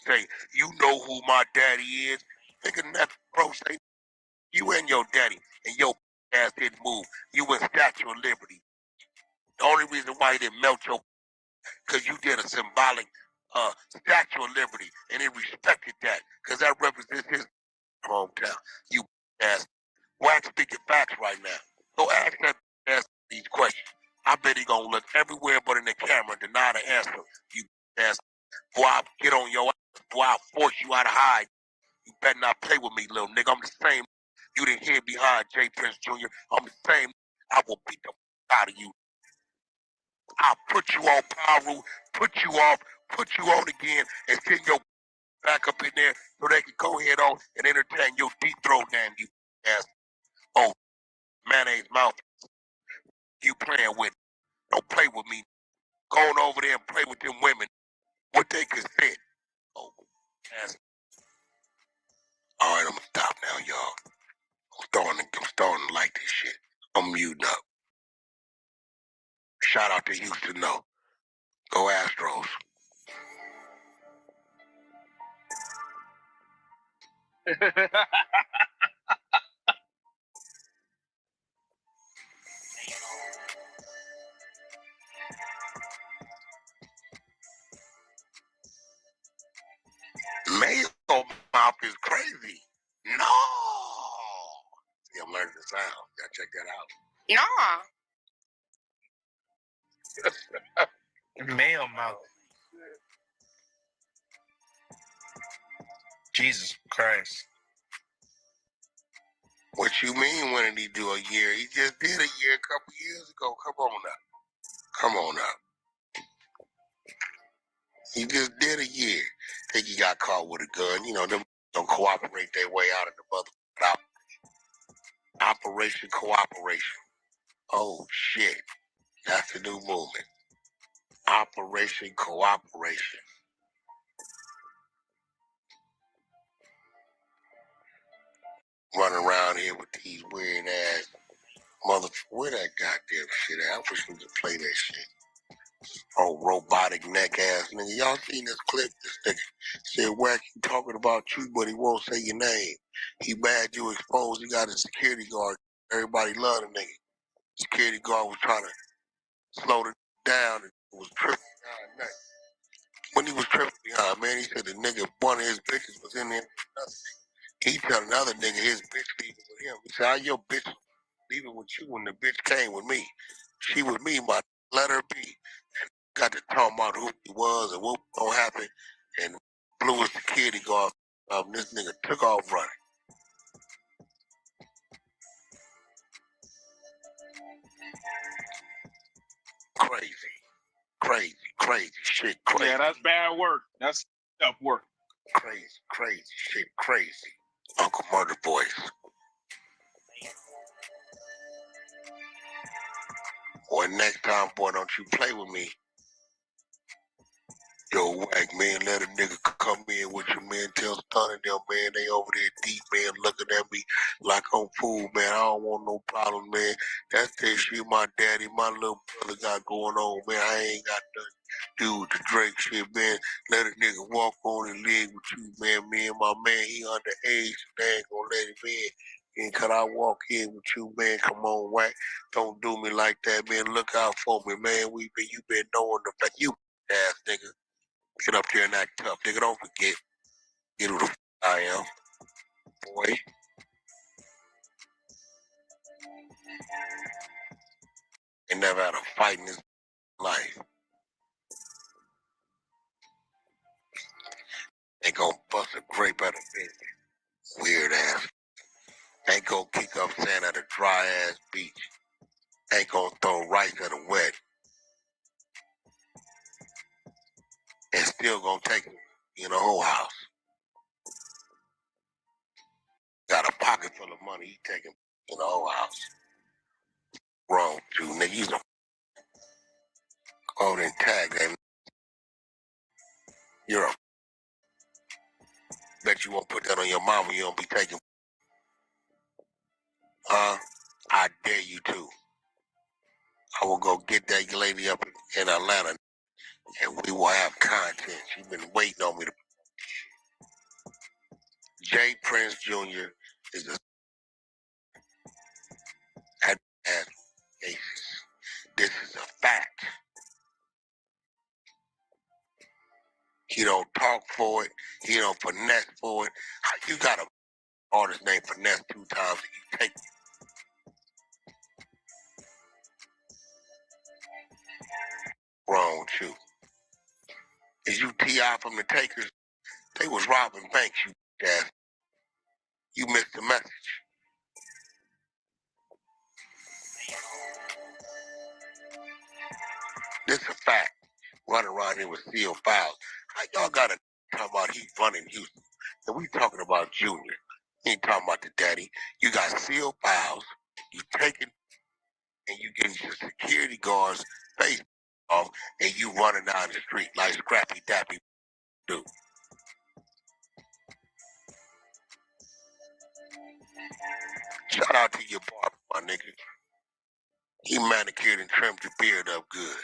say, you know who my daddy is? Nigga, nothing, bro, say, you and your daddy, and your ass didn't move. You in Statue of Liberty. The only reason why he didn't melt your, because you did a symbolic Statue of Liberty, and he respected that, because that represents his hometown. You ass. Wack speaking facts right now. Go ask that ass these questions. I bet he gonna look everywhere but in the camera and deny the answer. You ass. Boy, I'll get on your ass. Boy, I'll force you out of hide. You better not play with me, little nigga. I'm the same. You didn't hear behind J. Prince Jr. I'm the same. I will beat the f out of you. I'll put you on Paru, put you off, put you on again, and send your back up in there so they can go ahead on and entertain your deep throat, damn you ass. Oh, mayonnaise mouth. You playing with. Don't play with me. Go on over there and play with them women. What they consent. Oh, ass. All right, I'm gonna stop now, y'all. I'm starting to like this shit. I'm muting up. Shout out to Houston, though. Go Astros. Mayo mouth is crazy. No. See, I'm learning the sound. Gotta check that out.
Male mouth. Jesus Christ.
What you mean when did he do a year? He just did a year a couple years ago. Come on now. Come on now. He just did a year. Think he got caught with a gun. You know, them don't cooperate their way out of the mother Operation Cooperation. Oh, shit. That's the new movement. Operation Cooperation. Running around here with these weird ass where that goddamn shit at? I wish we could play that shit. Oh, robotic neck ass nigga. Y'all seen this clip? This nigga said, Wack, he talking about you, but he won't say your name. He mad you exposed. He got a security guard. Everybody love the nigga. Security guard was trying to slow it down and was tripping behind that. When he was tripping behind, man, he said the nigga, one of his bitches was in there. He tell another nigga his bitch leaving with him. He said, how your bitch leaving with you when the bitch came with me? She with me, but let her be. And got to talk about who he was and what gonna happen, and blew his security guard up, and this nigga took off running. Crazy shit, crazy.
Yeah, that's bad work. That's tough work.
Crazy shit, crazy. Uncle Murder Voice. Boy, next time, boy, don't you play with me. Yo, Wack, man, let a nigga come in with you, man. Tell Stun and them, man, they over there deep, man, looking at me like I'm fool, man. I don't want no problem, man. That's that shit my daddy, my little brother got going on, man. I ain't got nothing to do with the Drake shit, man. Let a nigga walk on and live with you, man. Me and my man, he underage, so they ain't gonna let him in. And can I walk in with you, man? Come on, Wack. Don't do me like that, man. Look out for me, man. You been knowing the fact, you ass nigga. Get up there and act tough, nigga. Don't forget. Get who the f I am, boy. Ain't never had a fight in his life. Ain't gonna bust a grape at a bitch. Weird ass. Ain't gonna kick up sand at a dry ass beach. Ain't gonna throw rice at a wet. And still gonna take him in a whole house. Got a pocket full of money, he take him in a whole house. Wrong, too, nigga. He's a golden tag, name. You're a bet you won't put that on your mama, you don't be taking. Huh? I dare you to. I will go get that lady up in Atlanta, and we will have content. She's been waiting on me to. J. Prince Jr. is a at cases. This is a fact. fact. He don't talk for it. He don't finesse for it. How you got a artist named Finesse 2 times and you take wrong too? Is you T.I. from the Takers? They was robbing banks, you ass. You missed the message. This a fact. Running around here with sealed files. How y'all gotta talk about he's running Houston? And we talking about Junior. You ain't talking about the daddy. You got sealed files. You taking and you getting your security guards face off, and you running down the street like Scrappy Dappy do. Shout out to your barber, my nigga. He manicured and trimmed your beard up good.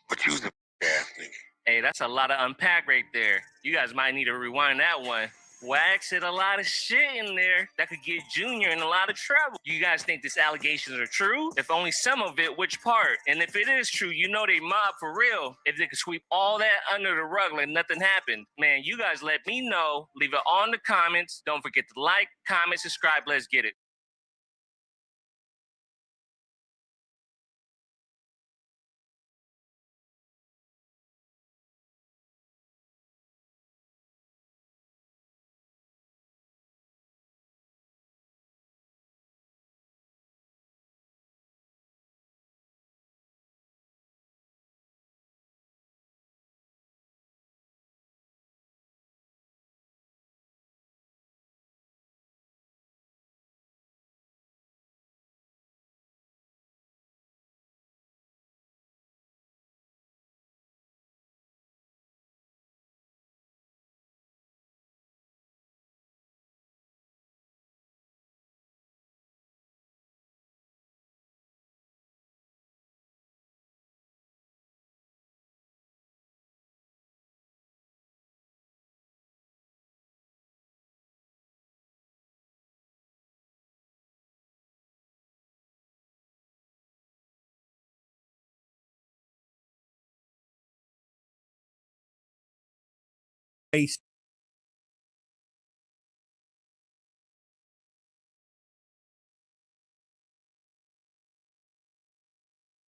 But you's a ass nigga.
Hey, that's a lot to unpack right there. You guys might need to rewind that one. Wack said a lot of shit in there that could get Junior in a lot of trouble. You guys think these allegations are true? If only some of it, which part? And if it is true, you know they mob for real. If they could sweep all that under the rug like nothing happened. Man, you guys let me know. Leave it all in the comments. Don't forget to like, comment, subscribe. Let's get it.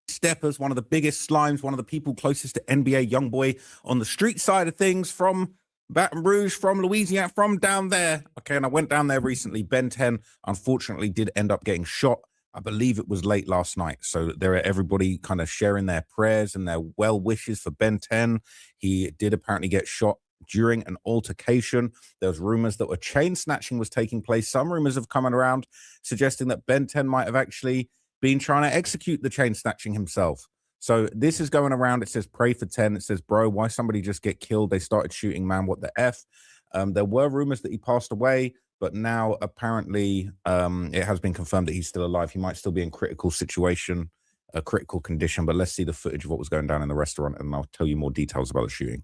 Steppers, one of the biggest slimes, one of the people closest to NBA Youngboy on the street side of things, from Baton Rouge, from Louisiana, from down there. Okay, and I went down there recently. Ben 10, unfortunately, did end up getting shot. I believe it was late last night. So there are everybody kind of sharing their prayers and their well wishes for Ben 10. He did apparently get shot during an altercation. There was rumors that a chain snatching was taking place. Some rumors have come around suggesting that Ben 10 might have actually been trying to execute the chain snatching himself. So this is going around. It says pray for 10. It says, bro, why somebody just get killed? They started shooting, man. What the F? There were rumors that he passed away, but now apparently it has been confirmed that he's still alive. He might still be in critical situation, a critical condition, but let's see the footage of what was going down in the restaurant and I'll tell you more details about the shooting.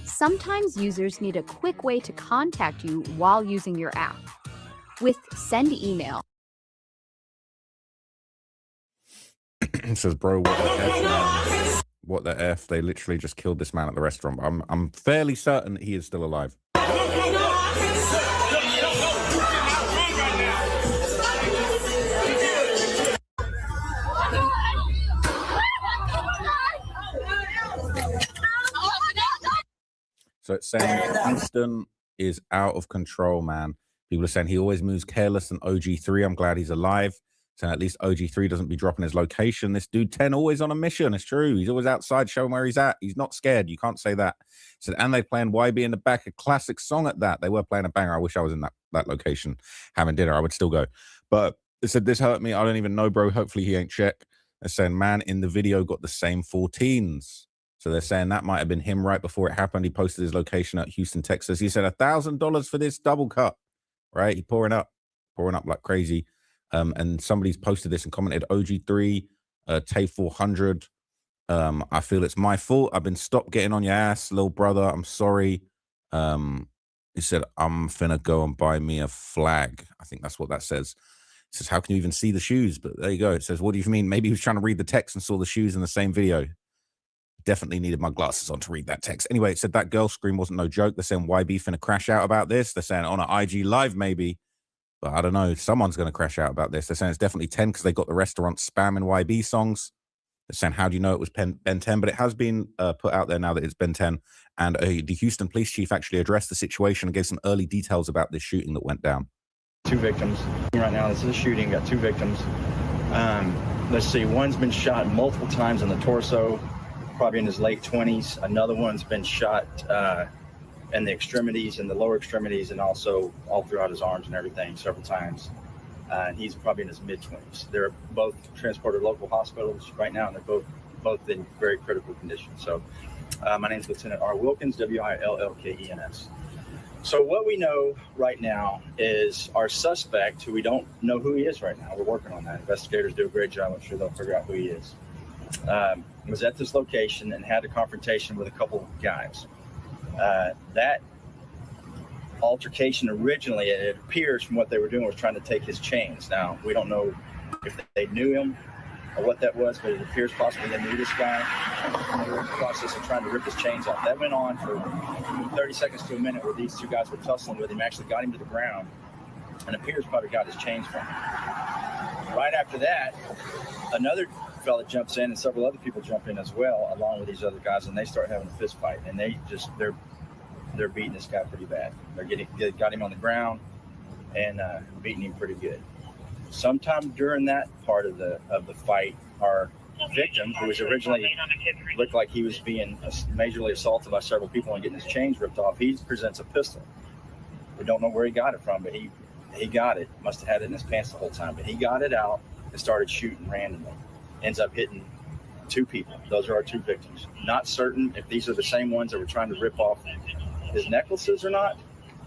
Sometimes users need a quick way to contact you while using your app. With Send Email.
It says, bro, what the F, man? What the F? They literally just killed this man at the restaurant. I'm fairly certain that he is still alive. So it's saying Houston is out of control, man. People are saying he always moves careless than OG3. I'm glad he's alive. So at least OG3 doesn't be dropping his location. This dude 10 always on a mission. It's true. He's always outside showing where he's at. He's not scared. You can't say that. So, and they playing YB in the back, a classic song at that. They were playing a banger. I wish I was in that location having dinner. I would still go. But they said, this hurt me. I don't even know, bro. Hopefully he ain't check. They're saying, man, in the video got the same 14s. So they're saying that might have been him right before it happened. He posted his location at Houston, Texas. He said $1,000 for this double cup, right? He pouring up like crazy. And somebody's posted this and commented OG3, Tay 400. I feel it's my fault. I've been stopped getting on your ass, little brother. I'm sorry. He said, I'm finna go and buy me a flag. I think that's what that says. It says, how can you even see the shoes? But there you go. It says, what do you mean? Maybe he was trying to read the text and saw the shoes in the same video. Definitely needed my glasses on to read that text. Anyway, it said that girl scream wasn't no joke. They're saying YB finna crash out about this. They're saying on an IG live maybe. But I don't know. Someone's going to crash out about this. They're saying it's definitely 10 because they got the restaurant spamming YB songs. They're saying, how do you know it was Ben 10? But it has been put out there now that it's Ben 10. And the Houston police chief actually addressed the situation and gave some early details about this shooting that went down.
2 victims. Right now, this is a shooting. Got 2 victims. Let's see. One's been shot multiple times in the torso, probably in his late 20s. Another one's been shot in the extremities, in the lower extremities, and also all throughout his arms and everything several times. And he's probably in his mid-20s. They're both transported to local hospitals right now, and they're both in very critical condition. So my name is Lieutenant R. Wilkins, Willkens. So what we know right now is our suspect, who we don't know who he is right now. We're working on that. Investigators do a great job. I'm sure they'll figure out who he is. Was at this location and had a confrontation with a couple of guys. That altercation originally, it appears from what they were doing, was trying to take his chains. Now, we don't know if they knew him or what that was, but it appears possibly they knew this guy. And they were in the process of trying to rip his chains off. That went on for 30 seconds to a minute where these 2 guys were tussling with him, actually got him to the ground, and appears probably got his chains from him. Right after that, another fella jumps in and several other people jump in as well, along with these other guys, and they start having a fist fight, and they're beating this guy pretty bad. They got him on the ground and beating him pretty good. Sometime during that part of the fight, our victim, who was originally looked like he was being majorly assaulted by several people and getting his chains ripped off, he presents a pistol. We don't know where he got it from, but he got it. Must have had it in his pants the whole time, but he got it out and started shooting randomly. Ends up hitting 2 people. Those are our 2 victims. Not certain if these are the same ones that were trying to rip off his necklaces or not.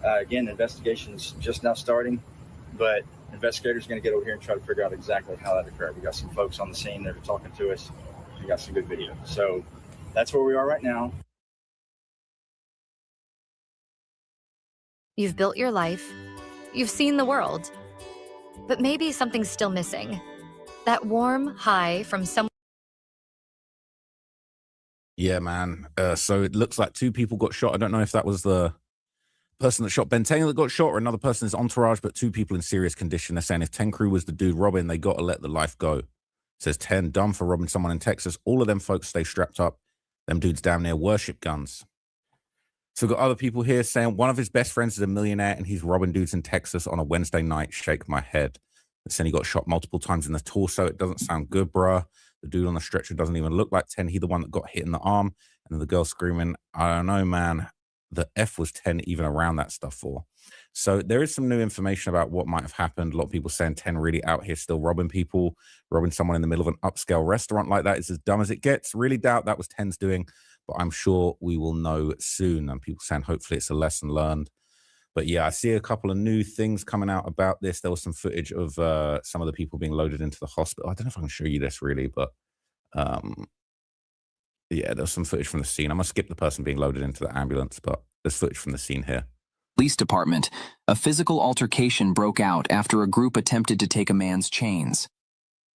Again, investigation's just now starting, but investigators are going to get over here and try to figure out exactly how that occurred. We got some folks on the scene that are talking to us. We got some good video. So that's where we are right now.
You've built your life. You've seen the world. But maybe something's still missing. That warm high from someone.
Yeah, man. So it looks like 2 people got shot. I don't know if that was the person that shot Ben 10 that got shot or another person's entourage, but 2 people in serious condition. They're saying if 10 crew was the dude robbing, they got to let the life go. It says 10 done for robbing someone in Texas. All of them folks stay strapped up. Them dudes down there worship guns. So we've got other people here saying one of his best friends is a millionaire and he's robbing dudes in Texas on a Wednesday night. Shake my head. They're saying he got shot multiple times in the torso. It doesn't sound good, bruh. The dude on the stretcher doesn't even look like 10. He the one that got hit in the arm. And then the girl screaming, I don't know, man. The F was 10 even around that stuff for. So there is some new information about what might have happened. A lot of people saying 10 really out here still robbing people. Robbing someone in the middle of an upscale restaurant like that is as dumb as it gets. Really doubt that was 10's doing. But I'm sure we will know soon. And people saying hopefully it's a lesson learned. But yeah, I see a couple of new things coming out about this. There was some footage of some of the people being loaded into the hospital. I don't know if I can show you this really, but yeah, there's some footage from the scene. I'm going to skip the person being loaded into the ambulance, but there's footage from the scene here.
Police department, a physical altercation broke out after a group attempted to take a man's chains.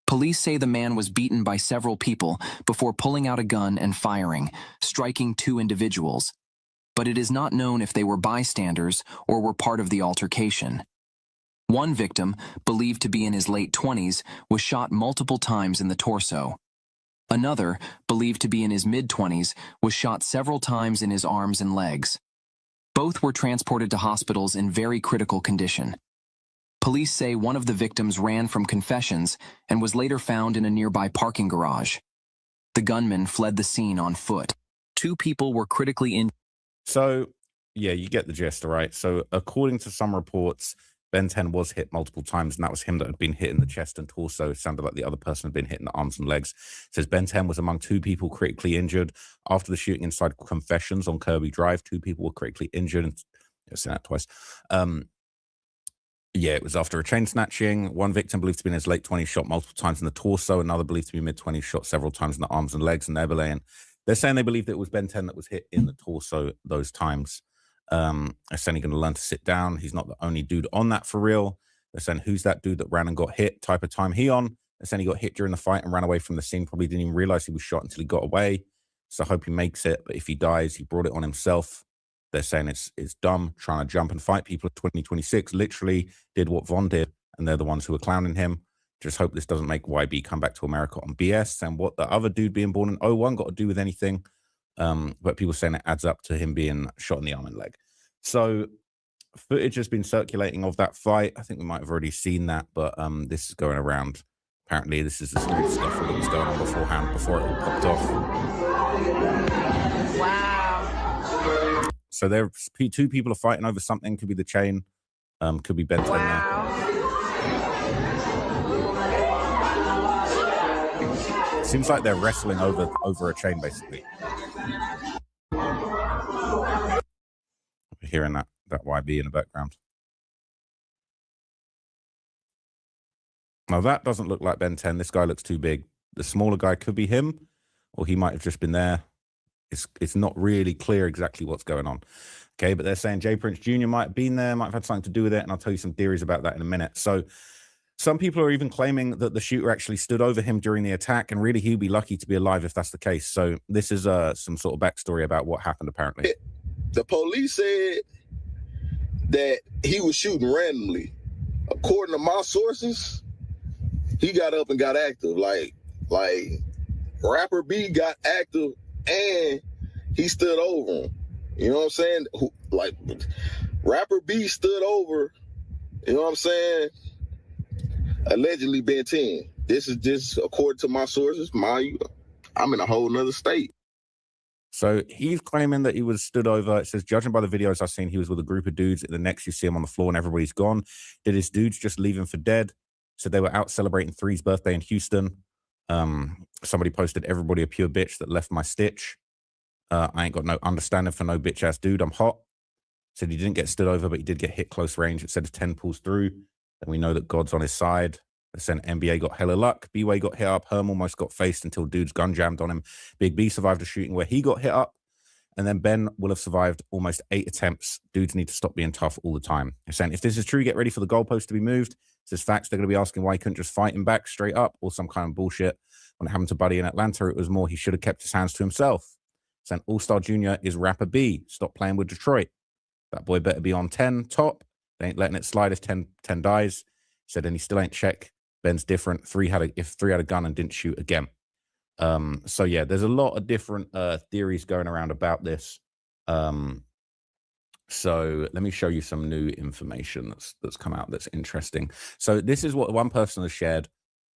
Police say the man was beaten by several people before pulling out a gun and firing, striking 2 individuals. But it is not known if they were bystanders or were part of the altercation. One victim, believed to be in his late 20s, was shot multiple times in the torso. Another, believed to be in his mid-20s, was shot several times in his arms and legs. Both were transported to hospitals in very critical condition. Police say one of the victims ran from confessions and was later found in a nearby parking garage. The gunman fled the scene on foot. 2 people were critically injured.
So, yeah, you get the gist, all right? So, according to some reports, Ben 10 was hit multiple times, and that was him that had been hit in the chest and torso. It sounded like the other person had been hit in the arms and legs. It says Ben 10 was among 2 people critically injured. After the shooting inside Confessions on Kirby Drive, 2 people were critically injured. And I've seen that twice. Yeah, it was after a chain snatching. One victim believed to be in his late 20s shot multiple times in the torso. Another believed to be mid-20s shot several times in the arms and legs. And they're saying they believe that it was Ben 10 that was hit in the torso those times. They're saying he's going to learn to sit down. He's not the only dude on that for real. They're saying, who's that dude that ran and got hit? Type of time he on. They're saying he got hit during the fight and ran away from the scene. Probably didn't even realize he was shot until he got away. So I hope he makes it. But if he dies, he brought it on himself. They're saying it's dumb, trying to jump and fight people at 2026. Literally did what Von did, and they're the ones who are clowning him. Just hope this doesn't make YB come back to America on BS. And what the other dude being born in 01 got to do with anything. But people saying it adds up to him being shot in the arm and leg. So footage has been circulating of that fight. I think we might have already seen that, but this is going around. Apparently, this is the street stuff that was going on beforehand, before it all popped off.
Wow.
So there, two people are fighting over something. Could be the chain, could be Ben 10 there. Seems like they're wrestling over a chain, basically. We're hearing that YB in the background. Now that doesn't look like Ben 10. This guy looks too big. The smaller guy could be him, or he might have just been there. It's not really clear exactly what's going on. Okay, but they're saying Jay Prince Jr. might have been there, might have had something to do with it, and I'll tell you some theories about that in a minute. So some people are even claiming that the shooter actually stood over him during the attack, and really he'd be lucky to be alive if that's the case. So this is some sort of backstory about what happened, apparently.
The police said that he was shooting randomly. According to my sources, he got up and got active. Like Rapper B got active and he stood over him. You know what I'm saying? Like Rapper B stood over, you know what I'm saying? Allegedly Ben 10. This is just according to my sources. I'm in a whole nother state.
So he's claiming that he was stood over. It says, judging by the videos I've seen, he was with a group of dudes. The next you see him on the floor and everybody's gone. Did his dudes just leave him for dead? So they were out celebrating 3's birthday in Houston. Somebody posted, everybody a pure bitch that left my stitch. I ain't got no understanding for no bitch ass dude. I'm hot. Said he didn't get stood over, but he did get hit close range. It said if 10 pulls through, then we know that God's on his side. They said NBA got hella luck. B-Way got hit up. Herm almost got faced until dude's gun jammed on him. Big B survived a shooting where he got hit up. And then Ben will have survived almost 8 attempts. Dudes need to stop being tough all the time. They're saying if this is true, get ready for the goalpost to be moved. It says facts. They're going to be asking why he couldn't just fight him back straight up or some kind of bullshit. When it happened to Buddy in Atlanta, it was more he should have kept his hands to himself. Saying Allstar Jr. is Rapper B. Stop playing with Detroit. That boy better be on 10 top. They ain't letting it slide if 10 dies. Said, and he still ain't check. Ben's different. If 3 had a gun and didn't shoot again. So yeah, there's a lot of different theories going around about this. So let me show you some new information that's come out that's interesting. So this is what one person has shared.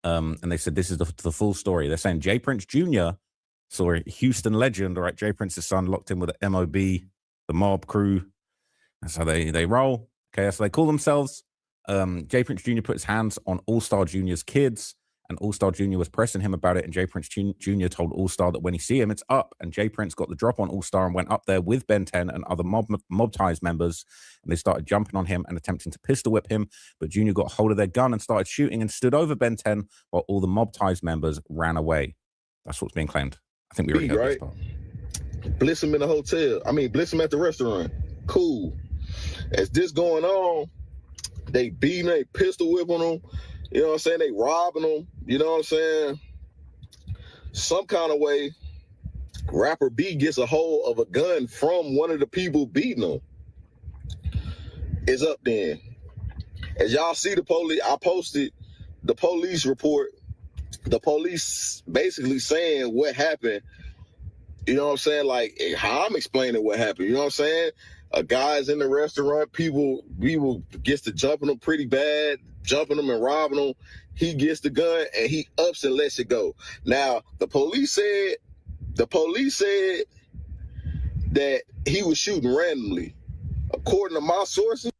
And they said this is the full story. They're saying Jay Prince Jr. saw a Houston legend, all right, Jay Prince's son, locked in with the MOB, the mob crew. That's how they roll. Okay, so they call themselves. Jay Prince Jr. put his hands on Allstar Jr.'s kids, and Allstar Jr. was pressing him about it, and Jay Prince Jr. told Allstar that when he see him, it's up, and Jay Prince got the drop on Allstar and went up there with Ben 10 and other mob ties members, and they started jumping on him and attempting to pistol whip him, but Jr. got hold of their gun and started shooting and stood over Ben 10 while all the mob ties members ran away. That's what's being claimed. I think we already heard this part.
Bliss him in the hotel. Bliss him at the restaurant. Cool. As this going on, they beating, they pistol whipping them. You know what I'm saying? They robbing them. You know what I'm saying? Some kind of way, Rapper B gets a hold of a gun from one of the people beating him. It's up then. As y'all see the police, I posted the police report. The police basically saying what happened. You know what I'm saying? Like how I'm explaining what happened. You know what I'm saying? A guy's in the restaurant. People gets to jumping him pretty bad, jumping him and robbing him. He gets the gun and he ups and lets it go. Now the police said that he was shooting randomly. According to my sources.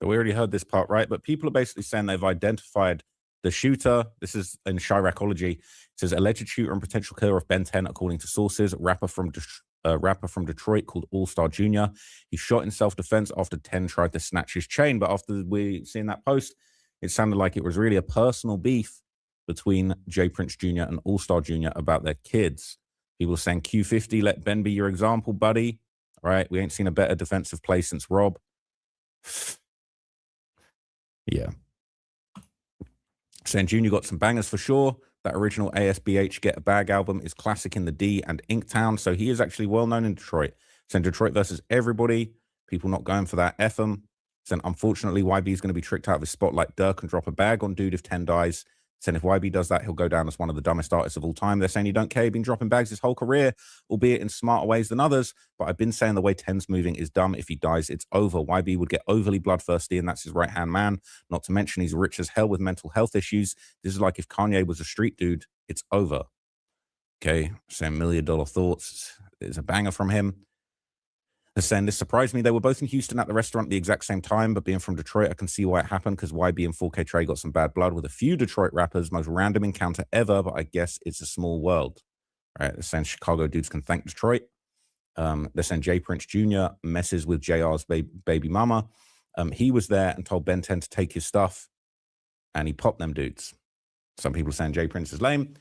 We already heard this part, right? But people are basically saying they've identified the shooter. This is in Chiracology. It says alleged shooter and potential killer of Ben 10, according to sources. Rapper from rapper from Detroit called Allstar Jr. He shot in self-defense after 10 tried to snatch his chain. But after we seen that post, it sounded like it was really a personal beef between J Prince Jr. and Allstar Jr. about their kids. People saying, Q50, let Ben be your example, buddy. All right, we ain't seen a better defensive play since Rob. Yeah. Saying Junior got some bangers for sure. That original ASBH Get a Bag album is classic in the D and Inktown. So he is actually well known in Detroit. Saying Detroit versus everybody. People not going for that. F 'em. Saying unfortunately YB is going to be tricked out of his spot like Dirk and drop a bag on dude if 10 dies. Saying if YB does that, he'll go down as one of the dumbest artists of all time. They're saying you don't care. He's been dropping bags his whole career, albeit in smarter ways than others. But I've been saying the way 10's moving is dumb. If he dies, it's over. YB would get overly bloodthirsty, and that's his right-hand man. Not to mention he's rich as hell with mental health issues. This is like if Kanye was a street dude. It's over. Okay, saying $1 million thoughts. There's a banger from him. They're saying this surprised me. They were both in Houston at the restaurant at the exact same time, but being from Detroit, I can see why it happened because YB and 4K Trey got some bad blood with a few Detroit rappers. Most random encounter ever, but I guess it's a small world. All right, they're saying Chicago dudes can thank Detroit. They're saying J Prince Jr. messes with JR's baby mama. He was there and told Ben 10 to take his stuff, and he popped them dudes. Some people are saying J Prince is lame.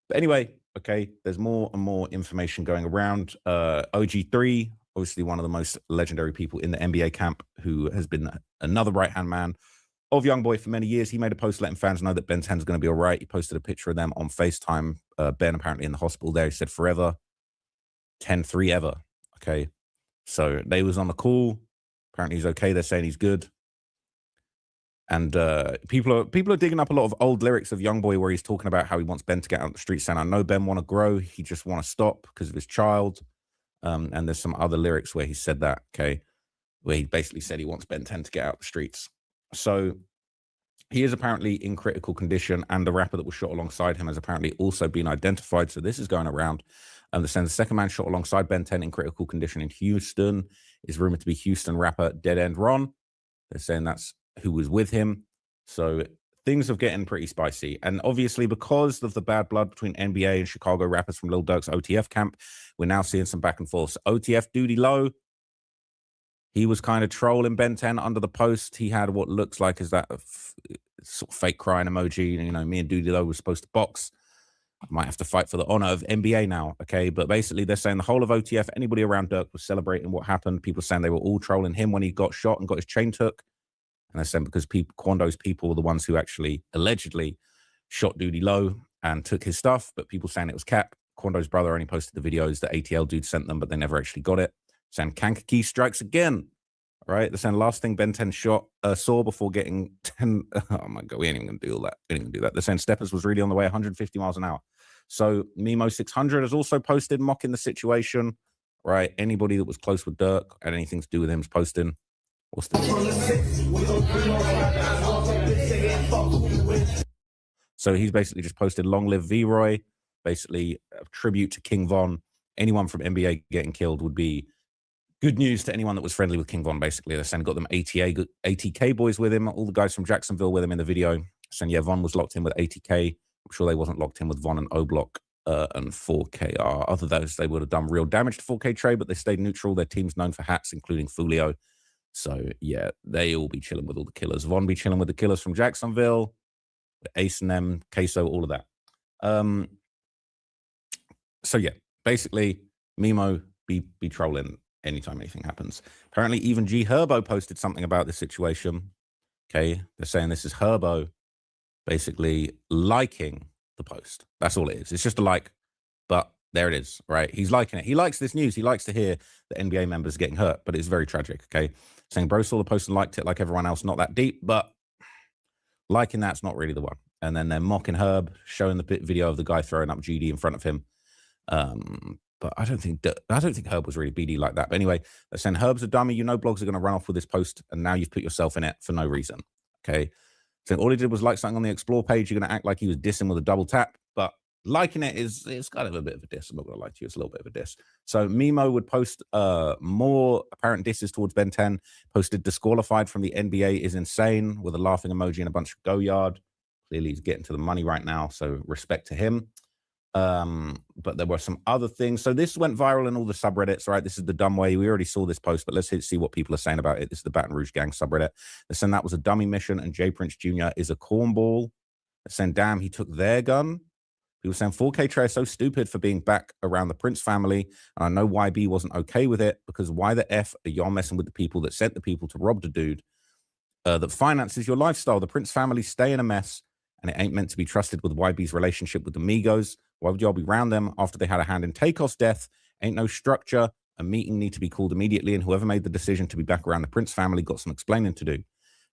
But anyway, okay, there's more and more information going around. OG3, obviously one of the most legendary people in the NBA camp, who has been another right-hand man of Youngboy for many years. He made a post letting fans know that Ben 10 is going to be all right. He posted a picture of them on FaceTime. Ben apparently in the hospital there. He said forever, 10-3 ever. Okay, so they was on the call. Apparently he's okay. They're saying he's good. And people are digging up a lot of old lyrics of Youngboy where he's talking about how he wants Ben to get out on the street, saying, I know Ben want to grow. He just want to stop because of his child. And there's some other lyrics where he said that, okay, where he basically said he wants Ben 10 to get out the streets. So he is apparently in critical condition, and the rapper that was shot alongside him has apparently also been identified. So this is going around. And the second man shot alongside Ben 10 in critical condition in Houston is rumored to be Houston rapper Dead End Ron. They're saying that's who was with him. So things are getting pretty spicy. And obviously, because of the bad blood between NBA and Chicago rappers from Lil Durk's OTF camp, we're now seeing some back and forth. So OTF Duty Low, he was kind of trolling Ben 10 under the post. He had what looks like is that sort of fake crying emoji. You know, me and Duty Low were supposed to box. I might have to fight for the honor of NBA now, okay? But basically, they're saying the whole of OTF, anybody around Durk was celebrating what happened. People saying they were all trolling him when he got shot and got his chain took. And they're saying because Quando's people were the ones who actually allegedly shot Duty Low and took his stuff, but people saying it was Cap. Quando's brother only posted the videos that ATL dude sent them, but they never actually got it. Saying Kankakee strikes again. All right, they're saying last thing Ben 10 saw before getting 10. Oh my God, we ain't even gonna do all that. We ain't gonna do that. They're saying Steppers was really on the way 150 miles an hour. So Mimo 600 has also posted mocking the situation. Right, anybody that was close with Dirk had anything to do with him's posting. What's the So he's basically just posted Long Live V-Roy, basically a tribute to King Von. Anyone from NBA getting killed would be good news to anyone that was friendly with King Von, basically. They're saying got them ATK boys with him, all the guys from Jacksonville with him in the video. Saying, yeah, Von was locked in with ATK. I'm sure they wasn't locked in with Von and O-Block and 4KR. Other than those, they would have done real damage to 4K Trey, but they stayed neutral. Their team's known for hats, including Fulio. So, yeah, they all be chilling with all the killers. Von be chilling with the killers from Jacksonville, Ace and them, Queso, all of that. So, yeah, basically, Mimo be trolling anytime anything happens. Apparently, even G Herbo posted something about this situation. Okay, they're saying this is Herbo basically liking the post. That's all it is. It's just a like, but there it is, right? He's liking it. He likes this news. He likes to hear the NBA members getting hurt, but it's very tragic, okay? Saying bro saw the post and liked it like everyone else, not that deep, but liking that's not really the one. And then they're mocking Herb, showing the video of the guy throwing up GD in front of him. But I don't think Herb was really BD like that. But anyway, they're saying Herb's a dummy. You know blogs are going to run off with this post, and now you've put yourself in it for no reason, okay? So all he did was like something on the Explore page. You're going to act like he was dissing with a double tap, but liking it it's kind of a bit of a diss. I'm not going to lie to you. It's a little bit of a diss. So Mimo would post more apparent disses towards Ben 10, posted disqualified from the NBA is insane with a laughing emoji and a bunch of go yard. Clearly he's getting to the money right now, so respect to him. But there were some other things. So this went viral in all the subreddits, right? This is the dumb way. We already saw this post, but let's see what people are saying about it. This is the Baton Rouge gang subreddit. They're saying that was a dummy mission and J Prince Jr. is a cornball. They're saying, damn, he took their gun. People saying 4K Trey is so stupid for being back around the Prince family. And I know YB wasn't okay with it because why the F are y'all messing with the people that sent the people to rob the dude that finances your lifestyle? The Prince family stay in a mess and it ain't meant to be trusted with YB's relationship with the Migos. Why would y'all be around them after they had a hand in Takeoff's death? Ain't no structure. A meeting need to be called immediately, and whoever made the decision to be back around the Prince family got some explaining to do.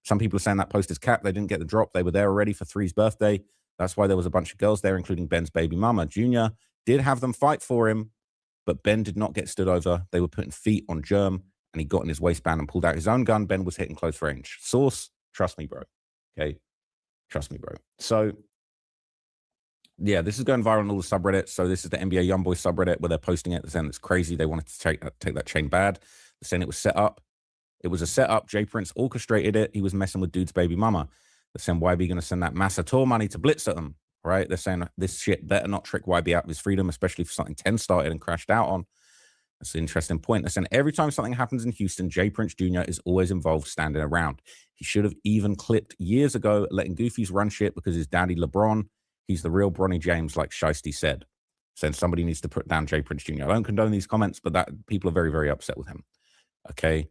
Some people are saying that post is capped. They didn't get the drop. They were there already for 3's birthday. That's why there was a bunch of girls there, including Ben's baby mama. Junior did have them fight for him, but Ben did not get stood over. They were putting feet on Germ, and he got in his waistband and pulled out his own gun. Ben was hitting close range. Source, trust me, bro. Okay? Trust me, bro. So, yeah, this is going viral on all the subreddits. So this is the NBA Youngboy subreddit where they're posting it. They're saying it's crazy. They wanted to take that chain bad. They're saying it was set up. It was a setup. Jay Prince orchestrated it. He was messing with dude's baby mama. They're saying YB going to send that Massator money to blitz at them, right? They're saying this shit better not trick YB out of his freedom, especially if something 10 started and crashed out on. That's an interesting point. They're saying every time something happens in Houston, Jay Prince Jr. is always involved standing around. He should have even clipped years ago, letting Goofies run shit because his daddy LeBron, he's the real Bronny James, like Shiesty said. Saying somebody needs to put down Jay Prince Jr. I don't condone these comments, but that people are very, very upset with him. Okay.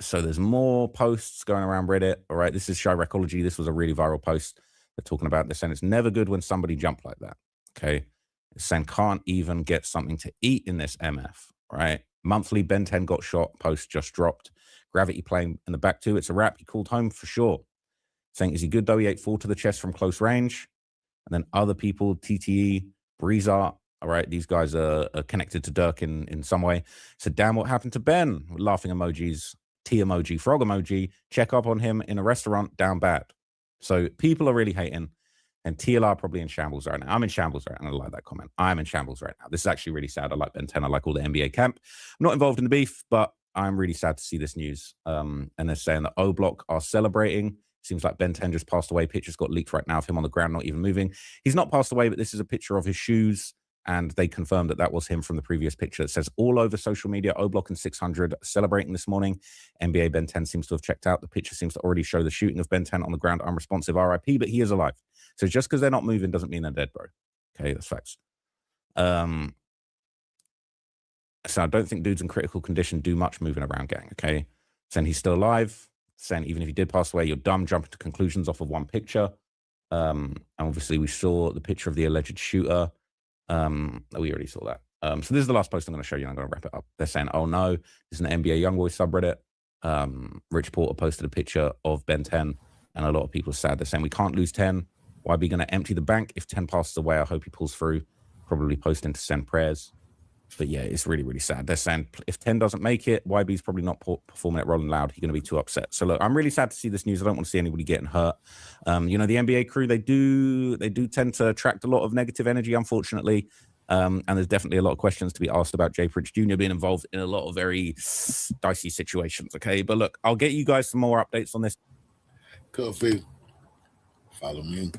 So there's more posts going around Reddit. All right. This is Chiracology. This was a really viral post. They're talking about this, and it's never good when somebody jumped like that. Okay. It's saying can't even get something to eat in this MF. Right. Monthly Ben 10 got shot. Post just dropped. Gravity playing in the back too. It's a wrap. He called home for sure. Saying, is he good though? He ate 4 to the chest from close range. And then other people, TTE, Breezart, all right, these guys are connected to Dirk in some way. So, damn, what happened to Ben? Laughing emojis, T emoji, frog emoji. Check up on him in a restaurant, down bad. So people are really hating. And TLR probably in shambles right now. I'm in shambles right now. I like that comment. I'm in shambles right now. This is actually really sad. I like Ben 10. I like all the NBA camp. I'm not involved in the beef, but I'm really sad to see this news. And they're saying that O Block are celebrating. Seems like Ben 10 just passed away. Pictures got leaked right now of him on the ground, not even moving. He's not passed away, but this is a picture of his shoes. And they confirmed that that was him from the previous picture. It says all over social media, O Block and 600 celebrating this morning. NBA Ben 10 seems to have checked out. The picture seems to already show the shooting of Ben 10 on the ground, unresponsive, RIP, but he is alive. So just because they're not moving doesn't mean they're dead, bro. Okay, that's facts. So I don't think dudes in critical condition do much moving around, gang, okay? Saying he's still alive. Saying even if he did pass away, you're dumb jumping to conclusions off of one picture. And obviously we saw the picture of the alleged shooter. We already saw that. So this is the last post I'm going to show you, and I'm going to wrap it up. They're saying, oh no, this is an NBA Youngboy subreddit. Rich Porter posted a picture of Ben 10, and a lot of people are sad. They're saying we can't lose 10. Why be going to empty the bank? If 10 passes away, I hope he pulls through. Probably posting to send prayers. But yeah, it's really, really sad. They're saying if 10 doesn't make it, YB's probably not performing at Rolling Loud. He's going to be too upset. So look, I'm really sad to see this news. I don't want to see anybody getting hurt. You know, the NBA crew, they do tend to attract a lot of negative energy, unfortunately. And there's definitely a lot of questions to be asked about Jay Prince Jr. being involved in a lot of very dicey situations. Okay, but look, I'll get you guys some more updates on this.
Coffee. Follow me.